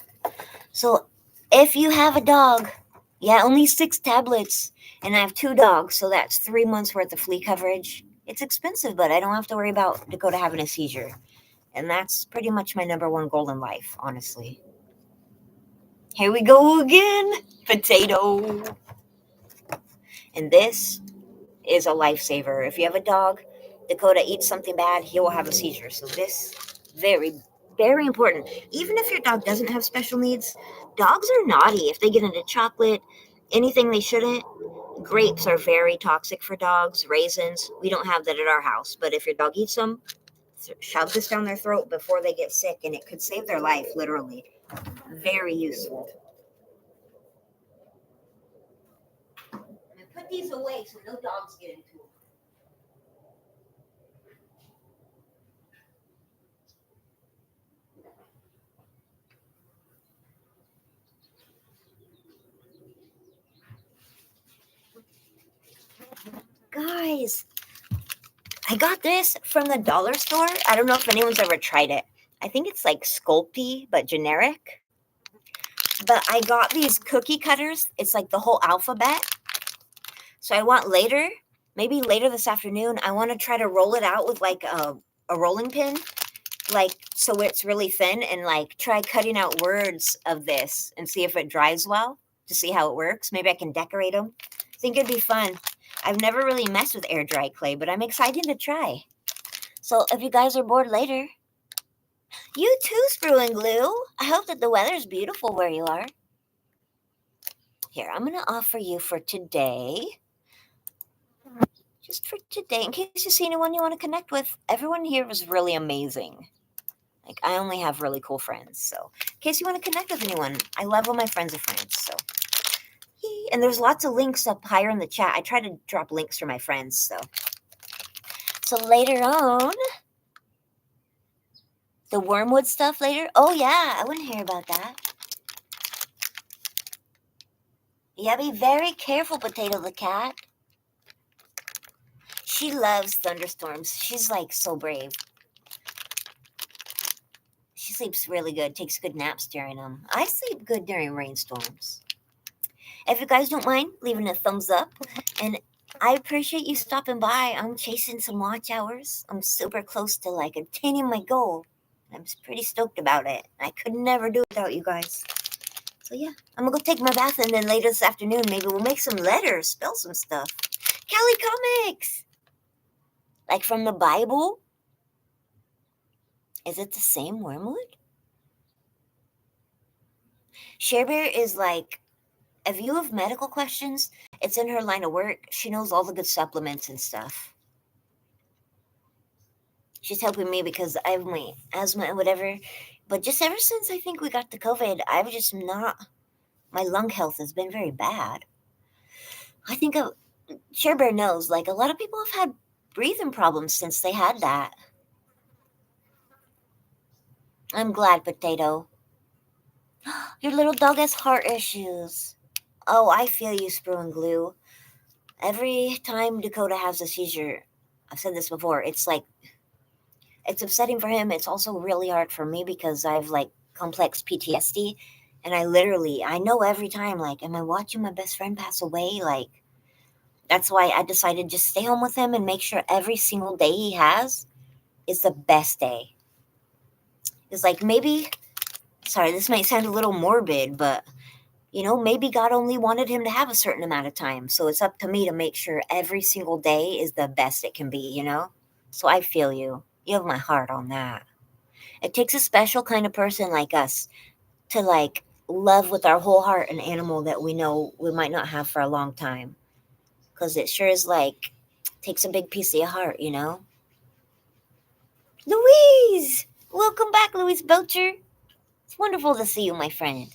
Speaker 1: So if you have a dog, yeah, only 6 tablets. And I have 2 dogs, so that's 3 months worth of flea coverage. It's expensive, but I don't have to worry about Dakota having a seizure. And that's pretty much my number one goal in life, honestly. Here we go again. Potato. And this is a lifesaver. If you have a dog, Dakota eats something bad, he will have a seizure. So this, very, very important. Even if your dog doesn't have special needs, dogs are naughty. If they get into chocolate, anything they shouldn't, grapes are very toxic for dogs, raisins. We don't have that at our house. But if your dog eats them, shove this down their throat before they get sick, and it could save their life, literally. Very useful. And put these away so no dogs get into them. Guys, I got this from the dollar store. I don't know if anyone's ever tried it. I think it's like Sculpey, but generic. But I got these cookie cutters. It's like the whole alphabet. So I want later, maybe later this afternoon, I want to try to roll it out with like a rolling pin, like so it's really thin, and like try cutting out words of this and see if it dries well to see how it works. Maybe I can decorate them. I think it'd be fun. I've never really messed with air dry clay, but I'm excited to try. So if you guys are bored later, you too, Sprue and Glue. I hope that the weather's beautiful where you are. Here, I'm going to offer you for today, just for today, in case you see anyone you want to connect with. Everyone here was really amazing. Like, I only have really cool friends. So, in case you want to connect with anyone, I love all my friends are friends. So, and there's lots of links up higher in the chat. I try to drop links for my friends. So later on, the wormwood stuff later. Oh, yeah, I want to hear about that. Yeah, be very careful, Potato the cat. She loves thunderstorms. She's like so brave. She sleeps really good, takes good naps during them. I sleep good during rainstorms. If you guys don't mind leaving a thumbs up, and I appreciate you stopping by. I'm chasing some watch hours. I'm super close to like attaining my goal. I'm pretty stoked about it. I could never do it without you guys. So yeah, I'm gonna go take my bath, and then later this afternoon, maybe we'll make some letters, spell some stuff. Cali Comics! Like from the Bible? Is it the same wormwood? Sharebear is like, if you have medical questions, it's in her line of work. She knows all the good supplements and stuff. She's helping me because I have my asthma and whatever. But just ever since I think we got the COVID, I've just not, my lung health has been very bad. I think Sharebear knows, like a lot of people have had breathing problems since they had that. I'm glad, Potato. Your little dog has heart issues. Oh, I feel you, Sprue and Glue. Every time Dakota has a seizure, I've said this before, it's like, it's upsetting for him. It's also really hard for me because I have like complex PTSD. And I know every time, like, am I watching my best friend pass away? Like, that's why I decided to just stay home with him and make sure every single day he has is the best day. It's like maybe, sorry, this might sound a little morbid, but maybe God only wanted him to have a certain amount of time. So it's up to me to make sure every single day is the best it can be, So I feel you. You have my heart on that. It takes a special kind of person like us to like love with our whole heart an animal that we know we might not have for a long time. Because it sure is like, takes a big piece of your heart, Louise! Welcome back, Louise Belcher. It's wonderful to see you, my friend.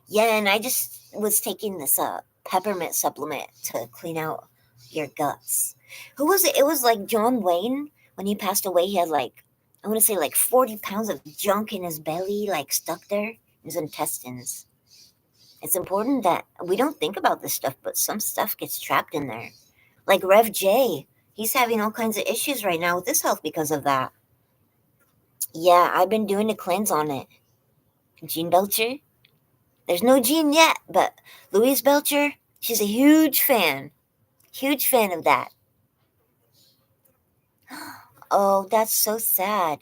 Speaker 1: Yeah, and I just was taking this peppermint supplement to clean out your guts. Who was it? It was like John Wayne. When he passed away, he had like, I want to say like 40 pounds of junk in his belly, like stuck there, his intestines. It's important that we don't think about this stuff, but some stuff gets trapped in there. Like Rev J, he's having all kinds of issues right now with his health because of that. Yeah, I've been doing a cleanse on it. Gene Belcher? There's no Gene yet, but Louise Belcher, she's a huge fan. Huge fan of that. Oh, that's so sad.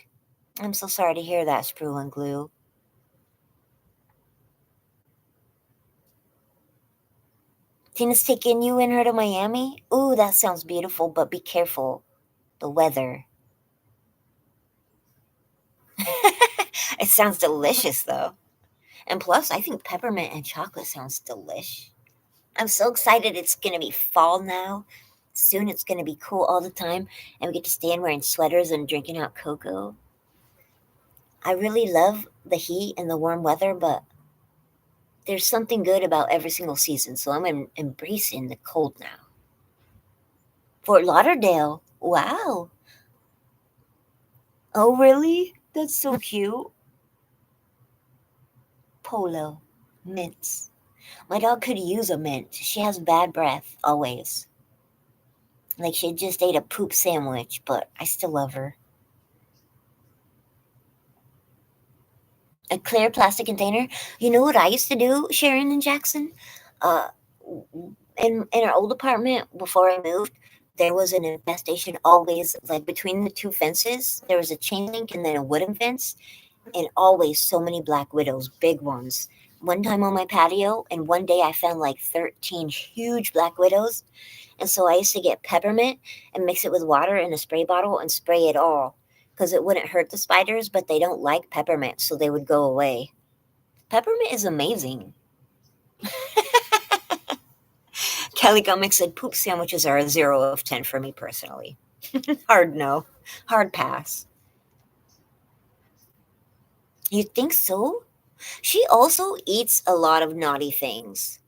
Speaker 1: I'm so sorry to hear that, Sprue and Glue. Tina's taking you and her to Miami? Ooh, that sounds beautiful, but be careful. The weather. It sounds delicious, though. And plus, I think peppermint and chocolate sounds delish. I'm so excited it's going to be fall now. Soon it's going to be cool all the time, and we get to stand wearing sweaters and drinking out cocoa. I really love the heat and the warm weather, but there's something good about every single season, so I'm embracing the cold now. Fort Lauderdale. Wow. Oh, really? That's so cute. Polo. Mints. My dog could use a mint. She has bad breath, always. Like she just ate a poop sandwich, but I still love her. A clear plastic container. You know what I used to do, Sharon and Jackson? Uh, in our old apartment before I moved, there was an infestation always like between the two fences. There was a chain link and then a wooden fence, and always so many black widows, big ones. One time on my patio, and one day I found like 13 huge black widows. And so I used to get peppermint and mix it with water in a spray bottle and spray it all because it wouldn't hurt the spiders, but they don't like peppermint, so they would go away. Peppermint is amazing. Kelly Comics said poop sandwiches are a 0 of 10 for me personally. Hard no. Hard pass. You think so? She also eats a lot of naughty things.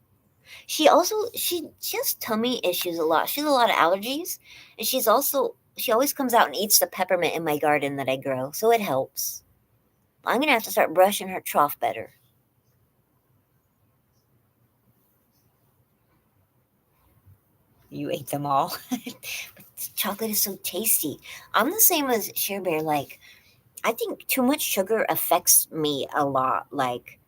Speaker 1: She has tummy issues a lot. She has a lot of allergies, and she always comes out and eats the peppermint in my garden that I grow, so it helps. I'm gonna have to start brushing her trough better. You ate them all. But chocolate is so tasty. I'm the same as Share Bear. Like, I think too much sugar affects me a lot. Like,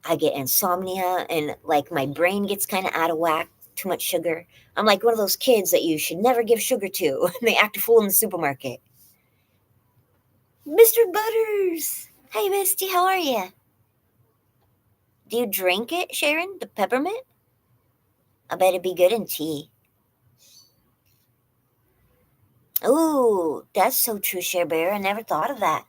Speaker 1: I get insomnia and like my brain gets kind of out of whack. Too much sugar. I'm like one of those kids that you should never give sugar to. They act a fool in the supermarket. Mr. Butters! Hey, Misty, how are you? Do you drink it, Sharon? The peppermint? I bet it'd be good in tea. Ooh, that's so true, Share Bear. I never thought of that.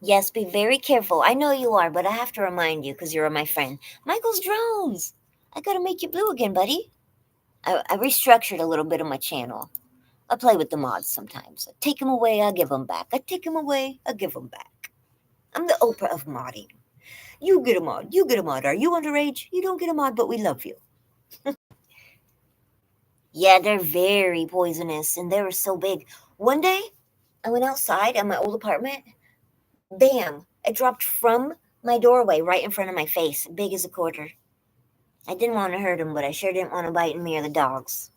Speaker 1: Yes, be very careful. I know you are, but I have to remind you because you're my friend. Michael's drones! I gotta make you blue again, buddy. I restructured a little bit of my channel. I play with the mods sometimes. I take them away, I give them back. I take them away, I give them back. I'm the Oprah of modding. You get a mod, you get a mod. Are you underage? You don't get a mod, but we love you. Yeah, they're very poisonous and they were so big. One day, I went outside at my old apartment. Bam! It dropped from my doorway right in front of my face, big as a quarter. I didn't want to hurt him, but I sure didn't want to bite me or the dogs.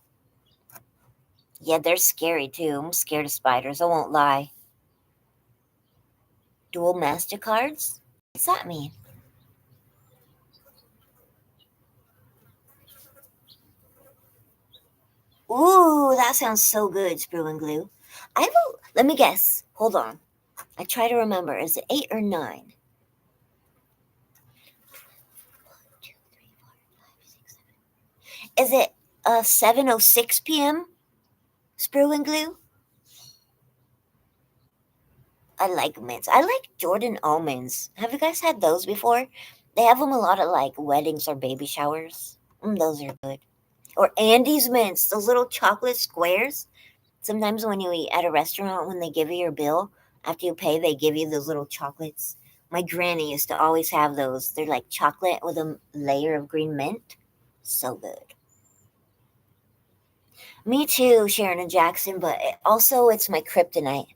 Speaker 1: Yeah, they're scary too. I'm scared of spiders, I won't lie. Dual MasterCards? What's that mean? Ooh, that sounds so good, Sprue and Glue. I vote. Let me guess. Hold on. I try to remember. Is it 8 or 9? Is it 7:06 p.m.? Sprue and Glue? I like mints. I like Jordan almonds. Have you guys had those before? They have them a lot at like weddings or baby showers. Those are good. Or Andy's mints, those little chocolate squares. Sometimes when you eat at a restaurant, when they give you your bill, after you pay, they give you those little chocolates. My granny used to always have those. They're like chocolate with a layer of green mint. So good. Me too, Sharon and Jackson, but also it's my kryptonite.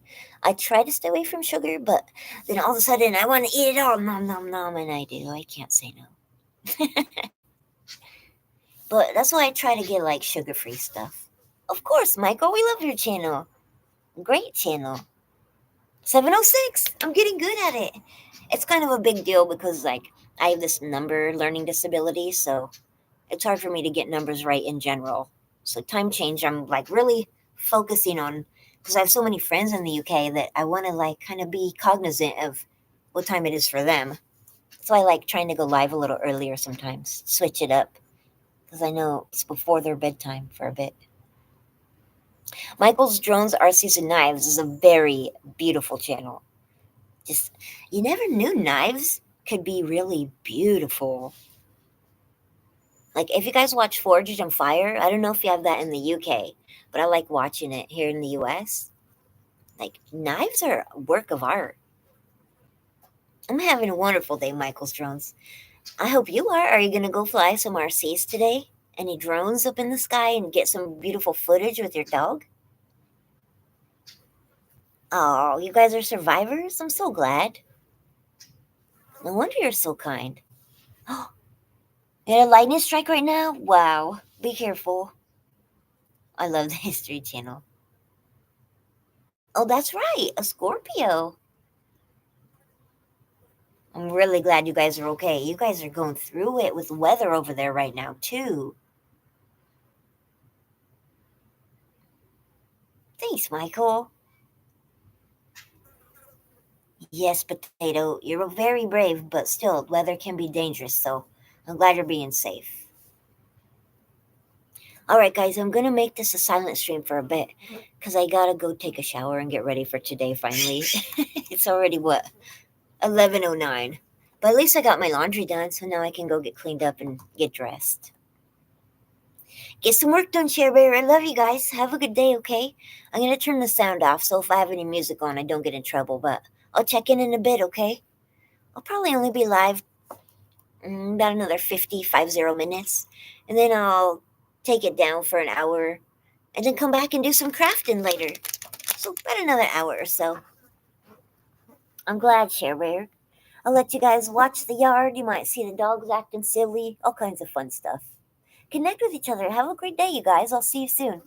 Speaker 1: I try to stay away from sugar, but then all of a sudden I want to eat it all, nom nom nom, and I do. I can't say no. But that's why I try to get like sugar free stuff. Of course, Michael, we love your channel. Great channel. 7:06. I'm getting good at it. It's kind of a big deal because like I have this number learning disability, so it's hard for me to get numbers right in general. So time change, I'm like really focusing on because I have so many friends in the UK that I want to like kind of be cognizant of what time it is for them. So I like trying to go live a little earlier sometimes, switch it up because I know it's before their bedtime for a bit. Michael's Drones RCs and Knives is a very beautiful channel. Just you never knew knives could be really beautiful. Like if you guys watch Forged and Fire, I don't know if you have that in the UK, but I like watching it here in the US. Like knives are a work of art. I'm having a wonderful day, Michael's Drones. I hope you are. Are you gonna go fly some RCs today? Any drones up in the sky and get some beautiful footage with your dog? Oh, you guys are survivors? I'm so glad. No wonder you're so kind. You had a lightning strike right now? Wow. Be careful. I love the History Channel. Oh, that's right, a Scorpio. I'm really glad you guys are okay. You guys are going through it with weather over there right now, too. Thanks, Michael. Yes, Potato, you're very brave, but still, weather can be dangerous, so I'm glad you're being safe. Alright, guys, I'm gonna make this a silent stream for a bit, because I gotta go take a shower and get ready for today finally. It's already, what, 11:09. But at least I got my laundry done, so now I can go get cleaned up and get dressed. Get some work done, Share Bear. I love you guys. Have a good day, okay? I'm gonna turn the sound off, so if I have any music on, I don't get in trouble, but I'll check in a bit, okay? I'll probably only be live about another 50 minutes, and then I'll take it down for an hour, and then come back and do some crafting later. So about another hour or so. I'm glad, Share Bear. I'll let you guys watch the yard. You might see the dogs acting silly, all kinds of fun stuff. Connect with each other. Have a great day, you guys. I'll see you soon.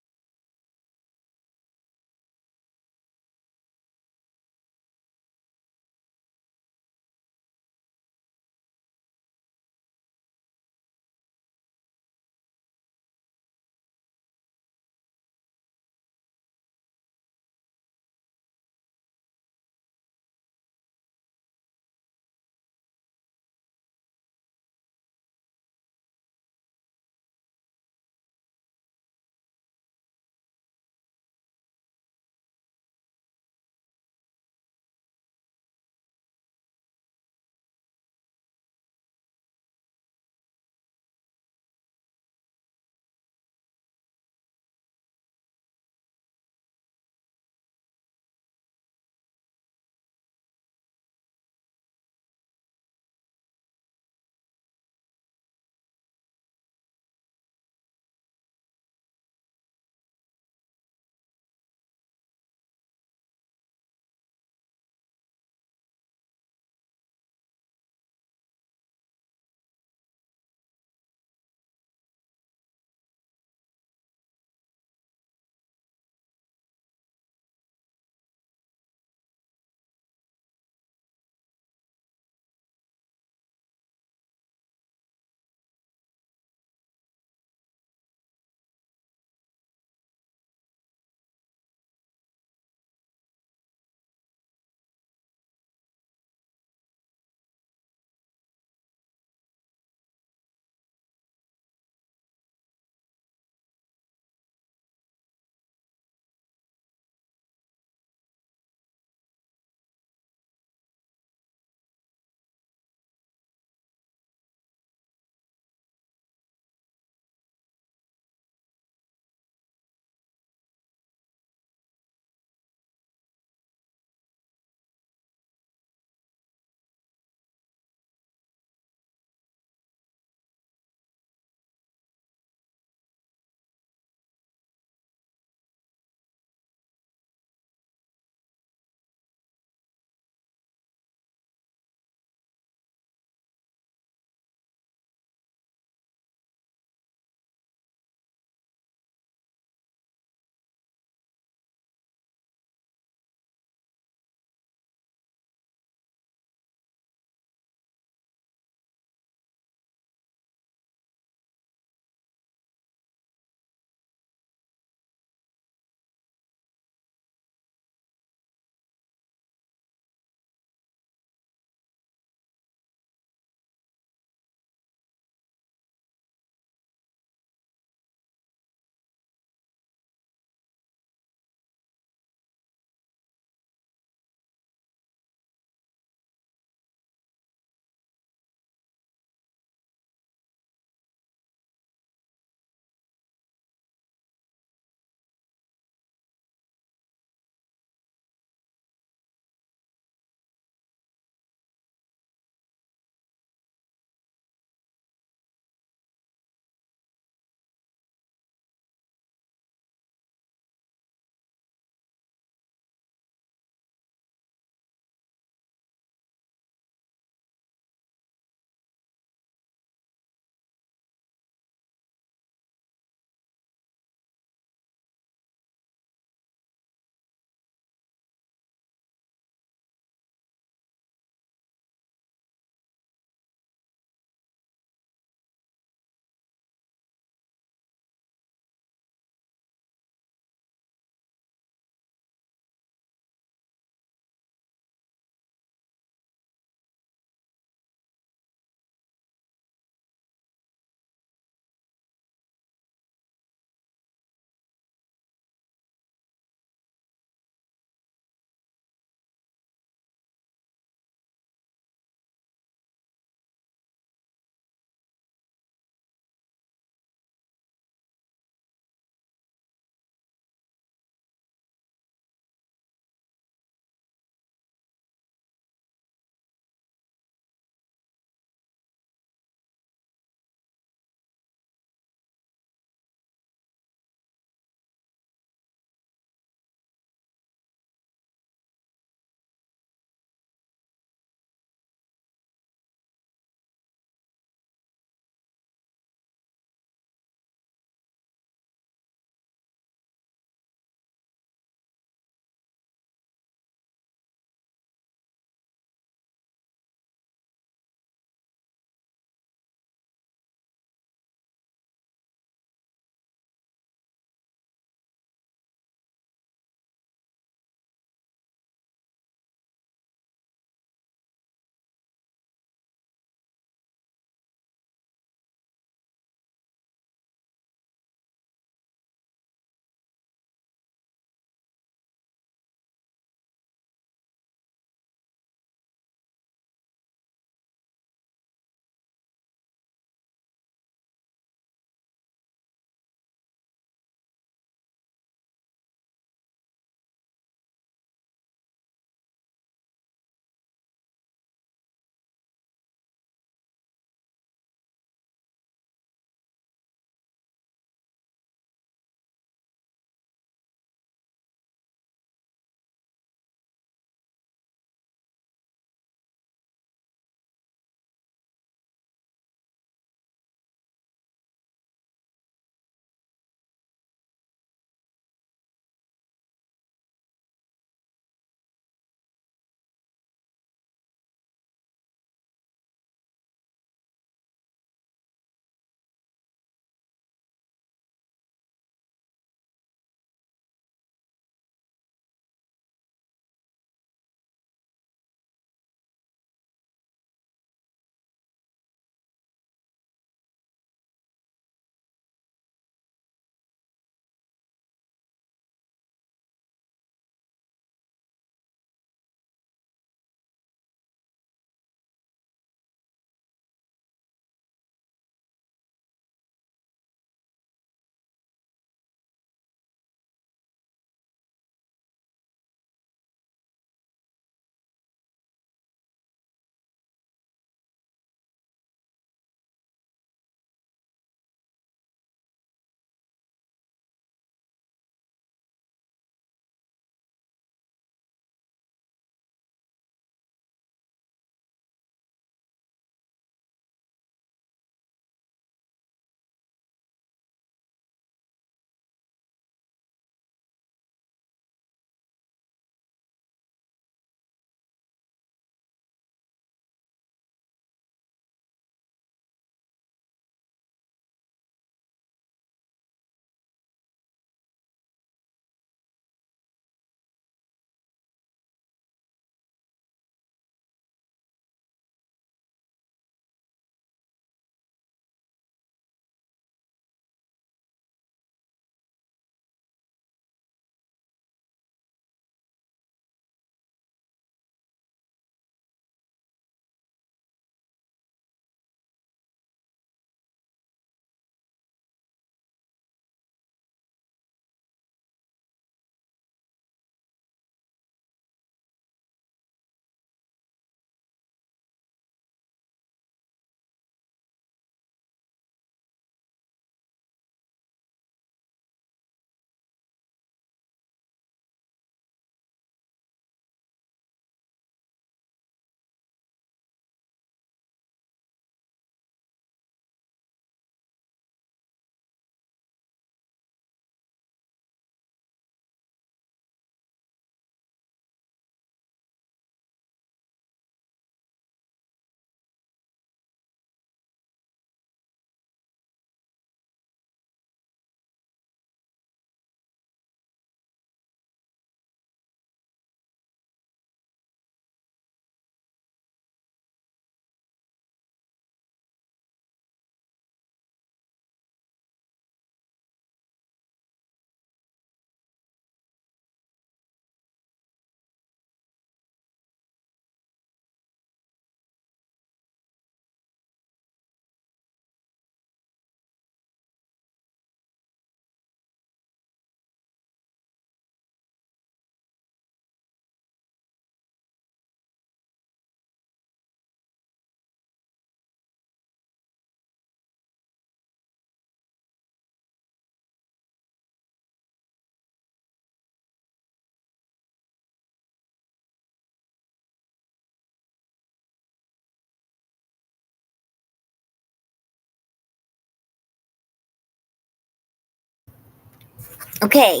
Speaker 1: Okay,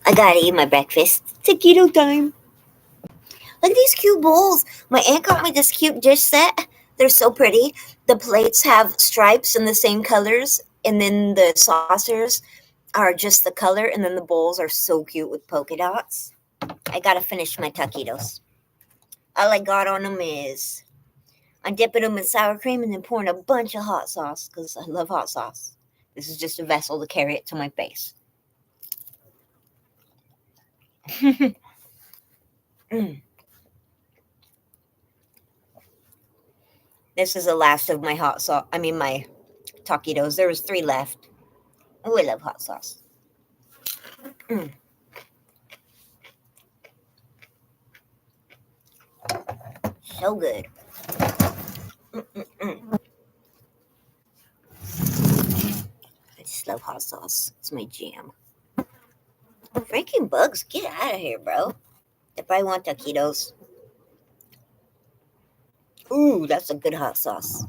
Speaker 1: I gotta eat my breakfast. Taquito time. Look at these cute bowls. My aunt got me this cute dish set. They're so pretty. The plates have stripes in the same colors, and then the saucers are just the color, and then the bowls are so cute with polka dots. I gotta finish my taquitos. All I got on them is I'm dipping them in sour cream and then pouring a bunch of hot sauce because I love hot sauce. This is just a vessel to carry it to my face. Mm. This is the last of my hot sauce. I mean, my taquitos. There was 3 left. Oh, I love hot sauce. Mm. So good. Mm-mm-mm. I just love hot sauce. It's my jam. Freaking bugs, get out of here, bro. If I want taquitos. Ooh, that's a good hot sauce.